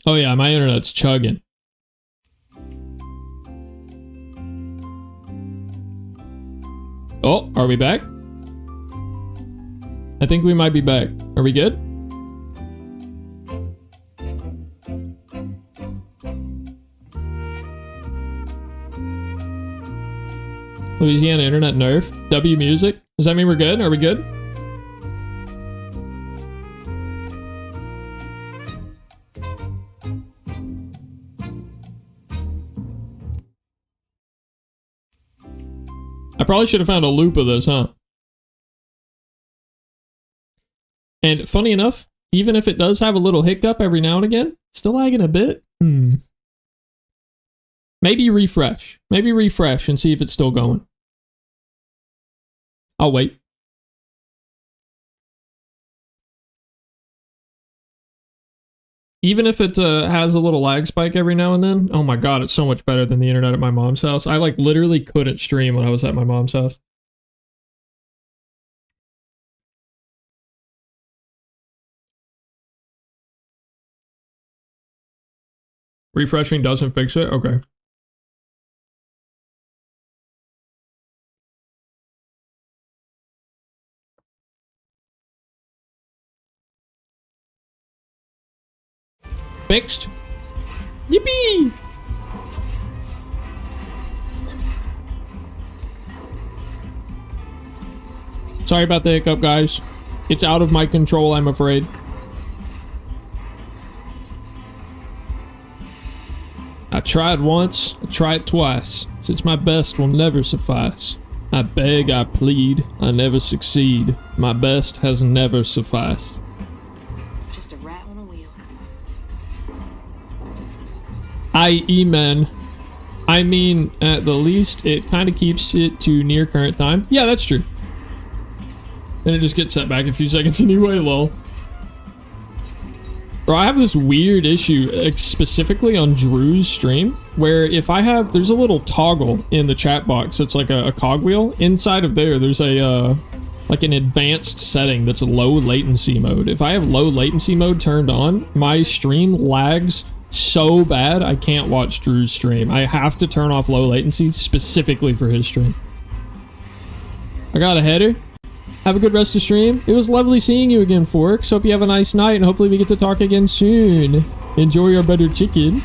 Oh, yeah, my internet's chugging. Oh, are we back? I think we might be back. Are we good? Louisiana internet nerf. W music. Does that mean we're good? Are we good? I probably should have found a loop of this, huh? And funny enough, even if it does have a little hiccup every now and again, still lagging a bit. Maybe refresh. Maybe refresh and see if it's still going. I'll wait. Even if it has a little lag spike every now and then, oh my god, it's so much better than the internet at my mom's house. I like literally couldn't stream when I was at my mom's house. Refreshing doesn't fix it? Okay. Fixed. Yippee! Sorry about the hiccup, guys. It's out of my control, I'm afraid. I tried once, I tried twice, since my best will never suffice. I beg, I plead, I never succeed. My best has never sufficed. Just a rat on a wheel. Amen. I mean, at the least, it kind of keeps it to near current time. Yeah, that's true. Then it just gets set back a few seconds anyway, lol. Bro, I have this weird issue, specifically on Drew's stream, where if I have, there's a little toggle in the chat box that's like a cogwheel. Inside of there, there's a, like an advanced setting that's a low latency mode. If I have low latency mode turned on, my stream lags so bad I can't watch Drew's stream. I have to turn off low latency specifically for his stream. I got a header. Have a good rest of stream. It was lovely seeing you again, Forks. Hope you have a nice night, and hopefully we get to talk again soon. Enjoy your butter chicken.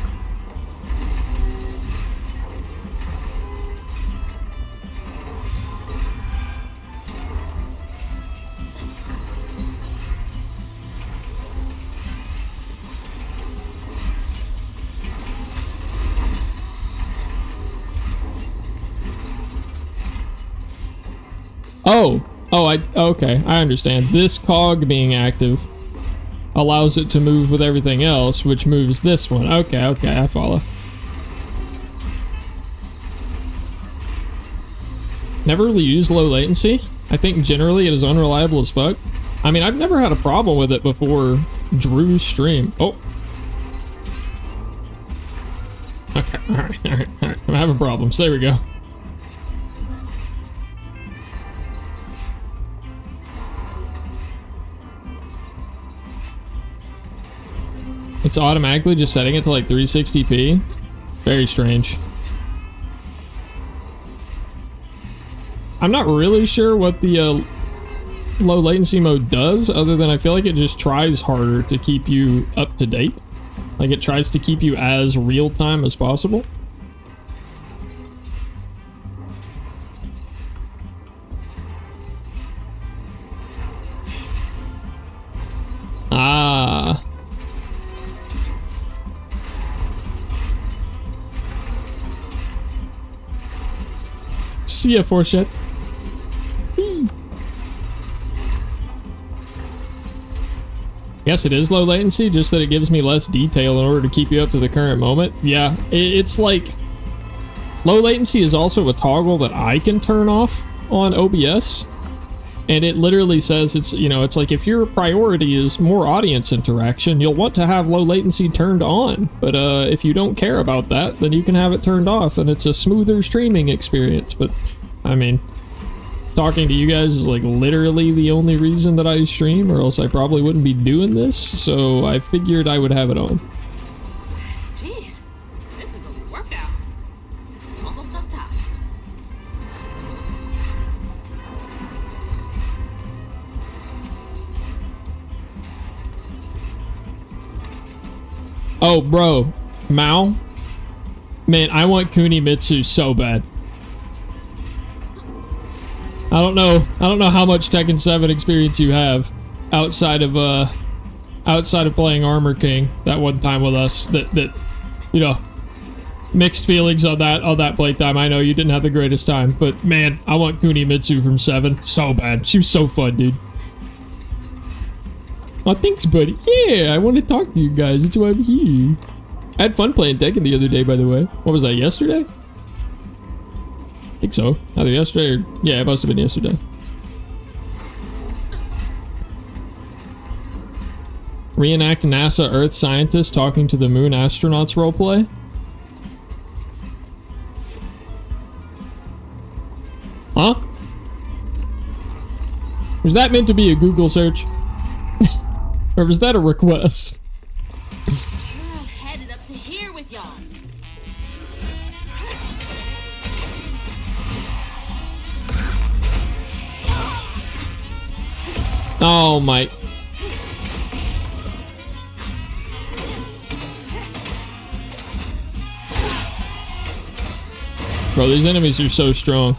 Okay, I understand. This cog being active allows it to move with everything else, which moves this one. Okay, I follow. Never really used low latency. I think generally it is unreliable as fuck. I mean, I've never had a problem with it before Drew's stream. Oh. Okay, alright. I'm having problems. There we go. It's automatically just setting it to like 360p. Very strange. I'm not really sure what the low latency mode does, other than I feel like it just tries harder to keep you up to date. Like it tries to keep you as real time as possible. Ah. See ya, Forshit. Yes, it is low latency, just that it gives me less detail in order to keep you up to the current moment. Yeah, it's like... Low latency is also a toggle that I can turn off on OBS. And it literally says it's, you know, it's like if your priority is more audience interaction, you'll want to have low latency turned on. But if you don't care about that, then you can have it turned off and it's a smoother streaming experience. But, I mean, talking to you guys is like literally the only reason that I stream, or else I probably wouldn't be doing this. So I figured I would have it on. Jeez, this is a workout. Almost up top. Oh, bro, Mao, man, I want Kunimitsu so bad. I don't know how much Tekken 7 experience you have outside of playing Armor King that one time with us. That you know, mixed feelings on that playtime. I know you didn't have the greatest time, but man, I want Kunimitsu from 7 so bad. She was so fun, dude. Oh, thanks, buddy. Yeah, I want to talk to you guys. That's why I'm here. I had fun playing Tekken the other day, by the way. What was that, yesterday? I think so. Either yesterday or... yeah, it must have been yesterday. Reenact NASA Earth scientists talking to the moon astronauts roleplay. Huh? Was that meant to be a Google search? Or was that a request? I'm headed up to here with y'all. Oh my. Bro, these enemies are so strong.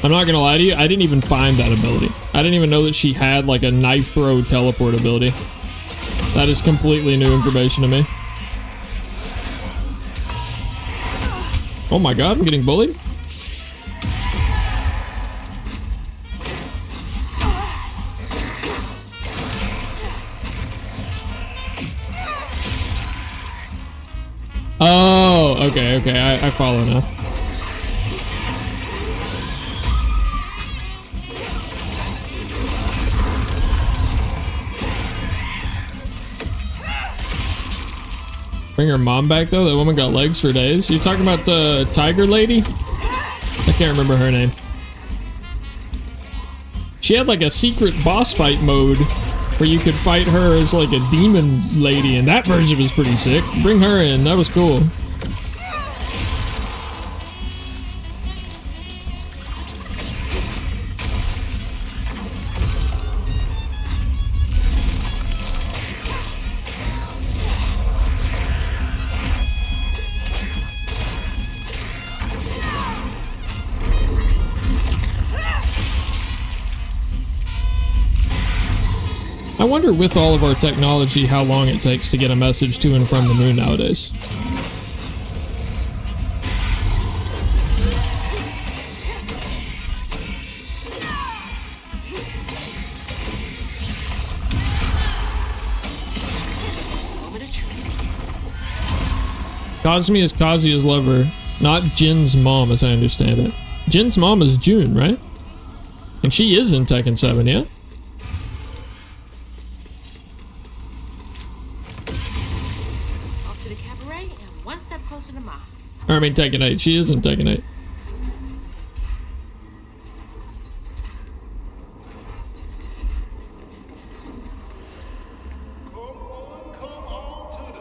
I'm not gonna lie to you, I didn't even find that ability. I didn't even know that she had like a knife throw teleport ability. That is completely new information to me. Oh my god, I'm getting bullied? Oh, okay, I follow now. Bring her mom back though? That woman got legs for days. You talking about the tiger lady? I can't remember her name. She had like a secret boss fight mode where you could fight her as like a demon lady, and that version was pretty sick. Bring her in, that was cool. I wonder with all of our technology how long it takes to get a message to and from the moon nowadays. Kazumi is Kazuya's lover, not Jin's mom as I understand it. Jin's mom is June, right? And she is in Tekken 7, yeah? Or I mean Tekken 8. She is in Tekken 8.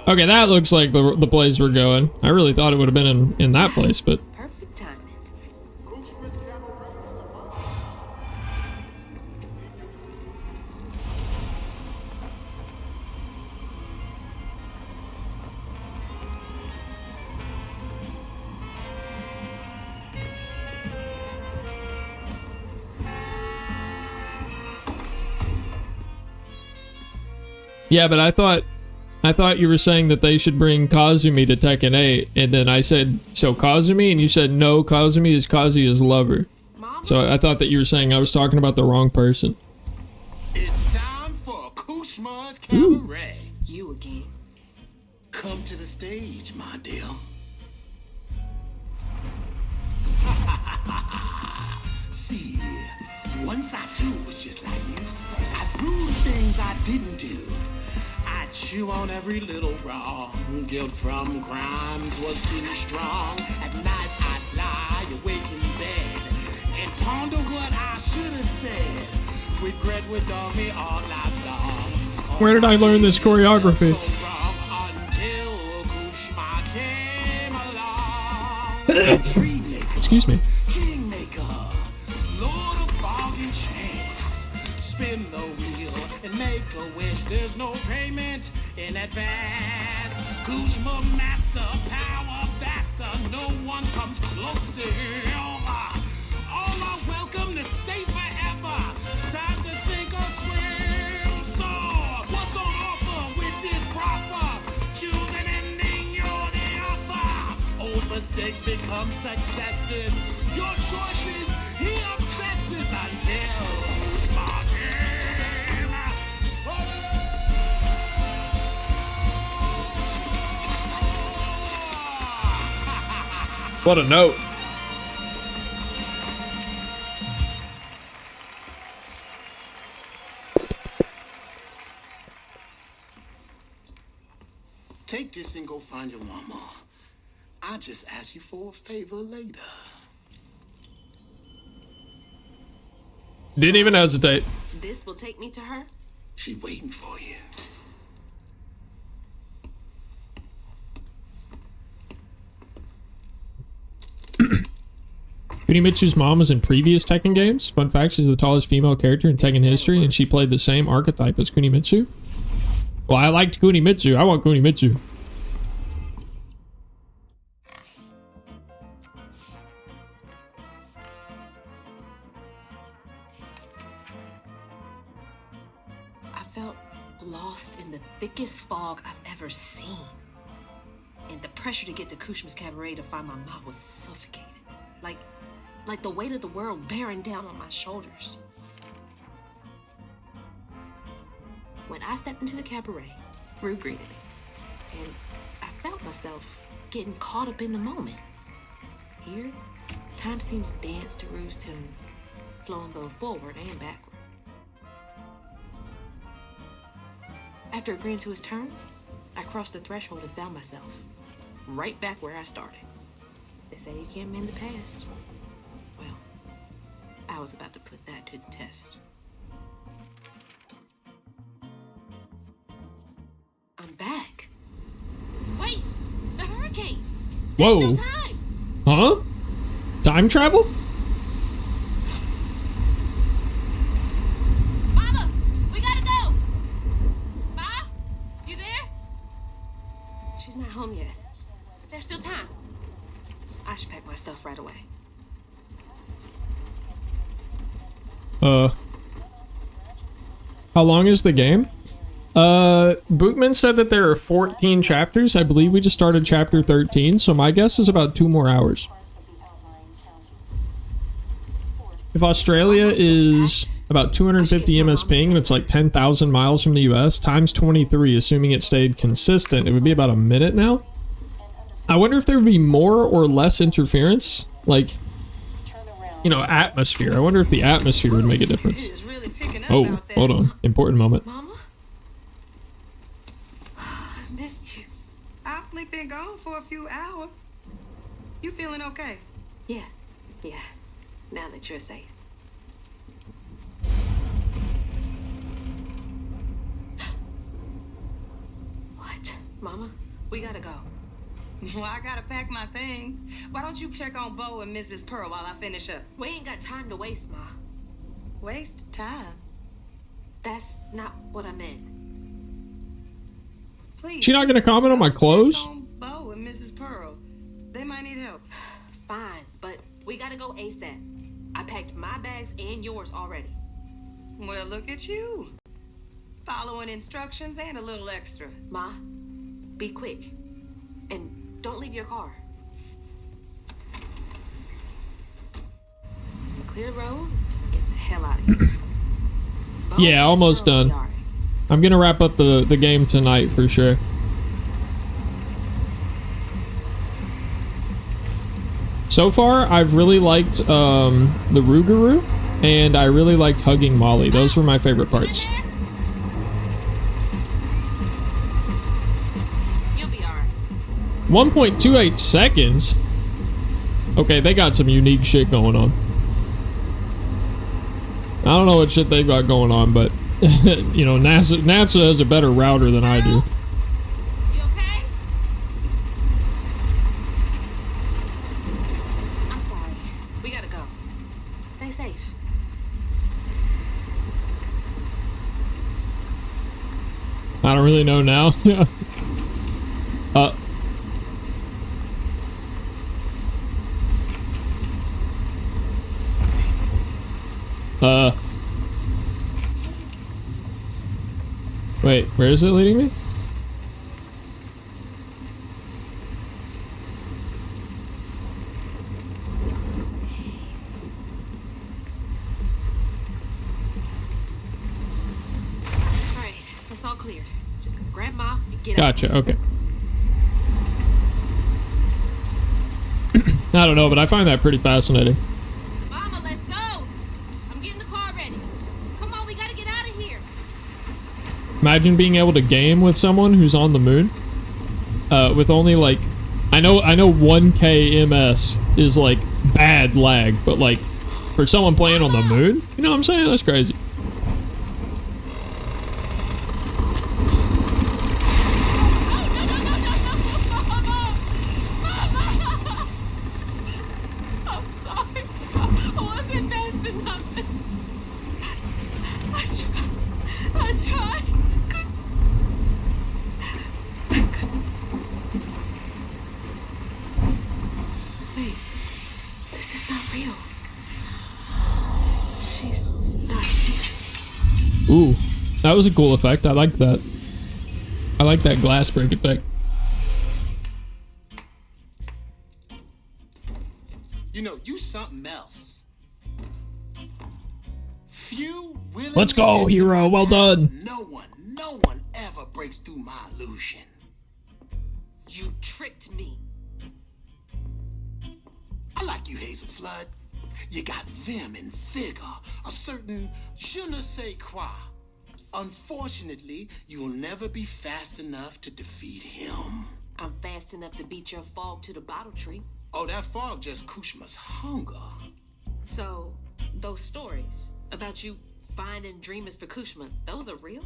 Okay, that looks like the place we're going. I really thought it would have been in that place, but... Perfect timing. Yeah, but I thought you were saying that they should bring Kazumi to Tekken 8, and then I said, so Kazumi? And you said, no, Kazumi is Kazuya's lover. Mama? So I thought that you were saying I was talking about the wrong person. It's time for Kushma's Cabaret. You again. Come to the stage, my dear. See, once I too was just like you. I proved things I didn't do. got you on every little wrong. Guilt from crimes was too strong. At night I'd lie awake in bed and ponder what I should have said. Regret would dog me all night long. Where did I learn this choreography? Excuse me. Kingmaker, Lord of bargain chance. Spin the wheel and make a wish. There's no payment in advance. Kuzma master, power faster. No one comes close to him. All are welcome to stay forever. Time to sink or swim. So, what's on offer with this proper? Choose an ending, you're the author. Old mistakes become successes. Your choices, he obsesses until my game. What a note. Take this and go find your mama. I'll just ask you for a favor later. Didn't even hesitate. This will take me to her? She waiting for you. Kunimitsu's mom was in previous Tekken games. Fun fact, she's the tallest female character in Tekken history, and she played the same archetype as Kunimitsu. Well, I liked Kunimitsu. I want Kunimitsu. I felt lost in the thickest fog I've ever seen. And the pressure to get to Kushma's Cabaret to find my mom was suffocating. Like the weight of the world bearing down on my shoulders. When I stepped into the cabaret, Rue greeted me. And I felt myself getting caught up in the moment. Here, time seemed to dance to Rue's tune, flowing both forward and backward. After agreeing to his terms, I crossed the threshold and found myself right back where I started. They say you can't mend the past. Well, I was about to put that to the test. I'm back. Wait, the hurricane. Whoa. There's still time. Huh? Time travel? Mama, we gotta go. Ma, you there? She's not home yet. There's still time. I should pack my stuff right away. How long is the game? Bootman said that there are 14 chapters. I believe we just started chapter 13, so my guess is about 2 more hours. If Australia is about 250 ms ping and it's like 10,000 miles from the US, times 23, assuming it stayed consistent, it would be about a minute now. I wonder if there would be more or less interference, like, you know, atmosphere. I wonder if the atmosphere would make a difference. Oh, hold on. Important moment. Mama? I missed you. I've only been gone for a few hours. You feeling okay? Yeah. Now that you're safe. What? Mama? We gotta go. Well, I gotta pack my things. Why don't you check on Bo and Mrs. Pearl while I finish up? We ain't got time to waste, Ma. Waste time? That's not what I meant. Please. She not gonna comment on my clothes? Check on Bo and Mrs. Pearl. They might need help. Fine, but we gotta go ASAP. I packed my bags and yours already. Well, look at you. Following instructions and a little extra. Ma, be quick. And don't leave your car. Clear the road and get the hell out of here. Yeah, almost done. I'm gonna wrap up the game tonight for sure. So far, I've really liked the Rougarou, and I really liked hugging Molly. Those were my favorite parts. 1.28 seconds? Okay, they got some unique shit going on. I don't know what shit they got going on, but you know, NASA has a better router than I do. You okay? I'm sorry. We gotta go. Stay safe. I don't really know now. Wait, where is it leading me? Alright, that's all clear. Just gonna grab Ma and get out. Gotcha, okay. I don't know, but I find that pretty fascinating. Mama, let's go! I'm getting the car ready. Come on, we gotta get out of here. Imagine being able to game with someone who's on the moon. With only like, I know 1K ms is like bad lag, but like for someone playing on the moon, you know what I'm saying? That's crazy. Ooh, that was a cool effect. I like that. I like that glass break effect. You know, you something else. Few willing. Let's go, hero. Well done. No one ever breaks through my illusion. You tricked me. I like you, Hazel Flood. You got vim and vigor, a certain je ne sais quoi. Unfortunately, you will never be fast enough to defeat him. I'm fast enough to beat your fog to the bottle tree. Oh, that fog just Kushma's hunger. So, those stories about you finding dreamers for Kushma, those are real?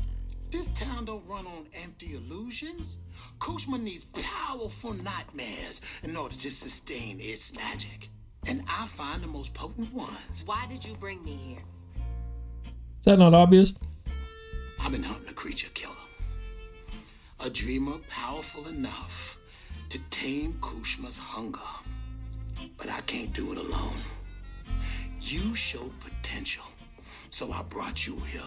This town don't run on empty illusions. Kushma needs powerful nightmares in order to sustain its magic. And I find the most potent ones. Why did you bring me here? Is that not obvious? I've been hunting a creature killer. A dreamer powerful enough to tame Kushma's hunger. But I can't do it alone. You showed potential, so I brought you here.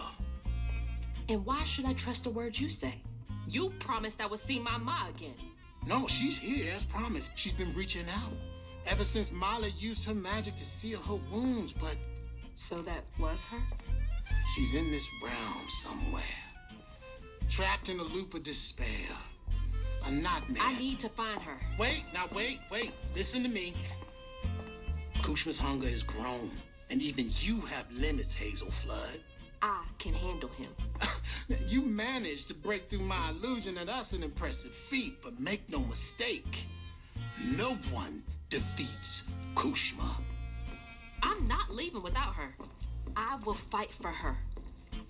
And why should I trust the words you say? You promised I would see my Ma again. No, she's here as promised. She's been reaching out. Ever since Mala used her magic to seal her wounds, but... So that was her? She's in this realm somewhere. Trapped in a loop of despair. A nightmare. I need to find her. Wait. Listen to me. Kushma's hunger has grown, and even you have limits, Hazel Flood. I can handle him. You managed to break through my illusion, and that's an impressive feat, but make no mistake, no one defeats Kushma. I'm not leaving without her. I will fight for her.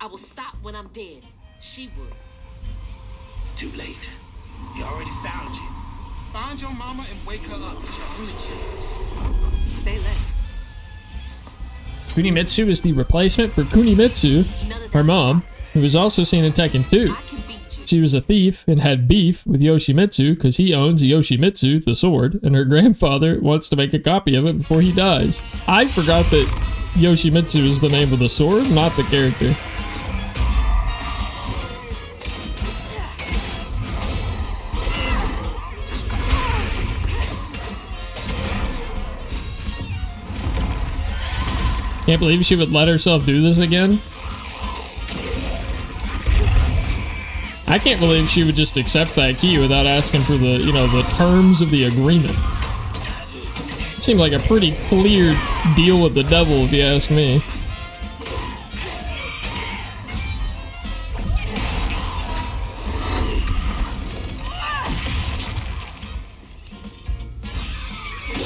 I will stop when I'm dead. She would. It's too late. He already found you. Find your mama and wake her up. It's your only chance. Say less. Kunimitsu is the replacement for Kunimitsu, her mom, who was also seen in Tekken 2. She was a thief and had beef with Yoshimitsu because he owns Yoshimitsu, the sword, and her grandfather wants to make a copy of it before he dies. I forgot that Yoshimitsu is the name of the sword, not the character. Can't believe she would let herself do this again. I can't believe she would just accept that key without asking for the, you know, the terms of the agreement. It seemed like a pretty clear deal with the devil, if you ask me.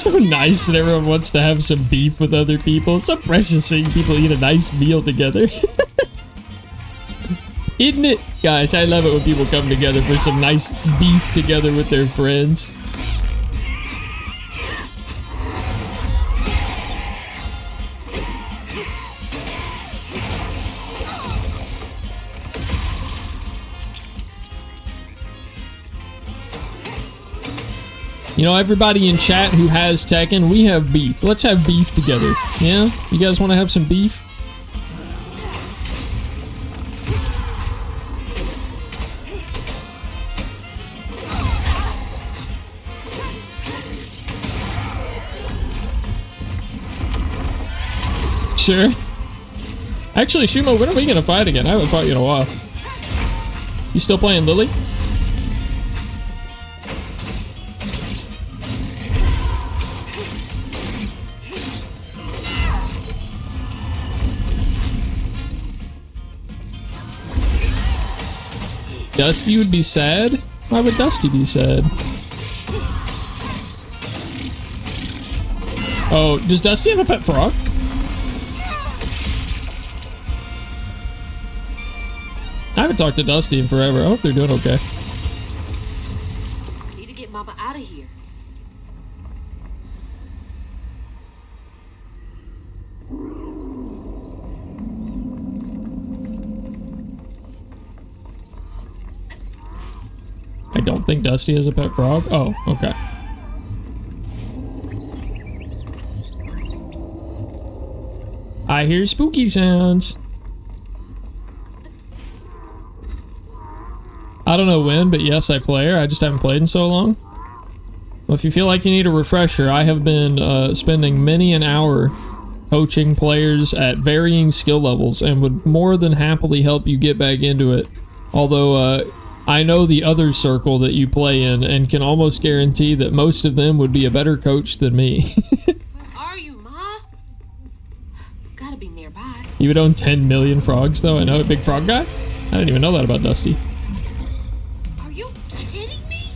so nice that everyone wants to have some beef with other people. It's so precious seeing people eat a nice meal together. Isn't it? Guys, I love it when people come together for some nice beef together with their friends. You know, everybody in chat who has Tekken, we have beef. Let's have beef together. Yeah? You guys want to have some beef? Sure. Actually, Shumo, when are we gonna fight again? I haven't fought you in a while. You still playing Lily? Dusty would be sad? Why would Dusty be sad? Oh, does Dusty have a pet frog? I haven't talked to Dusty in forever. I hope they're doing okay. I need to get Mama out of here. I don't think Dusty has a pet frog. Oh, okay. I hear spooky sounds. I don't know when, but yes, I play her. I just haven't played in so long. Well, if you feel like you need a refresher, I have been spending many an hour coaching players at varying skill levels and would more than happily help you get back into it. Although, I know the other circle that you play in and can almost guarantee that most of them would be a better coach than me. Where are you, Ma? Gotta be nearby. You would own 10 million frogs, though. I know, a big frog guy? I didn't even know that about Dusty. Are you kidding me?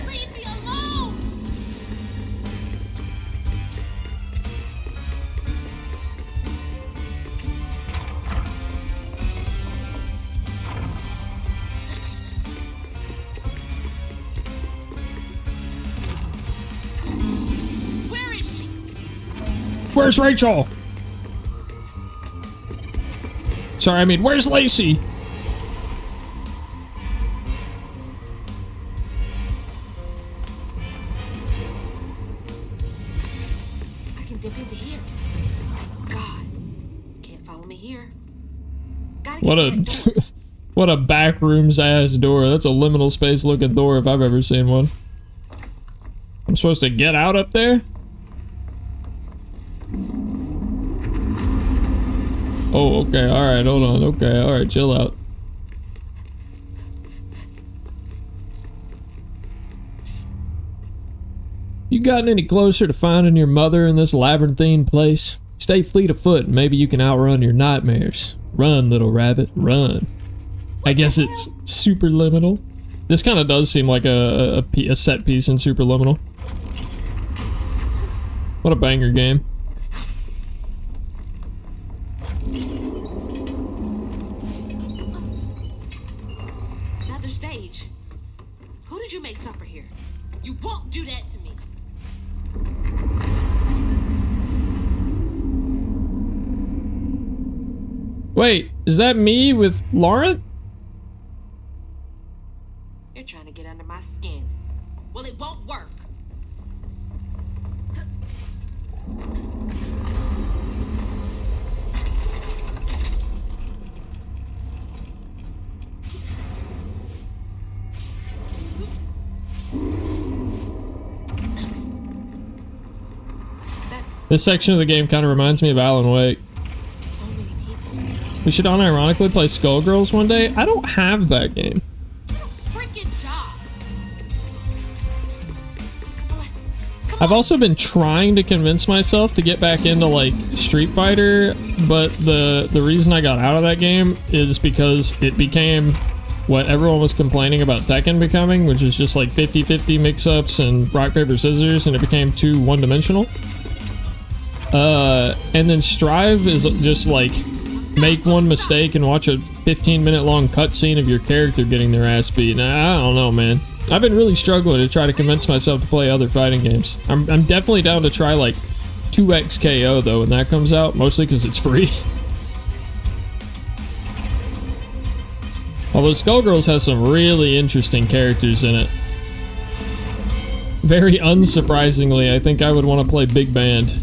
Leave me alone! Where is she? Where's Rachel? Sorry, I mean, where's Lacey? I can dip into here. Thank God. Can't follow me here. Gotta get What to that door. a what a backrooms ass door. That's a liminal space looking door if I've ever seen one. I'm supposed to get out up there? Oh, okay, alright, hold on. Okay, alright, chill out. You gotten any closer to finding your mother in this labyrinthine place? Stay fleet of foot and maybe you can outrun your nightmares. Run, little rabbit, run. I guess it's superliminal. This kind of does seem like a set piece in Superliminal. What a banger game. Another stage. Who did you make supper here? You won't do that to me. Wait, is that me with Lauren? You're trying to get under my skin. Well, it won't work. This section of the game kind of reminds me of Alan Wake. So many people. We should unironically play Skullgirls one day. I don't have that game. Freaking job. Come on. Come I've also been trying to convince myself to get back into like Street Fighter, but the reason I got out of that game is because it became what everyone was complaining about Tekken becoming, which is just like 50-50 mix-ups and rock, paper, scissors, and it became too one-dimensional. And then Strive is just like make one mistake and watch a 15-minute long cutscene of your character getting their ass beat. Now, I don't know, man. I've been really struggling to try to convince myself to play other fighting games. I'm definitely down to try like 2X KO though when that comes out, mostly because it's free. Although Skullgirls has some really interesting characters in it. Very unsurprisingly, I think I would want to play Big Band.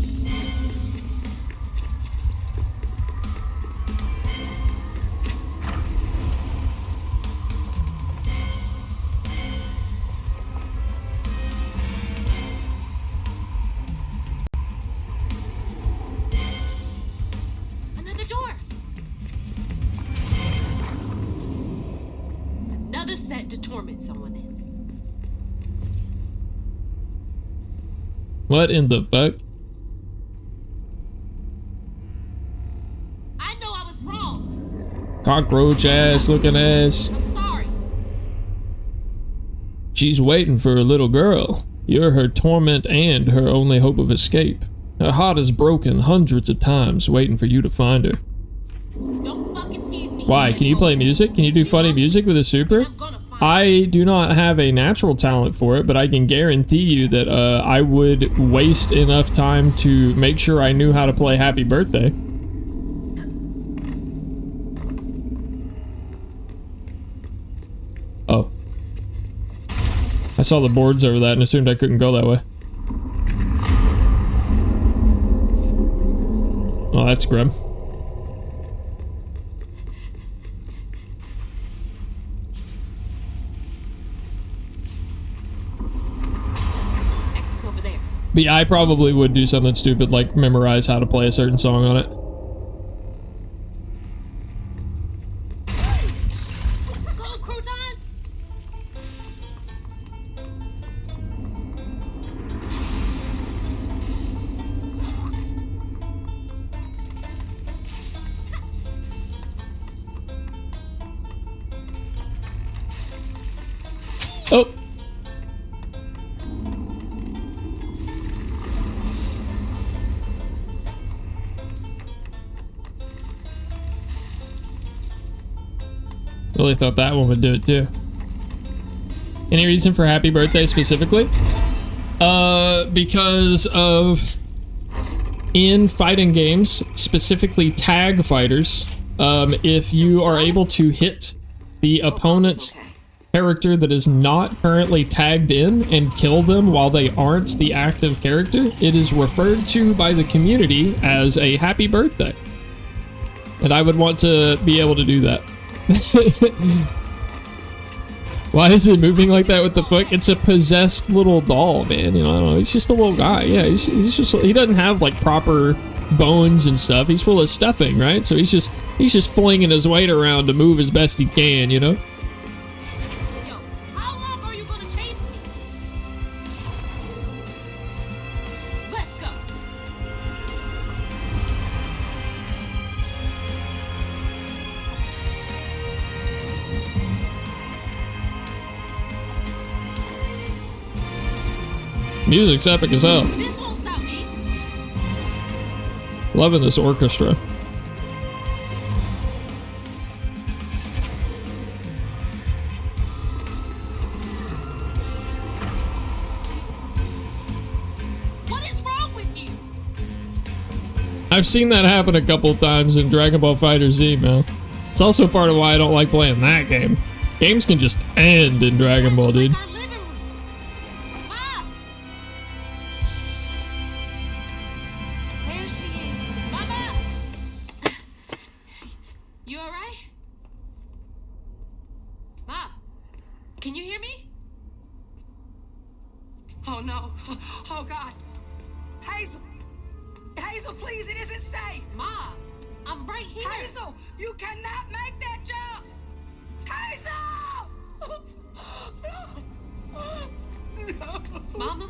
Another door. Another set to torment someone in. What in the fuck? I know I was wrong. Cockroach ass looking ass. I'm sorry. She's waiting for a little girl. You're her torment and her only hope of escape. Her heart is broken hundreds of times waiting for you to find her. Don't fucking tease me. Why? Can you play music? Can you do funny music with a super? I do not have a natural talent for it, but I can guarantee you that I would waste enough time to make sure I knew how to play Happy Birthday. Oh. I saw the boards over that and assumed I couldn't go that way. Oh, that's grim. X is over there. But yeah, I probably would do something stupid like memorize how to play a certain song on it. Go, Crouton! Oh! Really thought that one would do it too. Any reason for Happy Birthday specifically? Because of in fighting games, specifically tag fighters, if you are able to hit the opponent's character that is not currently tagged in and kill them while they aren't the active character, it is referred to by the community as a happy birthday. And I would want to be able to do that. Why is it moving like that with the foot? It's a possessed little doll, man. You know, I don't know. He's just a little guy. Yeah, he's just, he doesn't have like proper bones and stuff. He's full of stuffing, right? So he's just flinging his weight around to move as best he can, you know? How long are you gonna chase me? Let's go. Music's epic as hell. This won't stop me. Loving this orchestra. What is wrong with you? I've seen that happen a couple times in Dragon Ball FighterZ, man. It's also part of why I don't like playing that game. Games can just end in Dragon Ball, dude. There she is. Mama! You alright? Ma, can you hear me? Oh no. Oh God. Hazel. Hazel, please, it isn't safe. Ma, I'm right here. Hazel, you cannot make that jump. Hazel! Mama. Mama?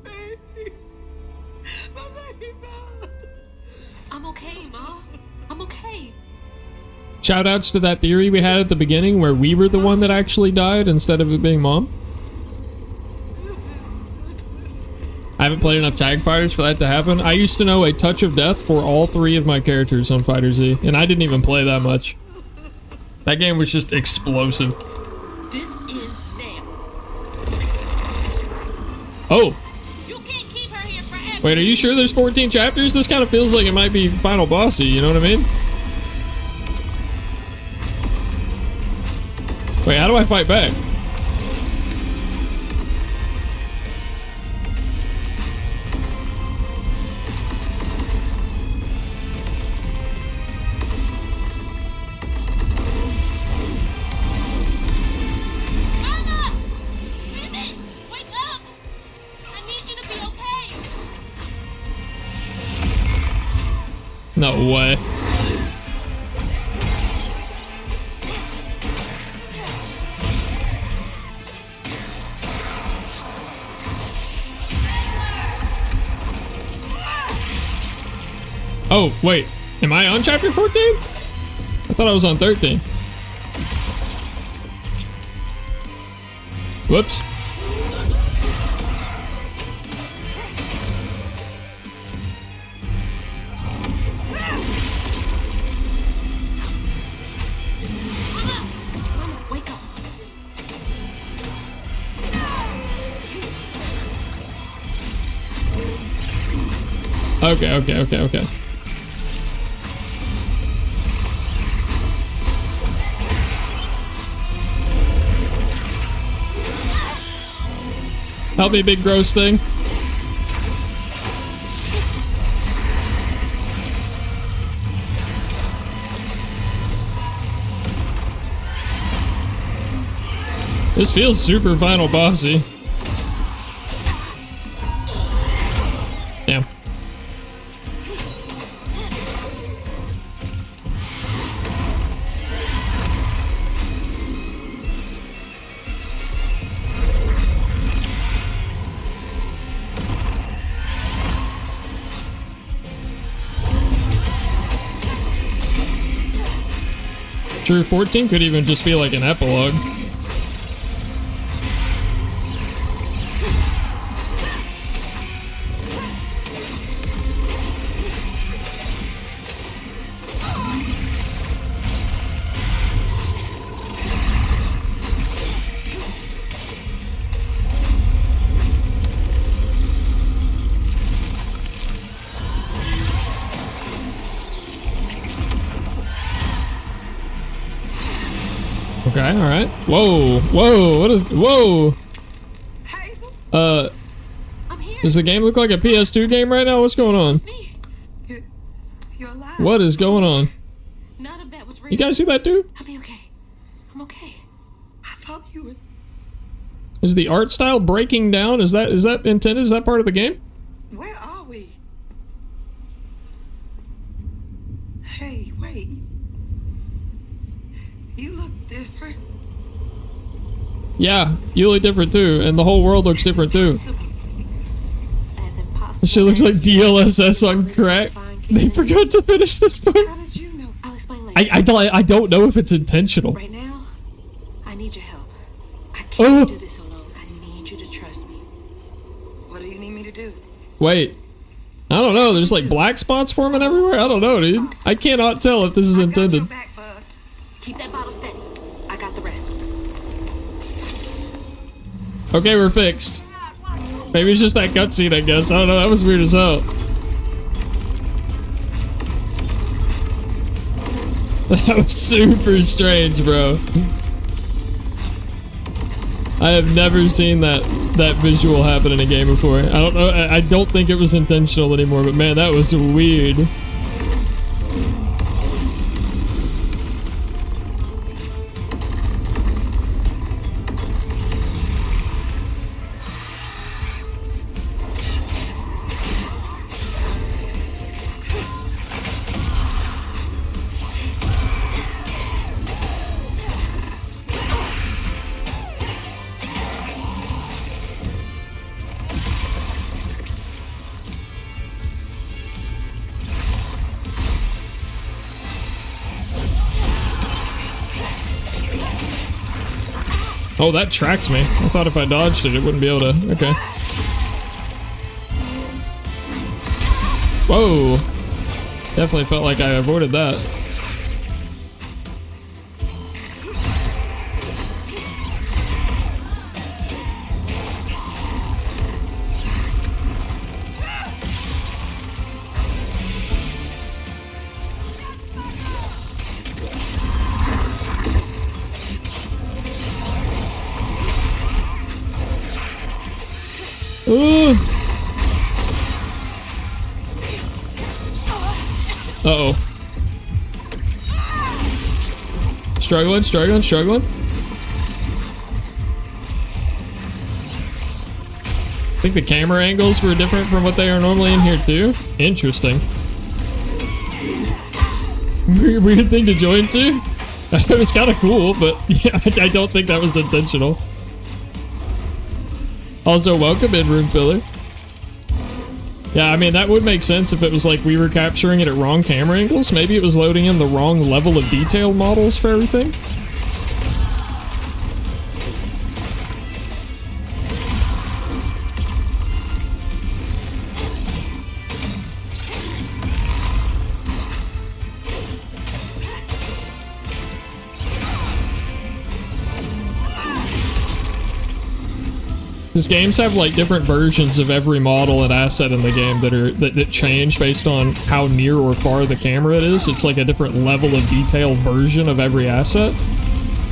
Baby. My baby. I'm okay, Ma. I'm okay. Shoutouts to that theory we had at the beginning where we were the one that actually died instead of it being Mom. I haven't played enough Tag Fighters for that to happen. I used to know a touch of death for all 3 of my characters on Fighter Z, and I didn't even play that much. That game was just explosive. This ends now. Oh. You can't keep her here forever. Wait, are you sure there's 14 chapters? This kind of feels like it might be final bossy, you know what I mean? Wait, how do I fight back? No way. Oh, wait. Am I on chapter 14? I thought I was on 13. Whoops. Okay. Help me, big gross thing. This feels super final bossy. Damn. Sure, 14 could even just be like an epilogue. Okay, alright. Whoa, what is, whoa! Does the game look like a PS2 game right now? What's going on? You're alive. What is going on? None of that was real. You guys see that too? I'll be okay. I'm okay. I thought you were... Is the art style breaking down? Is that intended? Is that part of the game? Where are we? Hey, wait. You look different. Yeah, you look different too, and the whole world looks different too. As impossible. This shit looks like DLSS on crack. They forgot to finish this part. How did you know? I'll explain later. I don't know if it's intentional. Right now, I need your help. I can't do this alone. I need you to trust me. What do you need me to do? Wait. I don't know, there's like black spots forming everywhere? I don't know, dude. I cannot tell if this is intended. Keep that bottle steady. I got the rest. Okay, we're fixed. Maybe it's just that cutscene, I guess. I don't know, that was weird as hell. That was super strange, bro. I have never seen that visual happen in a game before. I don't know, I don't think it was intentional anymore, but man, that was weird. Oh, that tracked me. I thought if I dodged it, it wouldn't be able to... Okay. Whoa. Definitely felt like I avoided that. Ooh. Uh-oh. Struggling. I think the camera angles were different from what they are normally in here too. Interesting. Weird thing to join to. It was kind of cool, but yeah, I don't think that was intentional. Also, welcome in, room filler. Yeah, I mean, that would make sense if it was like we were capturing it at wrong camera angles. Maybe it was loading in the wrong level of detail models for everything. Because games have like different versions of every model and asset in the game that change based on how near or far the camera it is. It's like a different level of detail version of every asset.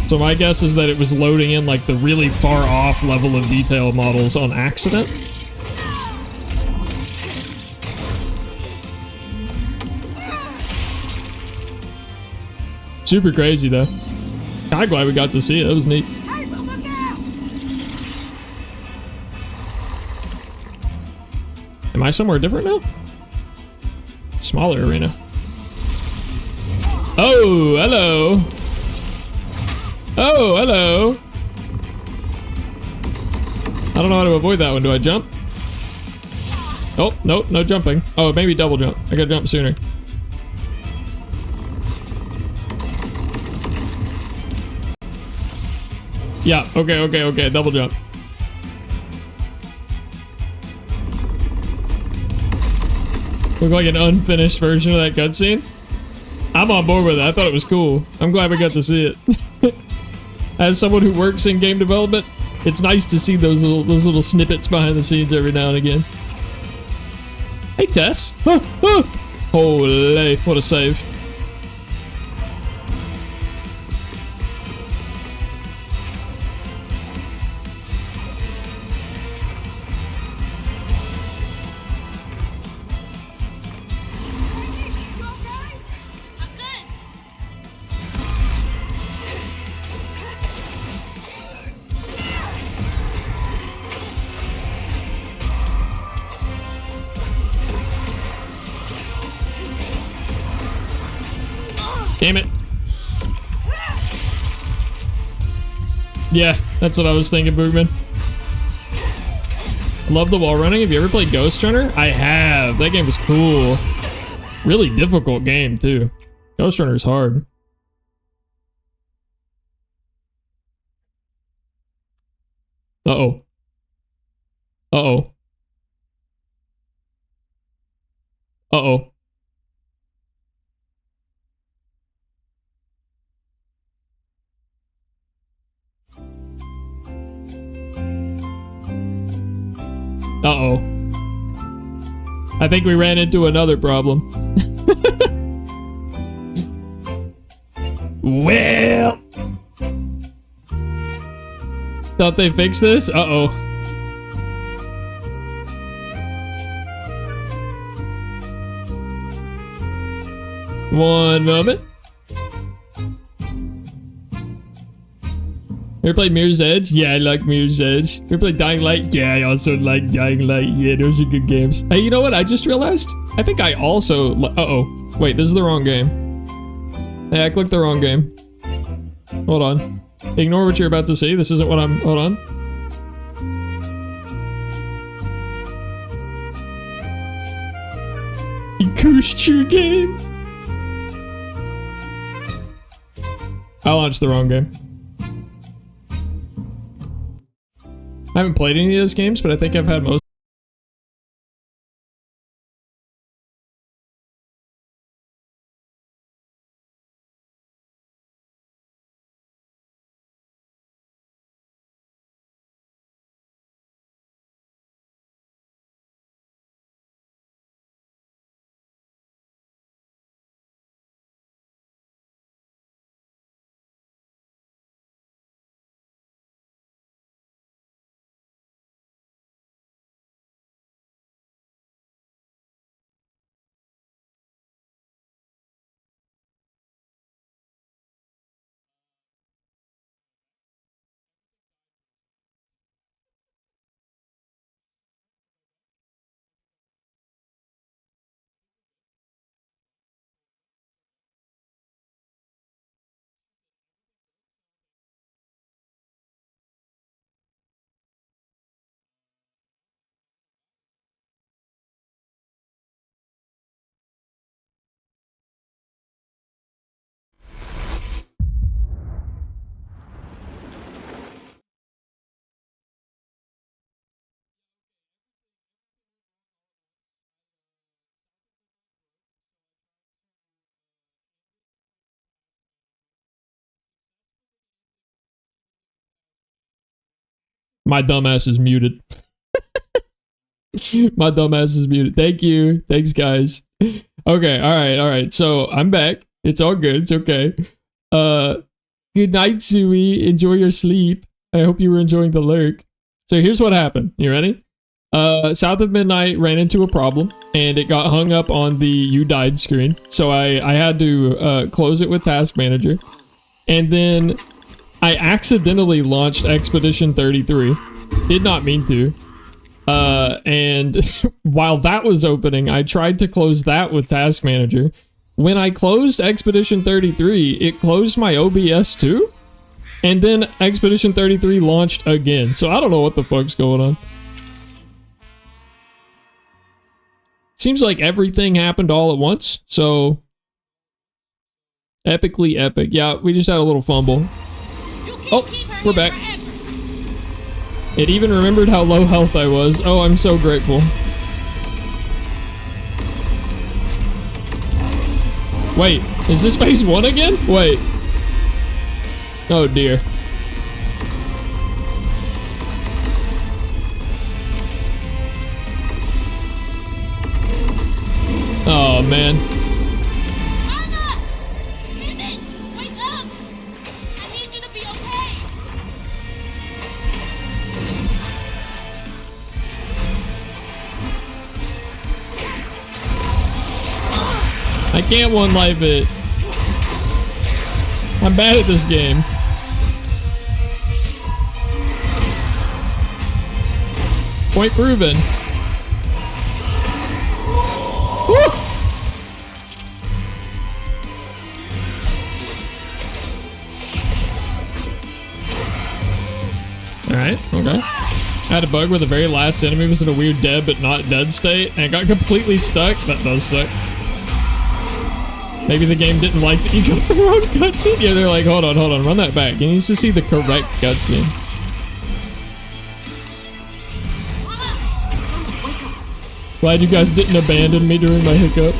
So my guess is that it was loading in like the really far off level of detail models on accident. Super crazy though. I'm glad we got to see it. It was neat. Am I somewhere different now? Smaller arena. Oh, hello. Oh, hello. I don't know how to avoid that one. Do I jump? Oh, nope, no jumping. Oh, maybe double jump. I gotta jump sooner. Yeah, okay. Double jump. Look like an unfinished version of that cutscene. I'm on board with it. I thought it was cool. I'm glad we got to see it. As someone who works in game development, it's nice to see those little snippets behind the scenes every now and again. Hey, Tess. Holy, what a save. Damn it. Yeah, that's what I was thinking, Boogman. Love the wall running. Have you ever played Ghost Runner? I have. That game was cool. Really difficult game, too. Ghost Runner's hard. Uh-oh. Uh-oh. Uh-oh. Uh-oh. I think we ran into another problem. Well. Thought they fixed this? Uh-oh. One moment. Ever played Mirror's Edge? Yeah, I like Mirror's Edge. Ever played Dying Light? Yeah, I also like Dying Light. Yeah, those are good games. Hey, you know what? I just realized. I think I also... Uh-oh. Wait, this is the wrong game. Hey, I clicked the wrong game. Hold on. Ignore what you're about to see. This isn't what I'm... Hold on. Acousture game. I launched the wrong game. I haven't played any of those games, but I think I've had most. My dumbass is muted. My dumbass is muted. Thank you. Thanks, guys. Okay, alright. So I'm back. It's all good. It's okay. Good night, Sui. Enjoy your sleep. I hope you were enjoying the lurk. So here's what happened. You ready? South of Midnight ran into a problem, and it got hung up on the "you died" screen. So I had to close it with Task Manager, and then I accidentally launched Expedition 33. Did not mean to. And while that was opening, I tried to close that with Task Manager. When I closed Expedition 33, it closed my OBS too, and then Expedition 33 launched again. So I don't know what the fuck's going on. Seems like everything happened all at once, so epically epic. Yeah, we just had a little fumble. Oh, we're back. It even remembered how low health I was. Oh, I'm so grateful. Wait, is this phase 1 again? Wait. Oh dear. Oh man. Mama! Candace, wake up! I need you to be okay. I can't one life it. I'm bad at this game. Point proven. Woo! Alright, okay. I had a bug where the very last enemy was in a weird dead but not dead state, and it got completely stuck. That does suck. Maybe the game didn't like that you got the wrong cutscene. Yeah, they're like, hold on, run that back. You need to see the correct cutscene. Glad you guys didn't abandon me during my hiccup.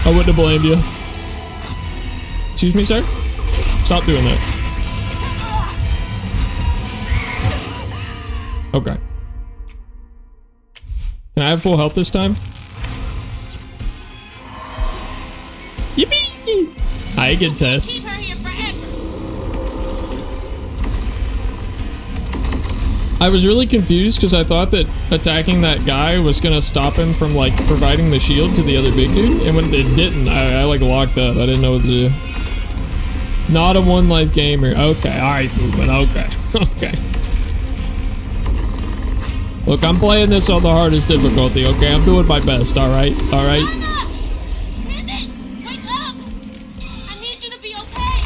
I wouldn't have blamed you. Excuse me, sir? Stop doing that. Okay. Can I have full health this time? Yippee! Hi, good test. I was really confused because I thought that attacking that guy was gonna stop him from like providing the shield to the other big dude, and when it didn't, I like locked up. I didn't know what to do. Not a one life gamer. Okay, alright, but okay. Okay. Look, I'm playing this on the hardest difficulty, okay? I'm doing my best, alright? Alright? Candace, wake up! I need you to be okay.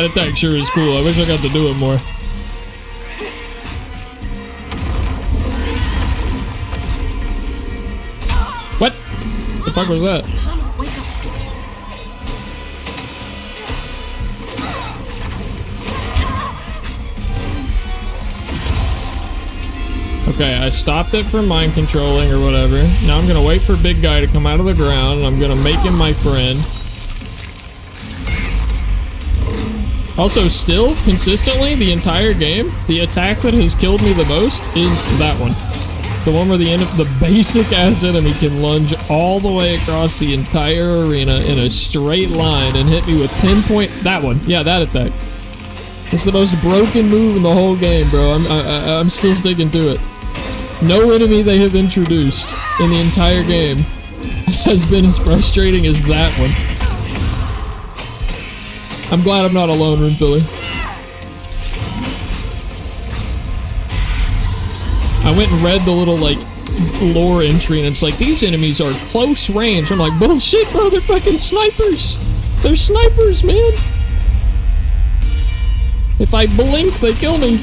That attack sure is cool. I wish I got to do it more. What? The fuck was that? Okay, I stopped it from mind controlling or whatever. Now I'm gonna wait for big guy to come out of the ground and I'm gonna make him my friend. Also, still, consistently, the entire game, the attack that has killed me the most is that one. The one where the basic ass enemy can lunge all the way across the entire arena in a straight line and hit me with pinpoint. That one. Yeah, that attack. It's the most broken move in the whole game, bro. I'm still sticking to it. No enemy they have introduced in the entire game has been as frustrating as that one. I'm glad I'm not alone, Room Filler. I went and read the little, like, lore entry, and it's like, these enemies are close range. I'm like, bullshit, bro, they're fucking snipers. They're snipers, man. If I blink, they kill me.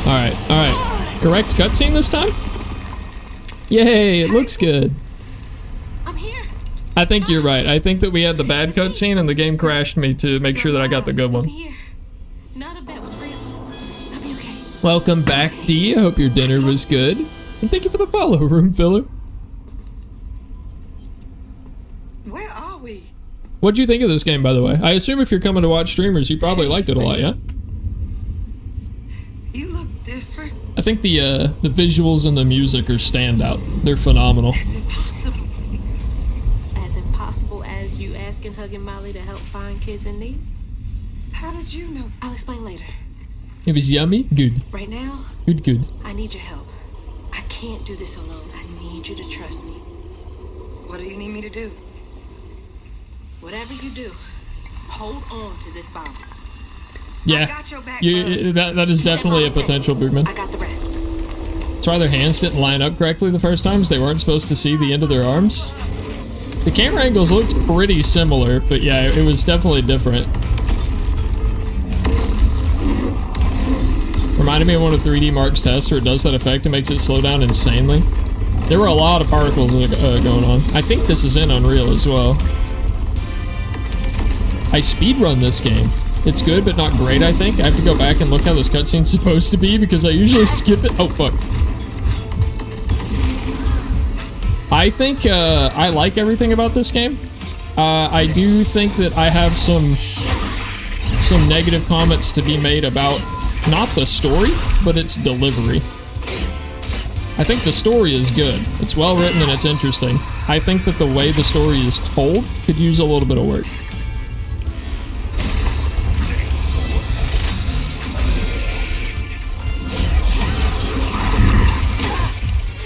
Alright. Correct cutscene this time? Yay, it looks good. I'm here. I think you're right. I think that we had the bad cutscene and the game crashed me to make sure that I got the good one. None of that was real. I'll be okay. Welcome back, D. I hope your dinner was good. And thank you for the follow, Room Filler. Where are we? What'd you think of this game, by the way? I assume if you're coming to watch streamers, you probably liked it a lot, yeah? You look different. I think the visuals and the music are standout. They're phenomenal. It's impossible. As impossible as you asking Hugging Molly to help find kids in need? How did you know? I'll explain later. It was yummy? Good. Right now, Good. I need your help. I can't do this alone. I need you to trust me. What do you need me to do? Whatever you do, hold on to this bomb. Yeah, that is definitely a potential, Boogman. I got the rest. That's why their hands didn't line up correctly the first times. They weren't supposed to see the end of their arms. The camera angles looked pretty similar, but yeah, it was definitely different. Reminded me of one of 3D Mark's tests where it does that effect and makes it slow down insanely. There were a lot of particles going on. I think this is in Unreal as well. I speedrun this game. It's good, but not great, I think. I have to go back and look how this cutscene's supposed to be because I usually skip it. Oh, fuck. I think I like everything about this game. I do think that I have some negative comments to be made about not the story, but its delivery. I think the story is good. It's well written and it's interesting. I think that the way the story is told could use a little bit of work.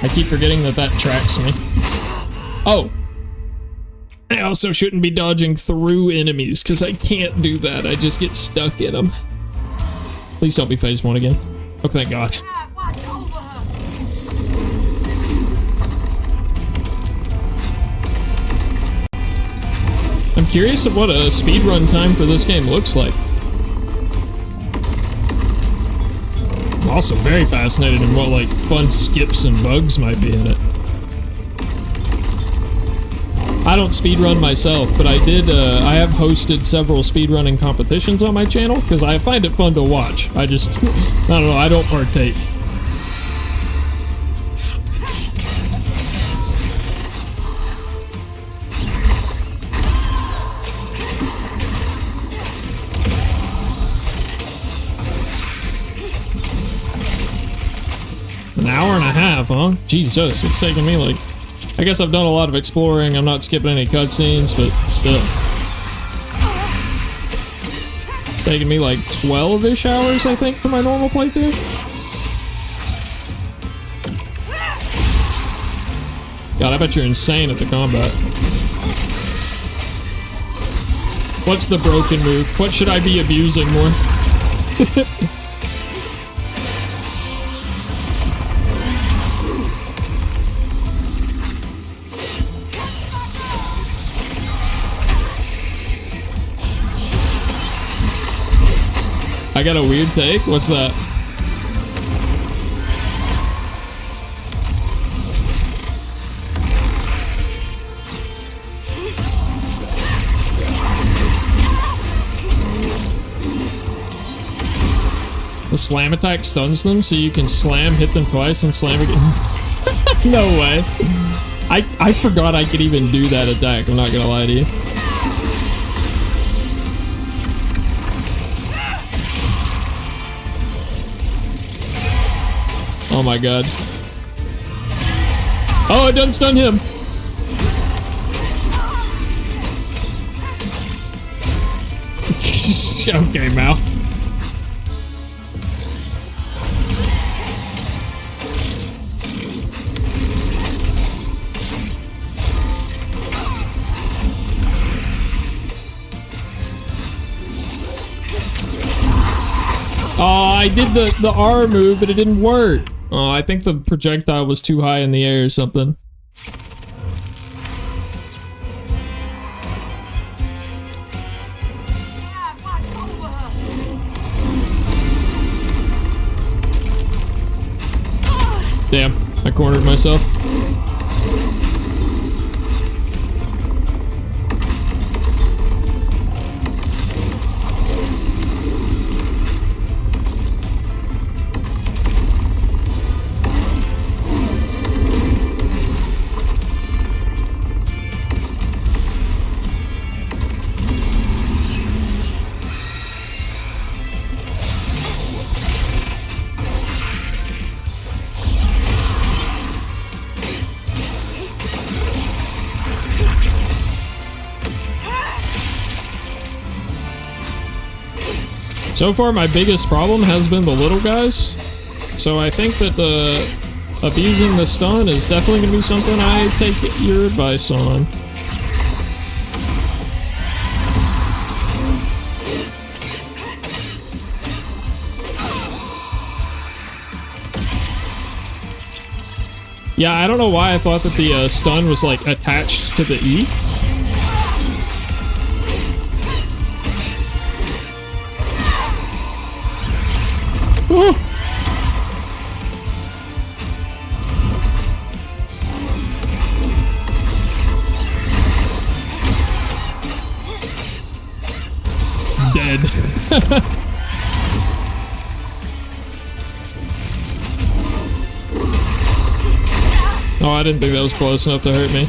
I keep forgetting that tracks me. Oh. I also shouldn't be dodging through enemies, because I can't do that. I just get stuck in them. Please don't be phase 1 again. Oh, thank God. I'm curious of what a speedrun time for this game looks like. I'm also very fascinated in what, like, fun skips and bugs might be in it. I don't speedrun myself, but I have hosted several speedrunning competitions on my channel, because I find it fun to watch. I just, I don't know, I don't partake. An hour and a half, huh? Jesus, it's taking me like... I guess I've done a lot of exploring. I'm not skipping any cutscenes, but still. It's taking me like 12-ish hours, I think, for my normal playthrough. God, I bet you're insane at the combat. What's the broken move? What should I be abusing more? I got a weird take. What's that? The slam attack stuns them, so you can slam, hit them twice, and slam again. No way. I forgot I could even do that attack. I'm not gonna lie to you. Oh my god. Oh, it doesn't stun him. Okay, Mal. Oh, I did the R move, but it didn't work. Oh, I think the projectile was too high in the air or something. Damn, I cornered myself. So far, my biggest problem has been the little guys. So I think that abusing the stun is definitely going to be something I take your advice on. Yeah, I don't know why I thought that the stun was like attached to the E. Oh. Dead. Oh, I didn't think that was close enough to hurt me.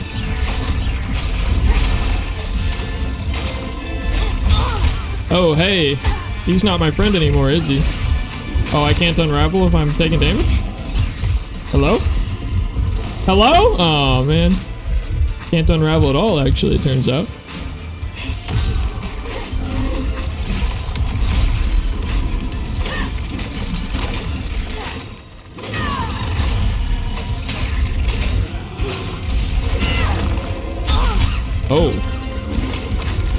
Oh, hey. He's not my friend anymore, is he? Oh, I can't unravel if I'm taking damage? Hello? Hello? Oh, man. Can't unravel at all, actually, it turns out. Oh.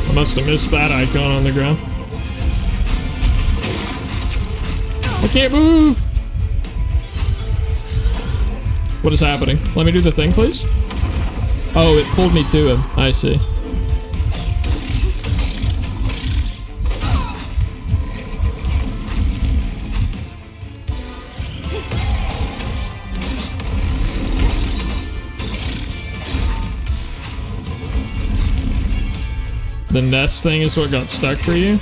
I must have missed that icon on the ground. I can't move! What is happening? Let me do the thing, please. Oh, it pulled me to him. I see. The nest thing is what got stuck for you?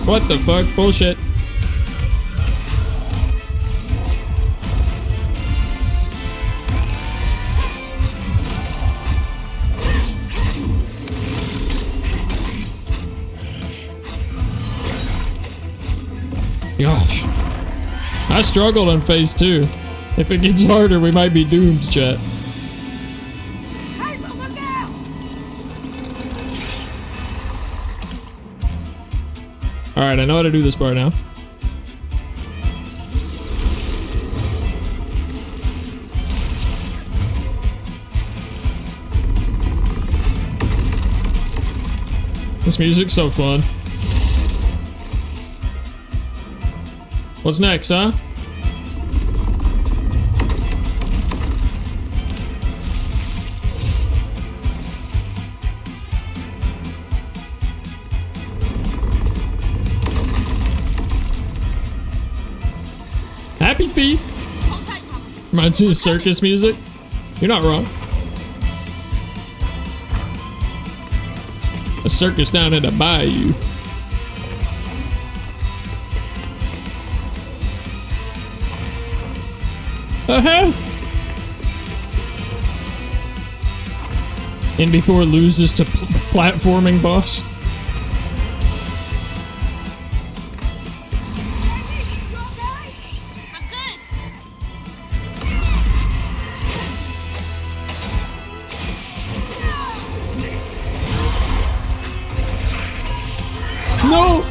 What the fuck? Bullshit. Gosh. I struggled on phase 2. If it gets harder, we might be doomed, chat. Alright, I know how to do this part now. This music's so fun. What's next, huh? Happy feet. Reminds me of circus music. You're not wrong. A circus down in the bayou. And before it loses to platforming boss. No!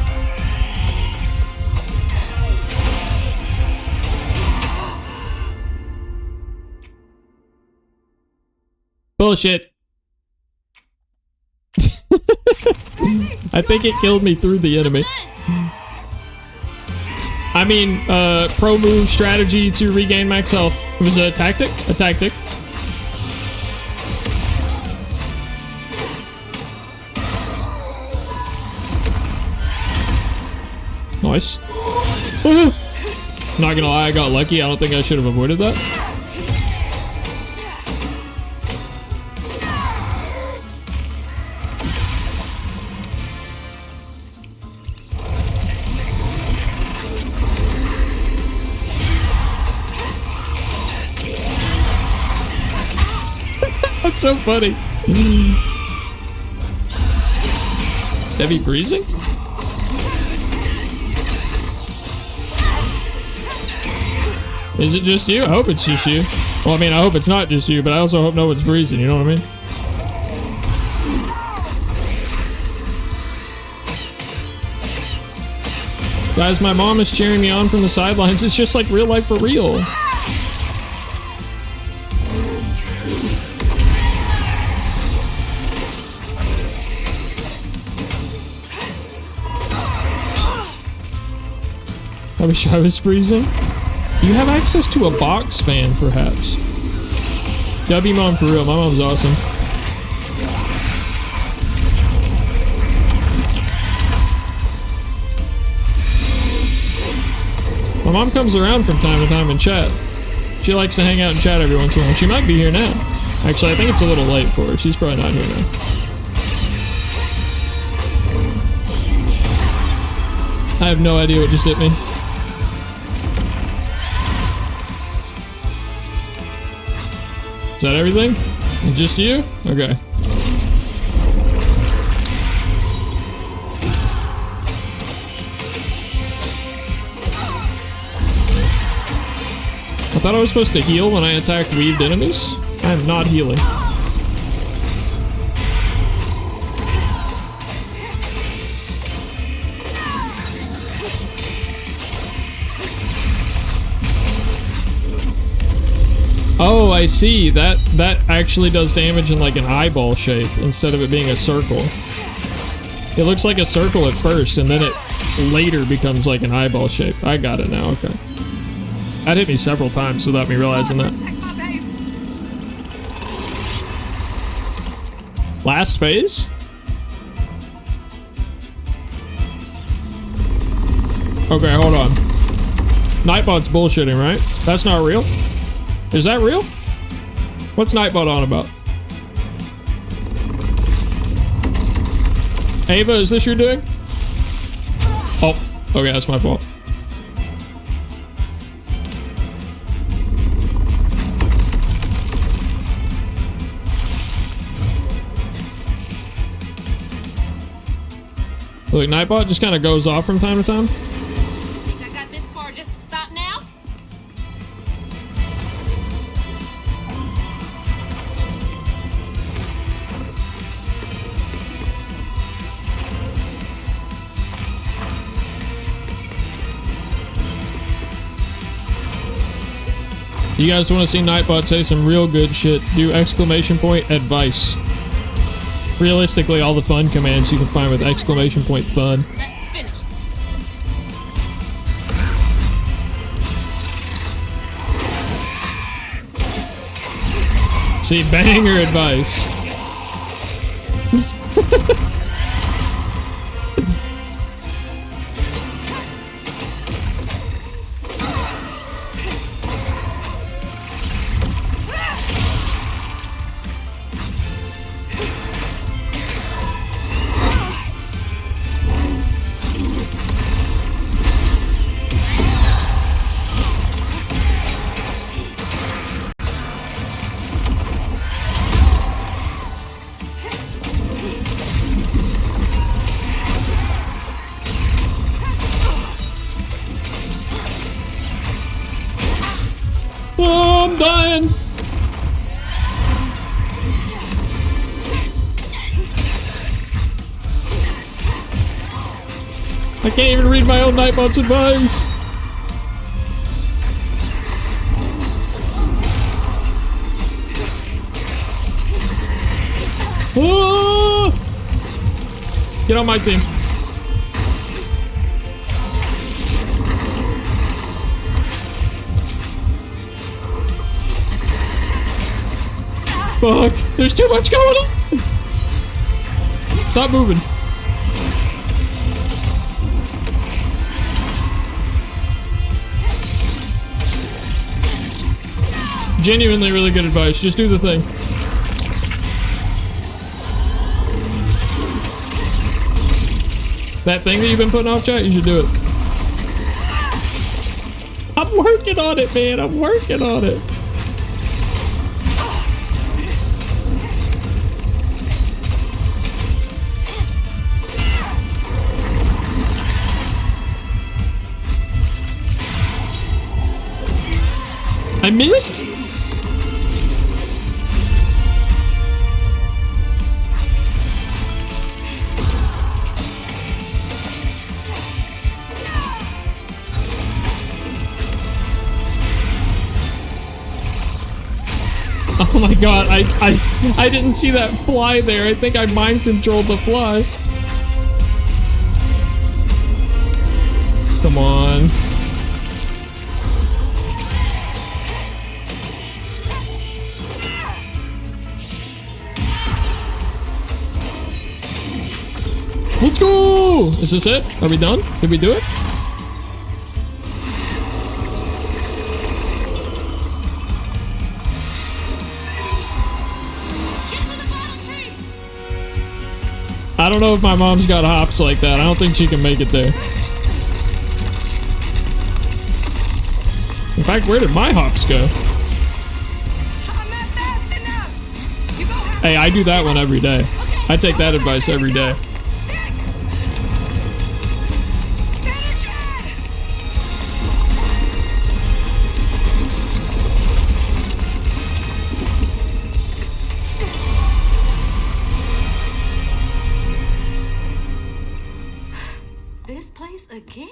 Bullshit. I think it killed me through the enemy. I mean, pro move strategy to regain max health. It was a tactic? A tactic. Nice. Not gonna lie, I got lucky. I don't think I should have avoided that. That's so funny. Heavy breezing? Is it just you? I hope it's just you. Well, I mean, I hope it's not just you, but I also hope no one's freezing, you know what I mean? Guys, my mom is cheering me on from the sidelines. It's just like real life for real. I wish I was freezing. You have access to a box fan, perhaps. W mom for real. My mom's awesome. My mom comes around from time to time and chat. She likes to hang out and chat every once in a while. She might be here now. Actually, I think it's a little late for her. She's probably not here now. I have no idea what just hit me. Is that everything? Just you? Okay. I thought I was supposed to heal when I attack weaved enemies. I am not healing. Oh, I see. That actually does damage in like an eyeball shape instead of it being a circle. It looks like a circle at first, and then it later becomes like an eyeball shape. I got it now, okay. That hit me several times without me realizing that. Last phase? Okay, hold on. Nightbot's bullshitting, right? That's not real? Is that real? What's Nightbot on about? Ava, is this your doing? Oh, okay, that's my fault. Look, Nightbot just kind of goes off from time to time. Think I got this far just to stop now? You guys want to see Nightbot say some real good shit? Do exclamation point advice. Realistically, all the fun commands you can find with exclamation point fun. Let's finish. See, banger advice. Oh, I'm dying. I can't even read my own Nightbot's advice. Oh! Get on my team. Fuck, there's too much going on. Stop moving. Genuinely really good advice. Just do the thing. That thing that you've been putting off, chat, you should do it. I'm working on it, man. I'm working on it. I missed? Oh my god, I didn't see that fly there. I think I mind controlled the fly. Come on. Let's go! Is this it? Are we done? Did we do it? I don't know if my mom's got hops like that. I don't think she can make it there. In fact, where did my hops go? Hey, I do that one every day. I take that advice every day. Again?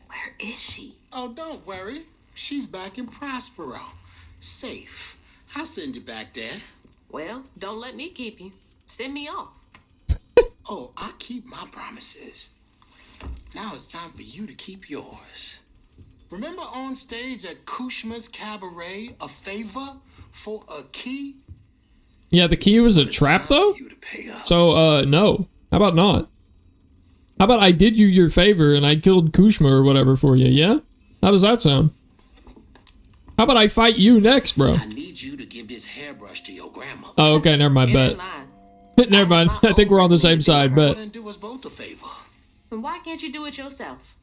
Where is she? Oh, don't worry. She's back in Prospero. Safe. I'll send you back there. Well, don't let me keep you. Send me off. Oh, I keep my promises. Now it's time for you to keep yours. Remember on stage at Kushma's Cabaret, a favor for a key? Yeah, the key was a trap though? So, no. How about not? How about I did you your favor and I killed Kushma or whatever for you, yeah? How does that sound? How about I fight you next, bro? I need you to give this hairbrush to your grandma. Oh, okay, never mind, bet. Never mind, I think we're on the same side, bet. Do us both a favor. And why can't you do it yourself?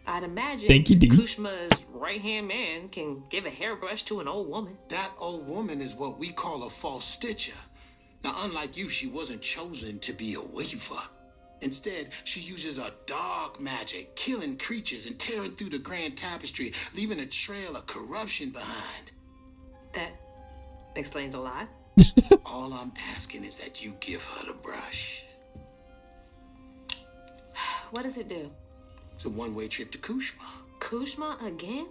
I'd imagine Thank you, D. Kushma's right-hand man can give a hairbrush to an old woman. That old woman is what we call a false stitcher. Now, unlike you, she wasn't chosen to be a weaver. Instead, she uses a dark magic, killing creatures and tearing through the grand tapestry, leaving a trail of corruption behind. That explains a lot. All I'm asking is that you give her the brush. What does it do? It's a one-way trip to Kushma. Kushma again?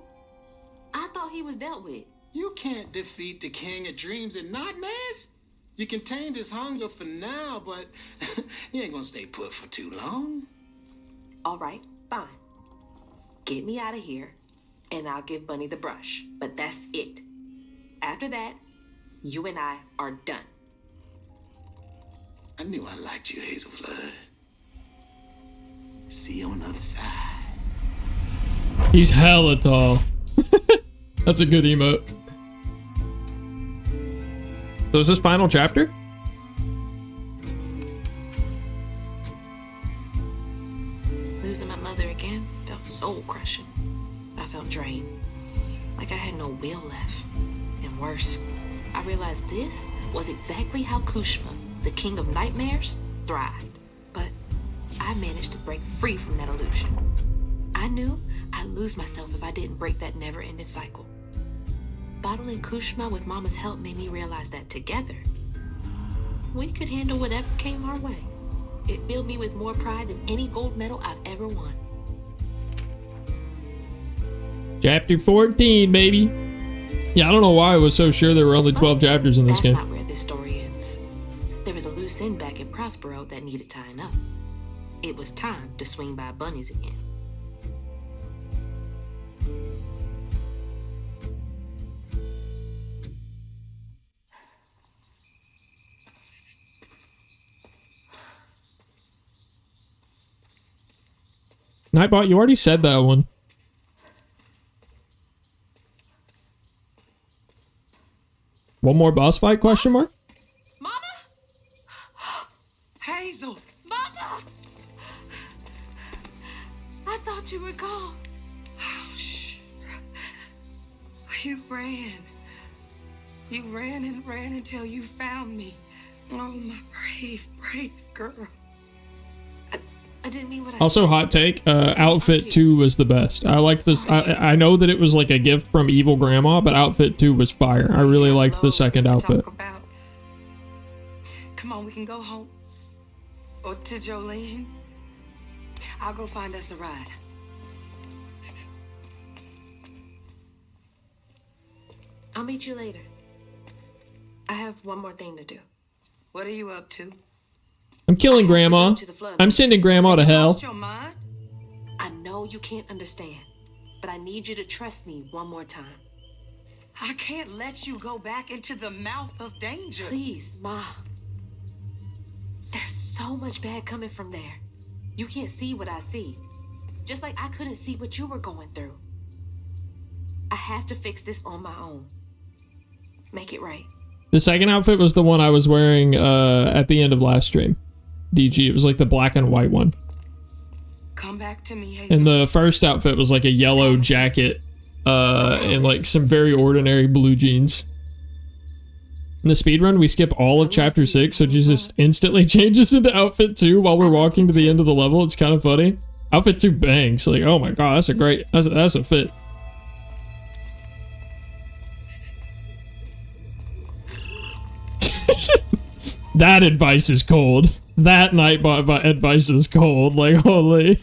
I thought he was dealt with. You can't defeat the King of Dreams and not mess. You contained his hunger for now, but he ain't gonna stay put for too long. All right, fine. Get me out of here, and I'll give Bunny the brush. But that's it. After that, you and I are done. I knew I liked you, Hazel Flood. See you on the other side. He's hella tall. That's a good emote. So is this final chapter? Losing my mother again felt soul crushing. I felt drained, like I had no will left. And worse, I realized this was exactly how Kushma, the king of nightmares, thrived. But I managed to break free from that illusion. I knew I'd lose myself if I didn't break that never-ending cycle. Bottling Kushma with Mama's help made me realize that together, we could handle whatever came our way. It filled me with more pride than any gold medal I've ever won. Chapter 14, baby. Yeah, I don't know why I was so sure there were only 12 chapters in this game. That's not where this story ends. There was a loose end back in Prospero that needed tying up. It was time to swing by Bunny's again. Nightbot, you already said that one. One more boss fight, question mark? Mama? Hazel! Mama! I thought you were gone. Oh, shh. You ran. You ran and ran until you found me. Oh, my brave, brave girl. I didn't mean what I Also, said. hot take, Outfit 2 was the best. I like this. I know that it was like a gift from Evil Grandma, but Outfit 2 was fire. I really liked the second outfit. Come on, we can go home. Or to Jolene's. I'll go find us a ride. I'll meet you later. I have one more thing to do. What are you up to? I'm killing Grandma. I'm sending Grandma to hell. Lost your mind? I know you can't understand, but I need you to trust me one more time. I can't let you go back into the mouth of danger. Please, Ma. There's so much bad coming from there. You can't see what I see. Just like I couldn't see what you were going through. I have to fix this on my own. Make it right. The second outfit was the one I was wearing at the end of last stream. DG, it was like the black and white one. Come back to me, Hazel. And the first outfit was like a yellow jacket and like some very ordinary blue jeans. In the speedrun, we skip all of chapter 6, so it just instantly changes into outfit 2 while we're walking to the end of the level. It's kind of funny. Outfit 2 bangs. Like, oh my god, that's a great, that's a fit. That advice is cold. That Nightbot advice is cold. Like, holy.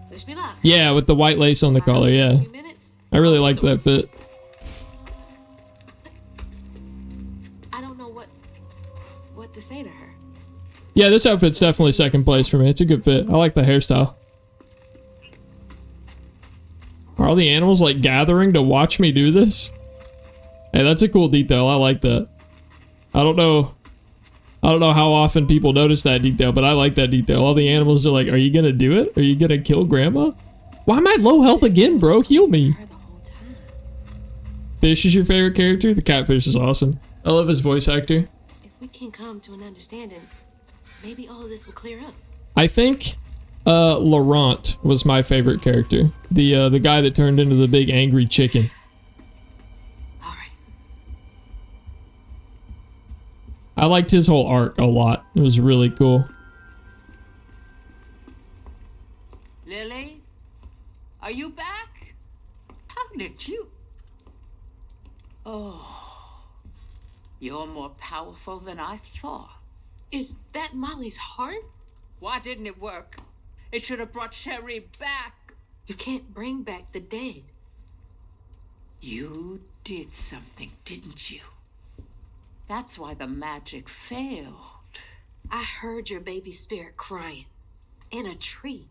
Wish me luck. Yeah, with the white lace on the collar, yeah. I really like that fit. I don't know what to say to her. Yeah, this outfit's definitely second place for me. It's a good fit. I like the hairstyle. Are all the animals like gathering to watch me do this? Hey, that's a cool detail. I like that. I don't know how often people notice that detail, but I like that detail. All the animals are like, are you gonna do it? Are you gonna kill Grandma? Why am I low health again, bro? Heal me. Fish is your favorite character? The catfish is awesome. I love his voice actor. If we can come to an understanding, maybe all of this will clear up. I think Laurent was my favorite character. The guy that turned into the big angry chicken. I liked his whole arc a lot. It was really cool. Lily, are you back? How did you? Oh, you're more powerful than I thought. Is that Molly's heart? Why didn't it work? It should have brought Sherry back. You can't bring back the dead. You did something, didn't you? That's why the magic failed. I heard your baby spirit crying in a tree.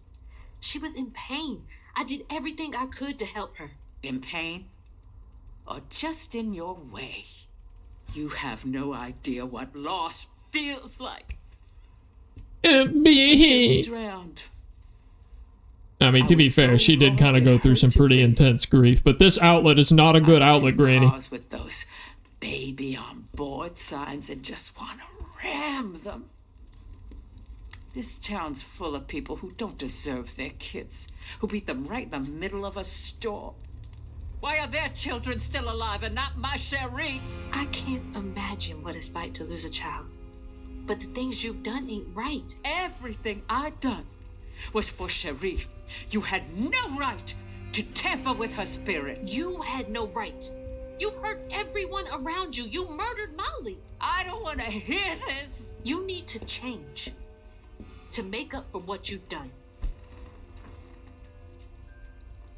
She was in pain. I did everything I could to help her. In pain? Or just in your way? You have no idea what loss feels like. Be drowned. I mean, to be fair, she did kind of go through some pretty intense grief, but this outlet is not a good outlet, Granny. With those baby on board signs and just want to ram them. This town's full of people who don't deserve their kids, who beat them right in the middle of a storm. Why are their children still alive and not my Cherie? I can't imagine what it's like to lose a child. But the things you've done ain't right. Everything I done was for Cherie. You had no right to tamper with her spirit. You had no right. You've hurt everyone around you. You murdered Molly. I don't want to hear this. You need to change to make up for what you've done.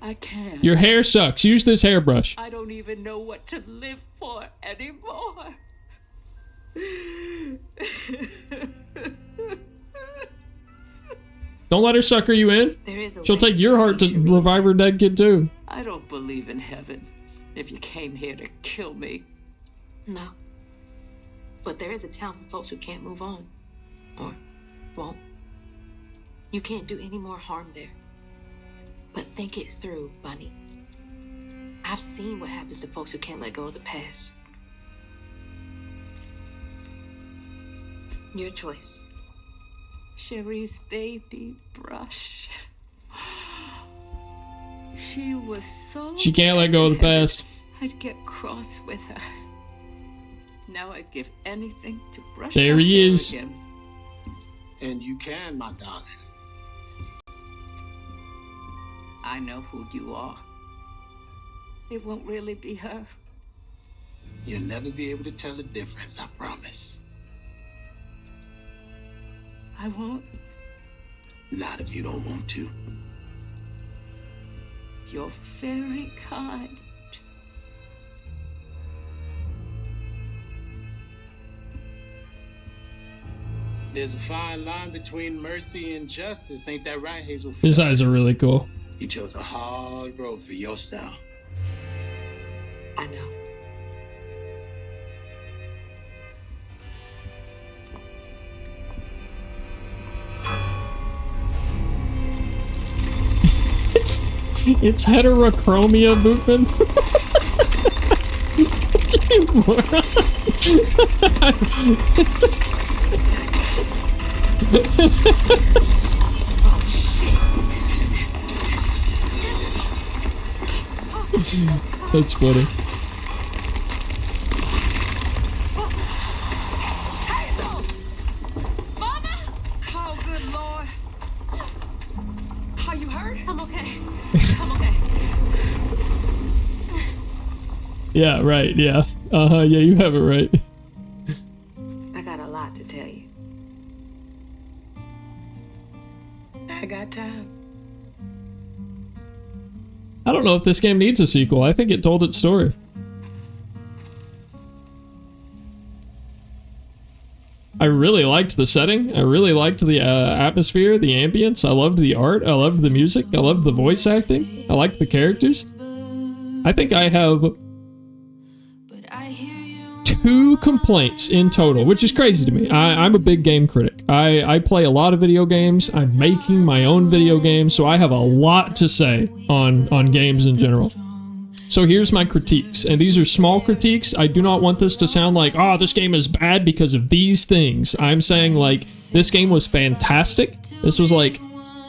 I can't. Your hair sucks. Use this hairbrush. I don't even know what to live for anymore. Don't let her sucker you in. She'll take your heart to revive her dead kid too. I don't believe in heaven if you came here to kill me. No. But there is a town for folks who can't move on. Or won't. You can't do any more harm there. But think it through, Bunny. I've seen what happens to folks who can't let go of the past. Your choice. Cherie's baby brush. She was so... She can't let go of the past. I'd get cross with her. Now I'd give anything to brush there her he hair is. Again. And you can, my darling. I know who you are. It won't really be her. You'll never be able to tell the difference, I promise. I won't. Not if you don't want to. You're very kind. There's a fine line between mercy and justice, ain't that right, Hazel? His eyes are really cool. You chose a hard road for yourself. I know. It's heterochromia, Bootman. You moron. That's funny. Hazel! Mama! Oh, good Lord. Are you hurt? I'm okay. I'm okay. Yeah, right, yeah. Yeah, you have it right. I got a lot to tell you. I got time. I don't know if this game needs a sequel. I think it told its story. I really liked the setting. I really liked the atmosphere, the ambience. I loved the art. I loved the music. I loved the voice acting. I liked the characters. I think I have 2 complaints in total, which is crazy to me. I'm a big game critic. I play a lot of video games. I'm making my own video games, so I have a lot to say on games in general. So here's my critiques, and these are small critiques. I do not want this to sound like, oh, this game is bad because of these things. I'm saying, like, this game was fantastic. This was like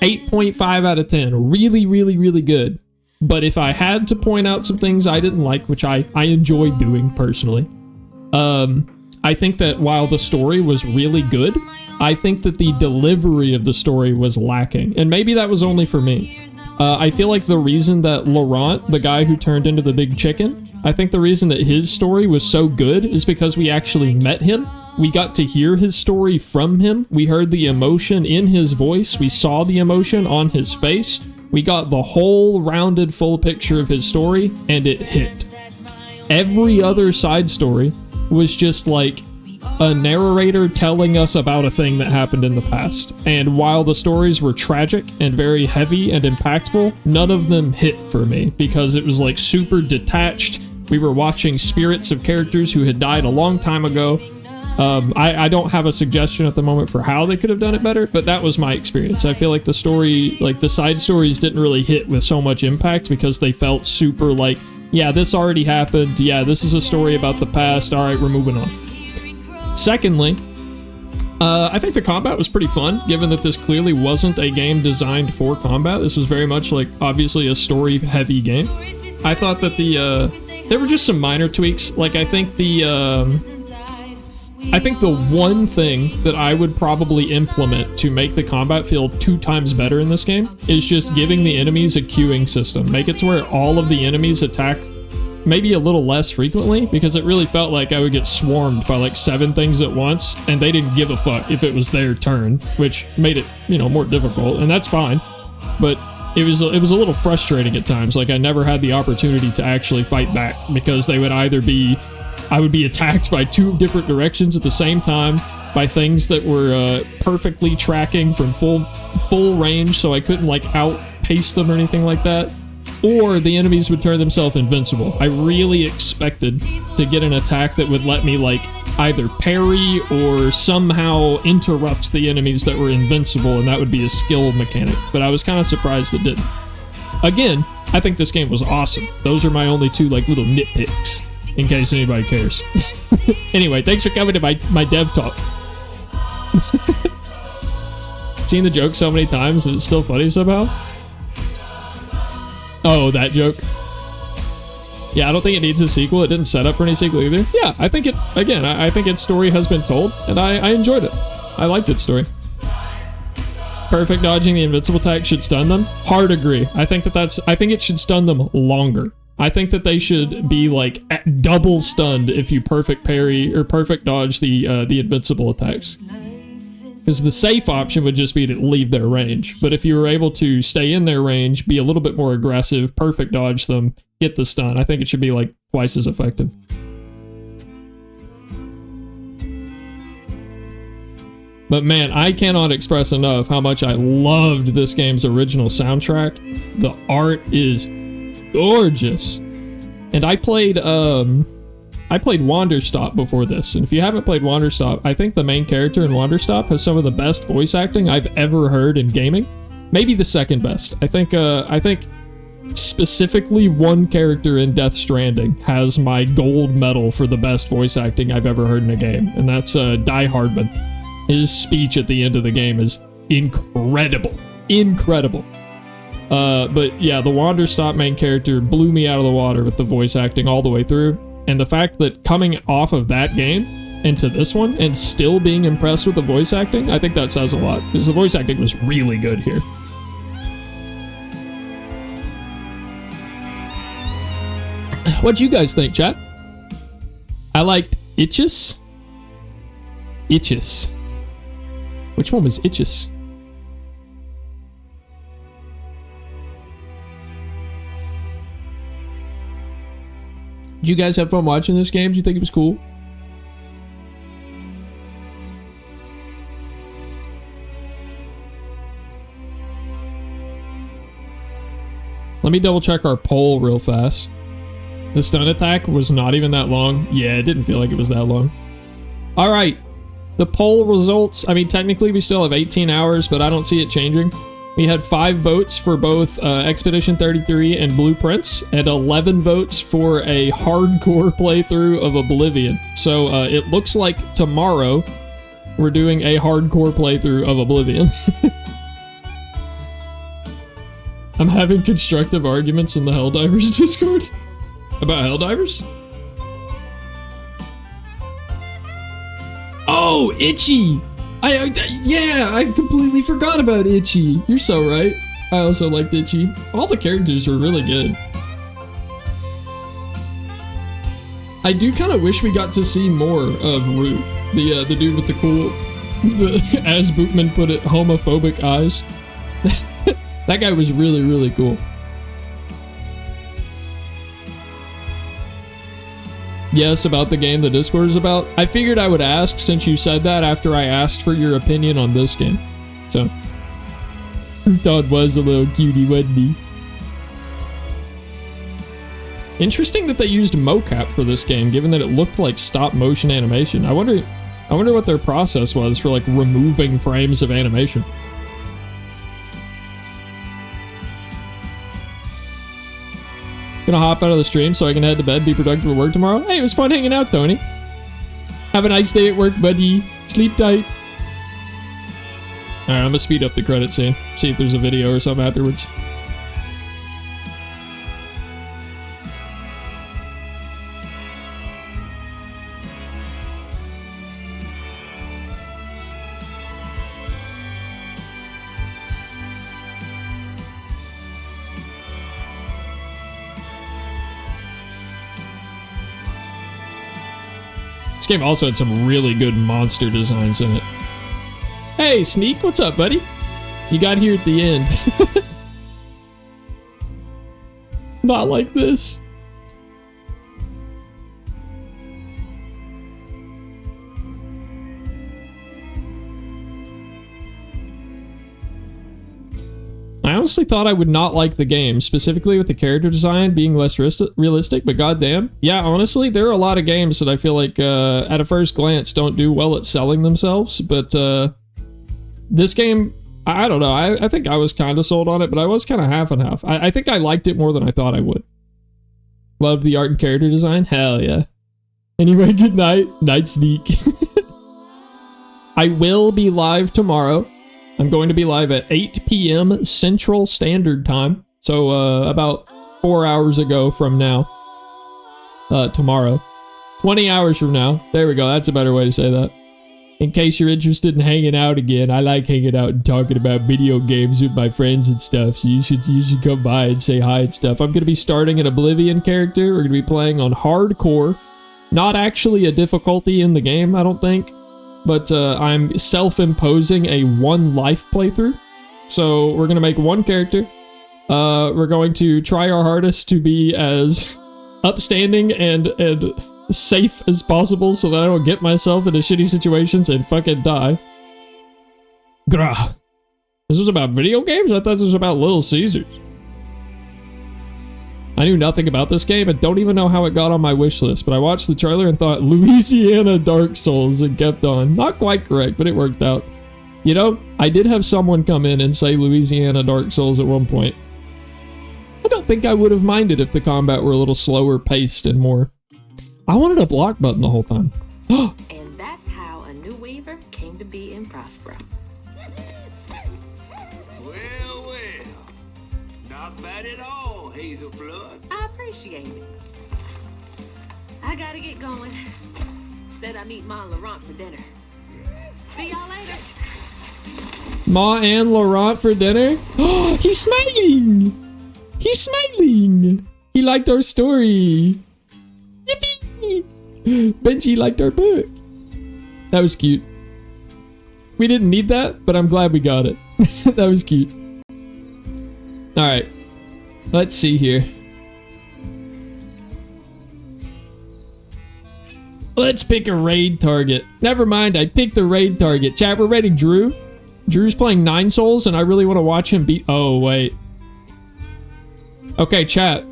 8.5 out of 10. Really, really, really good. But if I had to point out some things I didn't like, which I enjoy doing personally, I think that while the story was really good, I think that the delivery of the story was lacking. And maybe that was only for me. I feel like the reason that Laurent, the guy who turned into the big chicken, I think the reason that his story was so good is because we actually met him. We got to hear his story from him. We heard the emotion in his voice. We saw the emotion on his face. We got the whole rounded full picture of his story, and it hit. Every other side story was just like a narrator telling us about a thing that happened in the past. And while the stories were tragic and very heavy and impactful, none of them hit for me because it was like super detached. We were watching spirits of characters who had died a long time ago. I don't have a suggestion at the moment for how they could have done it better, but that was my experience. I feel like the story, like the side stories didn't really hit with so much impact because they felt super like, yeah, this already happened. Yeah, this is a story about the past. All right, we're moving on. Secondly, I think the combat was pretty fun, given that this clearly wasn't a game designed for combat. This was very much like, obviously, a story-heavy game. I thought that there were just some minor tweaks. Like, I think the one thing that I would probably implement to make the combat feel 2 times better in this game is just giving the enemies a queuing system. Make it to where all of the enemies attack maybe a little less frequently, because it really felt like I would get swarmed by like 7 things at once, and they didn't give a fuck if it was their turn, which made it, you know, more difficult, and that's fine. But it was a little frustrating at times. Like, I never had the opportunity to actually fight back because they would either be... I would be attacked by 2 different directions at the same time by things that were perfectly tracking from full range, so I couldn't like outpace them or anything like that. Or the enemies would turn themselves invincible. I really expected to get an attack that would let me like either parry or somehow interrupt the enemies that were invincible, and that would be a skill mechanic. But I was kind of surprised it didn't. Again, I think this game was awesome. Those are my only 2 like little nitpicks, in case anybody cares. Anyway, thanks for coming to my dev talk. Seen the joke so many times and it's still funny somehow. Oh, that joke. Yeah, I don't think it needs a sequel. It didn't set up for any sequel either. Yeah, I think I think its story has been told, and I enjoyed it. I liked its story. Perfect dodging the invincible attack should stun them. Hard agree. I think it should stun them longer. I think that they should be like double stunned if you perfect parry or perfect dodge the invincible attacks. Because the safe option would just be to leave their range. But if you were able to stay in their range, be a little bit more aggressive, perfect dodge them, get the stun, I think it should be like twice as effective. But man, I cannot express enough how much I loved this game's original soundtrack. The art is gorgeous. And I played Wanderstop before this, and if you haven't played Wanderstop, I think the main character in Wanderstop has some of the best voice acting I've ever heard in gaming. Maybe the second best. I think specifically one character in Death Stranding has my gold medal for the best voice acting I've ever heard in a game, and that's Die Hardman. His speech at the end of the game is incredible. Incredible. But yeah, the Wanderstop main character blew me out of the water with the voice acting all the way through. And the fact that coming off of that game into this one and still being impressed with the voice acting, I think that says a lot. Because the voice acting was really good here. What'd you guys think, chat? I liked Itches. Itches. Which one was Itches? Did you guys have fun watching this game? Do you think it was cool? Let me double check our poll real fast. The stun attack was not even that long. Yeah, it didn't feel like it was that long. Alright. The poll results, I mean, technically we still have 18 hours, but I don't see it changing. We had 5 votes for both Expedition 33 and Blueprints, and 11 votes for a hardcore playthrough of Oblivion. So it looks like tomorrow we're doing a hardcore playthrough of Oblivion. I'm having constructive arguments in the Helldivers Discord. About Helldivers? Oh, Itchy! Yeah, I completely forgot about Itchy. You're so right. I also liked Itchy. All the characters were really good. I do kind of wish we got to see more of Root, the dude with the cool, as Bootman put it, homophobic eyes. That guy was really, really cool. Yes, about the game the Discord is about. I figured I would ask since you said that after I asked for your opinion on this game. So, Crouton was a little cutie, wasn't he? Interesting that they used mocap for this game, given that it looked like stop motion animation. I wonder what their process was for like removing frames of animation. Gonna hop out of the stream so I can head to bed, be productive at work tomorrow. Hey, it was fun hanging out, Tony. Have a nice day at work, buddy. Sleep tight. Alright, I'm gonna speed up the credit scene. See if there's a video or something afterwards. This game also had some really good monster designs in it. Hey, Sneak, what's up, buddy? You got here at the end. Not like this. I honestly thought I would not like the game, specifically with the character design being less realistic, but goddamn. Yeah, honestly, there are a lot of games that I feel like, at a first glance, don't do well at selling themselves, but, this game, I don't know, I think I was kind of sold on it, but I was kind of half and half. I think I liked it more than I thought I would. Love the art and character design? Hell yeah. Anyway, good night. Night Sneak. I will be live tomorrow. I'm going to be live at 8 p.m. Central Standard Time. So, about 4 hours ago from now. Tomorrow. 20 hours from now. There we go. That's a better way to say that. In case you're interested in hanging out again, I like hanging out and talking about video games with my friends and stuff. So you should come by and say hi and stuff. I'm going to be starting an Oblivion character. We're going to be playing on hardcore. Not actually a difficulty in the game, I don't think. But I'm self-imposing a one life playthrough. So we're going to make one character. We're going to try our hardest to be as upstanding and safe as possible so that I don't get myself into shitty situations and fucking die. Grah. This was about video games? I thought this was about Little Caesars. I knew nothing about this game and don't even know how it got on my wish list, but I watched the trailer and thought Louisiana Dark Souls and kept on. Not quite correct, but it worked out. You know, I did have someone come in and say Louisiana Dark Souls at one point. I don't think I would have minded if the combat were a little slower paced and more... I wanted a block button the whole time. And that's how a new Weaver came to be in Prospero. Well, not bad at all, Hazel Flood. I appreciate it. I gotta get going. Said I meet Ma and Laurent for dinner. See y'all later. Ma and Laurent for dinner? He's smiling! He's smiling! He liked our story. Yippee! Benji liked our book. That was cute. We didn't need that, but I'm glad we got it. That was cute. Alright. Let's see here. Let's pick a raid target. Never mind, I picked the raid target. Chat, we're raiding Drew. Drew's playing 9 Souls, and I really want to watch him beat... Oh, wait. Okay, chat.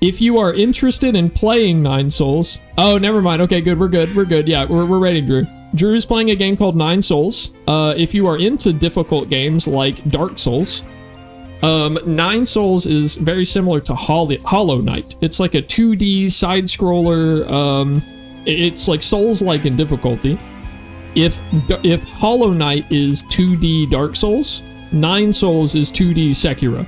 If you are interested in playing 9 Souls... Oh, never mind. Okay, good. We're good. We're good. Yeah, we're raiding Drew. Drew is playing a game called 9 Souls. If you are into difficult games like Dark Souls... 9 Souls is very similar to Hollow Knight. It's like a 2D side-scroller. It's like Souls-like in difficulty. If Hollow Knight is 2D Dark Souls, 9 Souls is 2D Sekiro.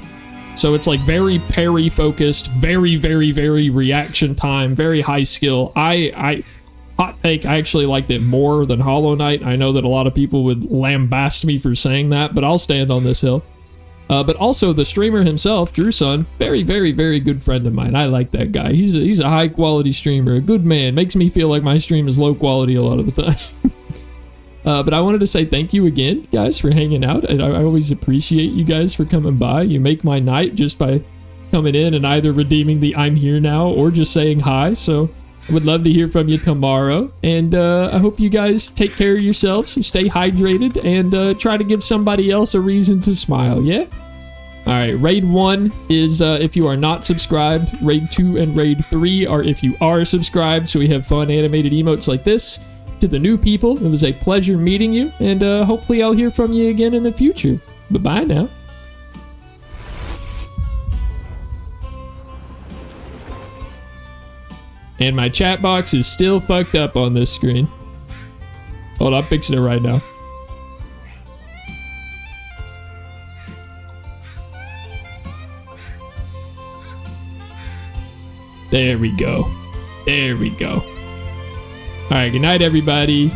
So it's like very parry-focused, very, very, very reaction time, very high skill. I hot take, I actually liked it more than Hollow Knight. I know that a lot of people would lambast me for saying that, but I'll stand on this hill. But also the streamer himself, Drewson, very, very, very good friend of mine. I like that guy. He's a high quality streamer, a good man. Makes me feel like my stream is low quality a lot of the time. But I wanted to say thank you again, guys, for hanging out. And I always appreciate you guys for coming by. You make my night just by coming in and either redeeming the I'm here now or just saying hi. So I would love to hear from you tomorrow. And I hope you guys take care of yourselves, stay hydrated, and try to give somebody else a reason to smile, yeah? Alright, Raid 1 is if you are not subscribed. Raid 2 and Raid 3 are if you are subscribed, so we have fun animated emotes like this. To the new people, it was a pleasure meeting you, and hopefully I'll hear from you again in the future. Bye-bye now. And my chat box is still fucked up on this screen. Hold on, I'm fixing it right now. There we go. There we go. Alright, good night, everybody.